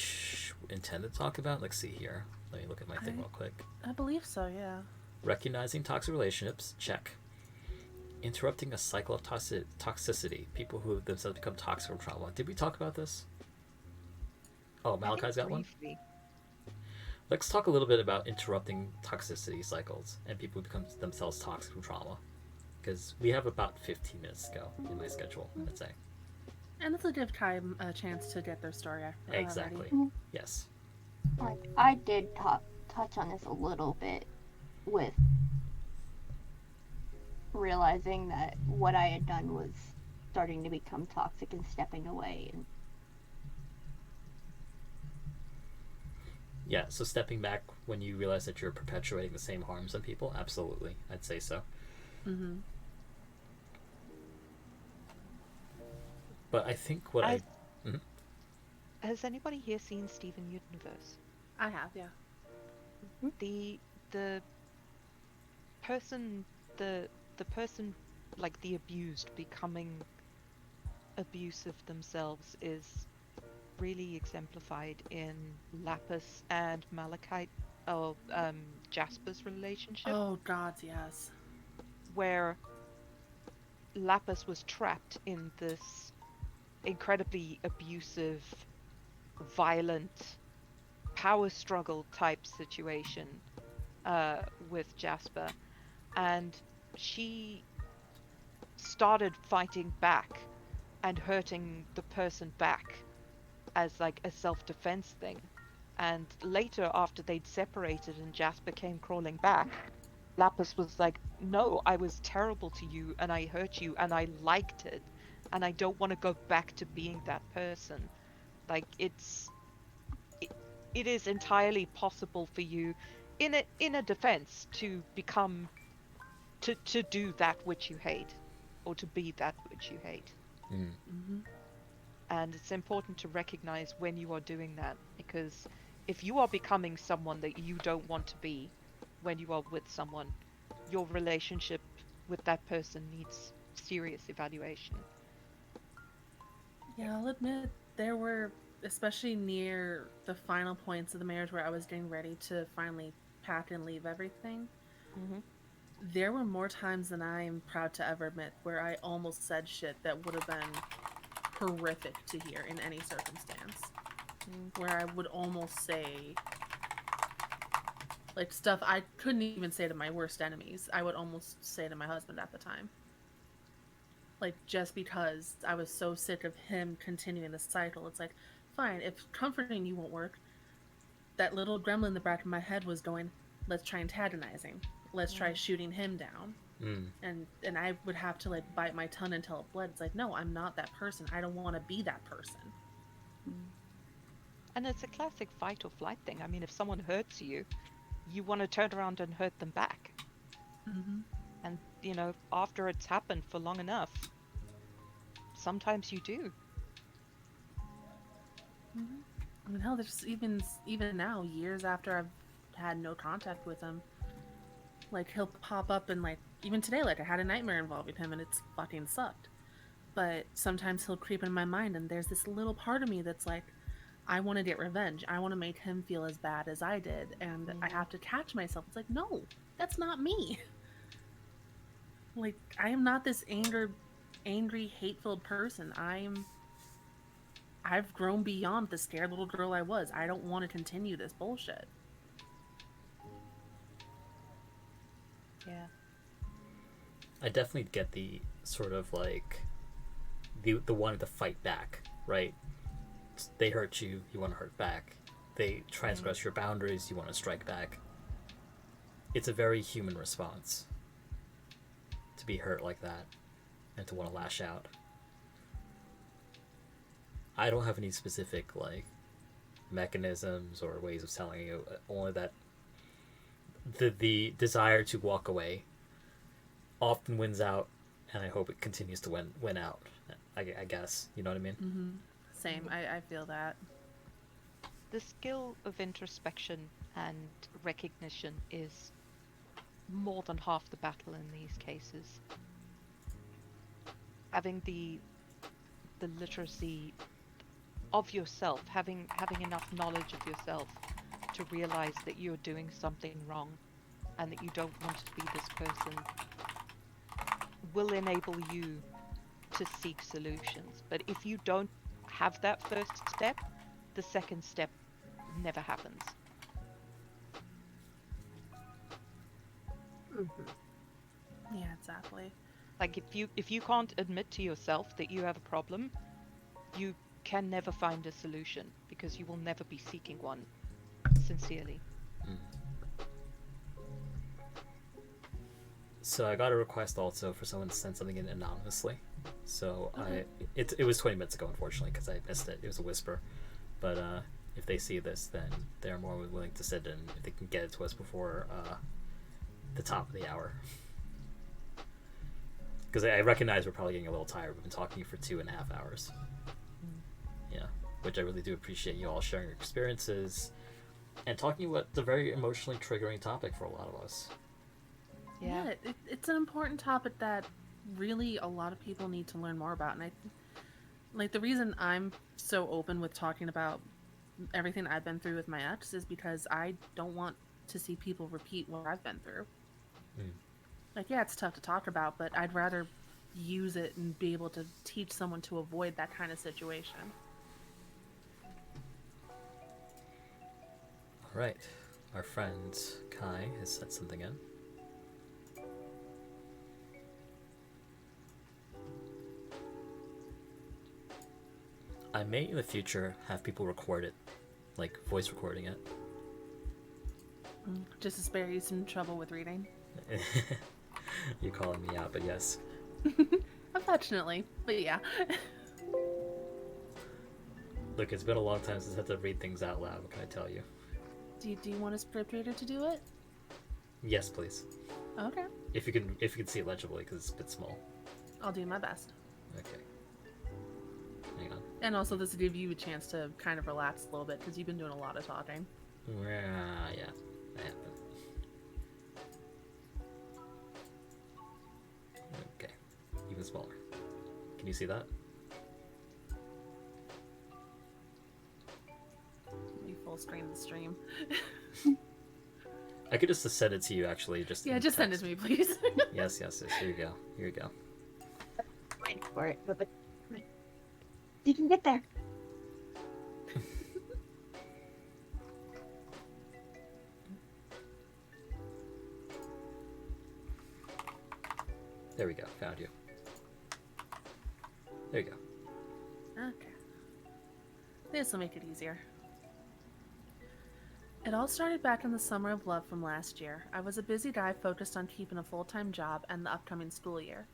intended to talk about. Let's see here. Let me look at my thing real quick. I believe so, yeah. Recognizing toxic relationships, check. Interrupting a cycle of toxicity, people who themselves become toxic from trauma. Did we talk about this? Oh, Malachi's got one? Briefly. Let's talk a little bit about interrupting toxicity cycles and people who become themselves toxic from trauma. Because we have about 15 minutes to go in my schedule, I'd say. And this will give time a chance to get their story Exactly. ready. Yes. Like, I did touch on this a little bit with realizing that what I had done was starting to become toxic and stepping away. And Yeah, so stepping back when you realize that you're perpetuating the same harms on people, absolutely. I'd say so. Mm-hmm. But I think what I Has anybody here seen Steven Universe? I have, yeah. The person the person like the abused becoming abusive themselves is really exemplified in Lapis and Malachite, oh, Jasper's relationship, Oh God, yes. where Lapis was trapped in this incredibly abusive, violent, power struggle type situation with Jasper, and she started fighting back and hurting the person back as like a self-defense thing. And later, after they'd separated and Jasper came crawling back, Lapis was like, "No, I was terrible to you and I hurt you and I liked it. And I don't want to go back to being that person." Like it, it is entirely possible for you in a defense to become to do that which you hate or to be that which you hate. Mm. Mm-hmm. And it's important to recognize when you are doing that, because if you are becoming someone that you don't want to be when you are with someone, your relationship with that person needs serious evaluation. Yeah, I'll admit there were, especially near the final points of the marriage where I was getting ready to finally pack and leave everything. Mm-hmm. There were more times than I am proud to ever admit where I almost said shit that would have been horrific to hear in any circumstance. Where I would almost say, like, stuff I couldn't even say to my worst enemies, I would almost say to my husband at the time. Like, just because I was so sick of him continuing the cycle. It's like, fine, if comforting you won't work, that little gremlin in the back of my head was going, let's try antagonizing. Let's try shooting him down. Mm. And I would have to like bite my tongue until it bled. It's like, no, I'm not that person. I don't want to be that person. And it's a classic fight or flight thing. I mean, if someone hurts you, you want to turn around and hurt them back. Mm-hmm. And, you know, after it's happened for long enough, sometimes you do. Mm-hmm. I mean, hell, there's even now, years after I've had no contact with him, like he'll pop up and like even today, like I had a nightmare involving him and it's fucking sucked. But sometimes he'll creep in my mind and there's this little part of me that's like, I want to get revenge. I want to make him feel as bad as I did, and I have to catch myself. It's like, no, that's not me. Like I am not this angry, hate-filled person. I've grown beyond the scared little girl I was. I don't want to continue this bullshit. Yeah. I definitely get the sort of like the wanting to fight back, right? They hurt you, you want to hurt back. They transgress your boundaries, you want to strike back. It's a very human response to be hurt like that and to want to lash out. I don't have any specific like mechanisms or ways of telling you, only that the desire to walk away often wins out, and I hope it continues to win out. I guess, you know what I mean. Mm-hmm. Same. I feel that. The skill of introspection and recognition is more than half the battle in these cases. Having the literacy of yourself, having enough knowledge of yourself to realize that you're doing something wrong and that you don't want to be this person will enable you to seek solutions. But if you don't have that first step, the second step never happens. Yeah, exactly. Like if you can't admit to yourself that you have a problem, you can never find a solution because you will never be seeking one sincerely. So I got a request also for someone to send something in anonymously. So Okay. it was 20 minutes ago, unfortunately, because I missed it. It was a whisper. But if they see this, then they're more willing to send in if they can get it to us before the top of the hour. Because I recognize we're probably getting a little tired. We've been talking for 2.5 hours. Yeah, which I really do appreciate you all sharing your experiences and talking about the very emotionally triggering topic for a lot of us. Yeah. It's an important topic that really a lot of people need to learn more about, and Like, the reason I'm so open with talking about everything I've been through with my ex is because I don't want to see people repeat what I've been through. Mm. Like, yeah, it's tough to talk about, but I'd rather use it and be able to teach someone to avoid that kind of situation. All right. Our friend Kai has sent something in. I may in the future have people record it, like voice recording it. Just to spare you some trouble with reading. You're calling me out, but yes. Unfortunately, but yeah. Look, it's been a long time since I had to read things out loud. What can I tell you? Do you want a script reader to do it? Yes, please. Okay. If you can see it legibly, because it's a bit small. I'll do my best. Okay. Hang on. And also, this will give you a chance to kind of relax a little bit because you've been doing a lot of talking. Yeah, that happened. Okay, even smaller. Can you see that? You full screen the stream. I could just send it to you, actually. Just send it to me, please. Yes. Here you go. Here you go. Wait for it, but you can get there. There we go. Found you. There you go. Okay. This will make it easier. It all started back in the summer of love from last year. I was a busy guy focused on keeping a full-time job and the upcoming school year.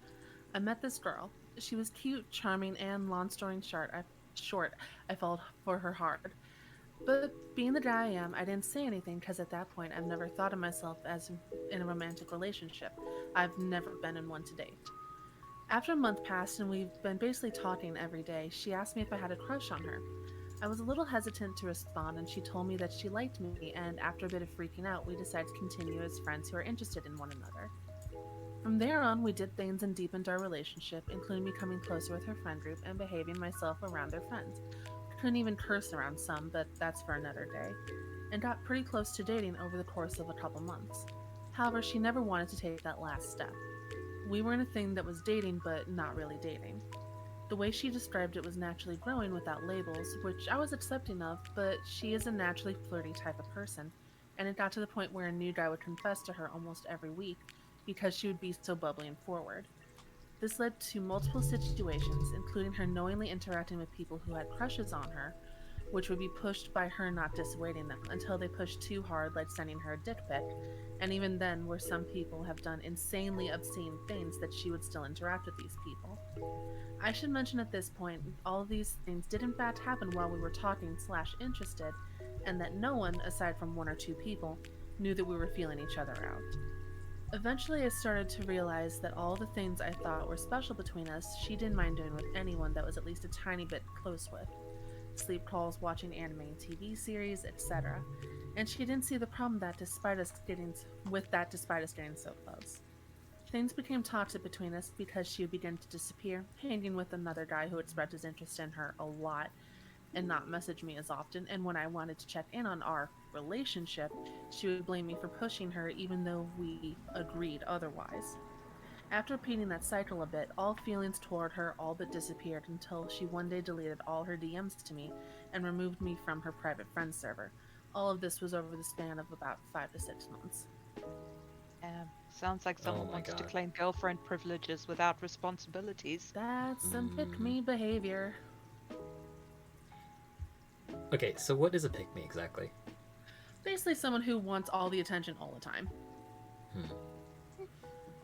I met this girl. She was cute, charming, and long story short, I fell for her hard. But being the guy I am, I didn't say anything because at that point I've never thought of myself as in a romantic relationship. I've never been in one to date. After a month passed and we've been basically talking every day, she asked me if I had a crush on her. I was a little hesitant to respond, and she told me that she liked me, and after a bit of freaking out, we decided to continue as friends who are interested in one another. From there on, we did things and deepened our relationship, including becoming closer with her friend group and behaving myself around their friends. Couldn't even curse around some, but that's for another day, and got pretty close to dating over the course of a couple months. However, she never wanted to take that last step. We were in a thing that was dating, but not really dating. The way she described it was naturally growing without labels, which I was accepting of, but she is a naturally flirty type of person, and it got to the point where a new guy would confess to her almost every week because she would be so bubbly and forward. This led to multiple situations, including her knowingly interacting with people who had crushes on her, which would be pushed by her not dissuading them until they pushed too hard, like sending her a dick pic, and even then, where some people have done insanely obscene things, that she would still interact with these people. I should mention at this point, all of these things did in fact happen while we were talking/interested, and that no one, aside from one or two people, knew that we were feeling each other out. Eventually, I started to realize that all the things I thought were special between us, she didn't mind doing with anyone that was at least a tiny bit close with. Sleep calls, watching anime and TV series, etc. And she didn't see the problem that despite us getting so close. Things became toxic between us because she would begin to disappear, hanging with another guy who expressed his interest in her a lot and not message me as often, and when I wanted to check in on our relationship, she would blame me for pushing her even though we agreed otherwise. After repeating that cycle a bit, all feelings toward her all but disappeared until she one day deleted all her DMs to me and removed me from her private friend server. All of this was over the span of about 5 to 6 months. Sounds like someone my wants to God. claim girlfriend privileges without responsibilities. That's some pick-me behavior. Okay, so what is a pick me exactly? Basically someone who wants all the attention all the time.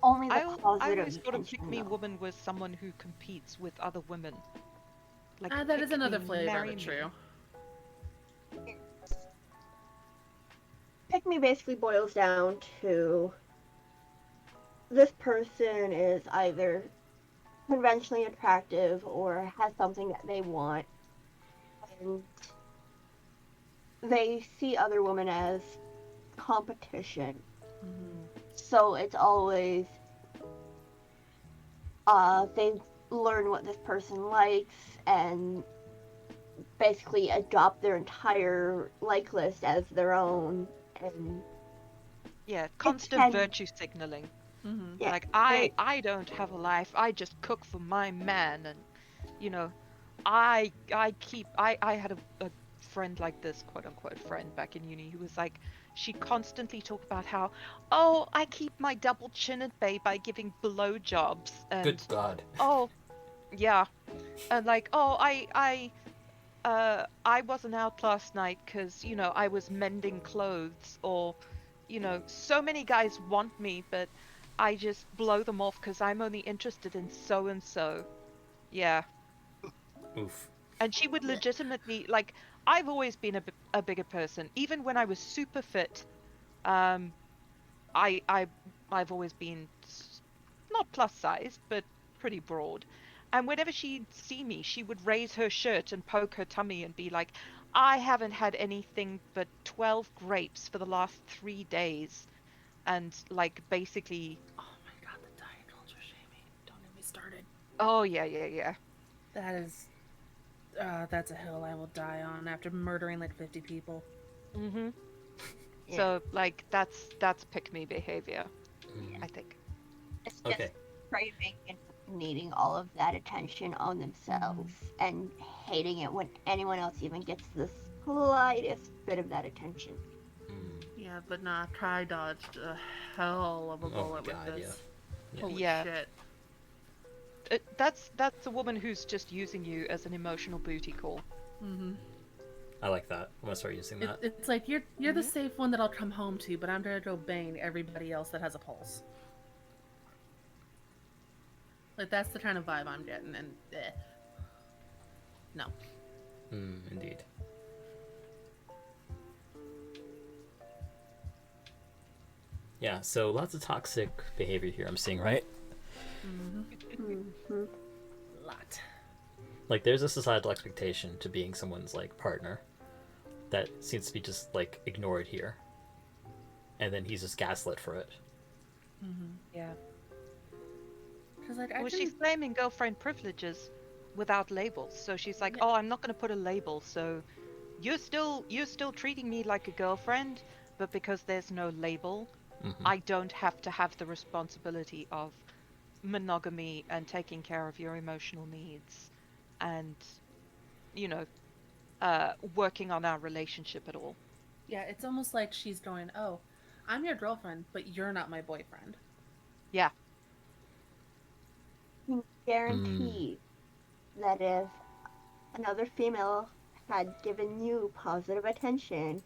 Only the I positive always thought a attention, pick me though. woman was someone who competes with other women. Like That is pick another me, flavor of marry it, me. true. Pick me basically boils down to this person is either conventionally attractive or has something that they want, and they see other women as competition. Mm-hmm. So it's always they learn what this person likes and basically adopt their entire like list as their own. And Yeah, constant can- virtue signaling. Mm-hmm. yeah, Like very- I don't have a life. I just cook for my man, and you know, I had a friend like this, quote unquote friend back in uni, who was like, she constantly talked about how, oh, I keep my double chin at bay by giving blowjobs, Good and God. oh yeah, and like, oh, I wasn't out last night because, you know, I was mending clothes, or, you know, so many guys want me, but I just blow them off because I'm only interested in so and so. Yeah. Oof. And she would legitimately, like, I've always been a bigger person. Even when I was super fit, um, I, I, I've always been not plus sized, but pretty broad. And whenever she'd see me, she would raise her shirt and poke her tummy and be like, I haven't had anything but 12 grapes for the last 3 days. And, like, basically, Oh my god, the diet culture shaming. Don't get me started. oh, yeah, yeah, yeah. That is. That's a hill I will die on after murdering like 50 people. Mm-hmm. yeah, So, like, that's pick me behavior, Mm. I think. it's just Okay. craving and needing all of that attention on themselves and hating it when anyone else even gets the slightest bit of that attention. Mm. Yeah, but nah, Try dodged a hell of a Oh bullet my God, with this. yeah. Holy Yeah. shit. That's a woman who's just using you as an emotional booty call. Mm-hmm. I like that. I'm gonna start using that. It's like you're the Mhm. safe one that I'll come home to, but I'm gonna go bang everybody else that has a pulse. Like that's the kind of vibe I'm getting, and no. Indeed. Yeah, so lots of toxic behavior here I'm seeing, right? Mm-hmm. Lot. Like, there's a societal expectation to being someone's, like, partner that seems to be just, like, ignored here. And then he's just gaslit for it. Yeah. Because like Well, she's claiming girlfriend privileges without labels. So she's like, Yeah. "Oh, I'm not going to put a label. So you're still treating me like a girlfriend, but because there's no label, Mm-hmm. I don't have to have the responsibility of monogamy and taking care of your emotional needs and, you know, working on our relationship at all." Yeah, it's almost like she's going, "Oh, I'm your girlfriend, but you're not my boyfriend." Yeah. Can guarantee that if another female had given you positive attention,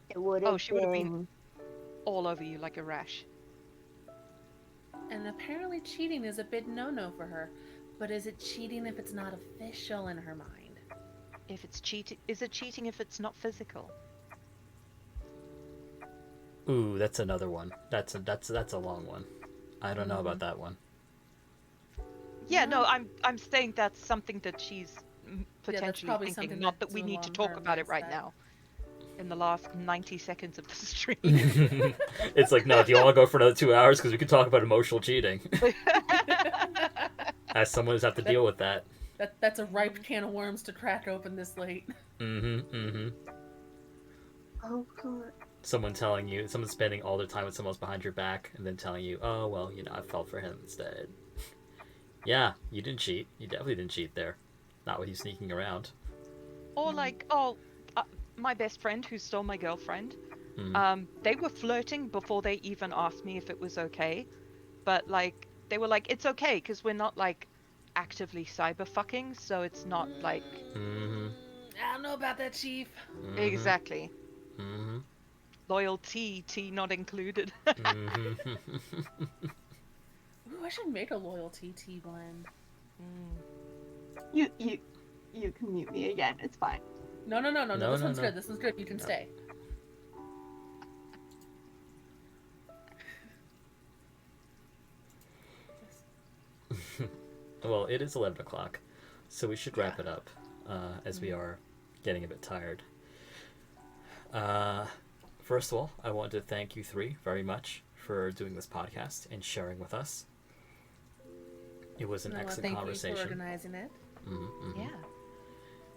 it would Oh, have she would have been been. all over you like a rash. And apparently cheating is a big no-no for her. But is it cheating if it's not official in her mind? If it's cheating, is it cheating if it's not physical? Ooh, that's another one. That's a long one. I don't know about that one. Yeah, no, No. I'm saying that's something that she's potentially probably thinking, something not that that's we need to along talk her about it right mindset. now in the last 90 seconds of the stream. It's like, no, do you want to go for another 2 hours? Because we could talk about emotional cheating. As someone who's have to deal with that. That's a ripe can of worms to crack open this late. Oh god. Someone spending all their time with someone else behind your back, and then telling you, oh, well, you know, I fell for him instead. Yeah, you didn't cheat. You definitely didn't cheat there. Not with you sneaking around. Or like, oh, my best friend who stole my girlfriend. They were flirting before they even asked me if it was okay. But like, they were like, it's okay because we're not like actively cyber fucking, so it's not like I don't know about that, Chief. exactly loyalty, tea not included. Ooh, I should make a loyalty tea blend. You can mute me again. It's fine. No. No, This no, one's no. good. This one's good. You can stay. Well, it is 11 o'clock, so we should wrap it up, as we are getting a bit tired. First of all, I want to thank you three very much for doing this podcast and sharing with us. It was an No, well, excellent thank you conversation. for organizing it. Yeah.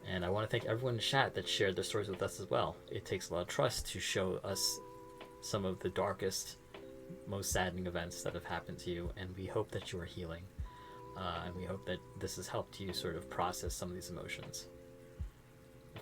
And I want to thank everyone in chat that shared their stories with us as well. It takes a lot of trust to show us some of the darkest, most saddening events that have happened to you, and we hope that you are healing. And we hope that this has helped you sort of process some of these emotions.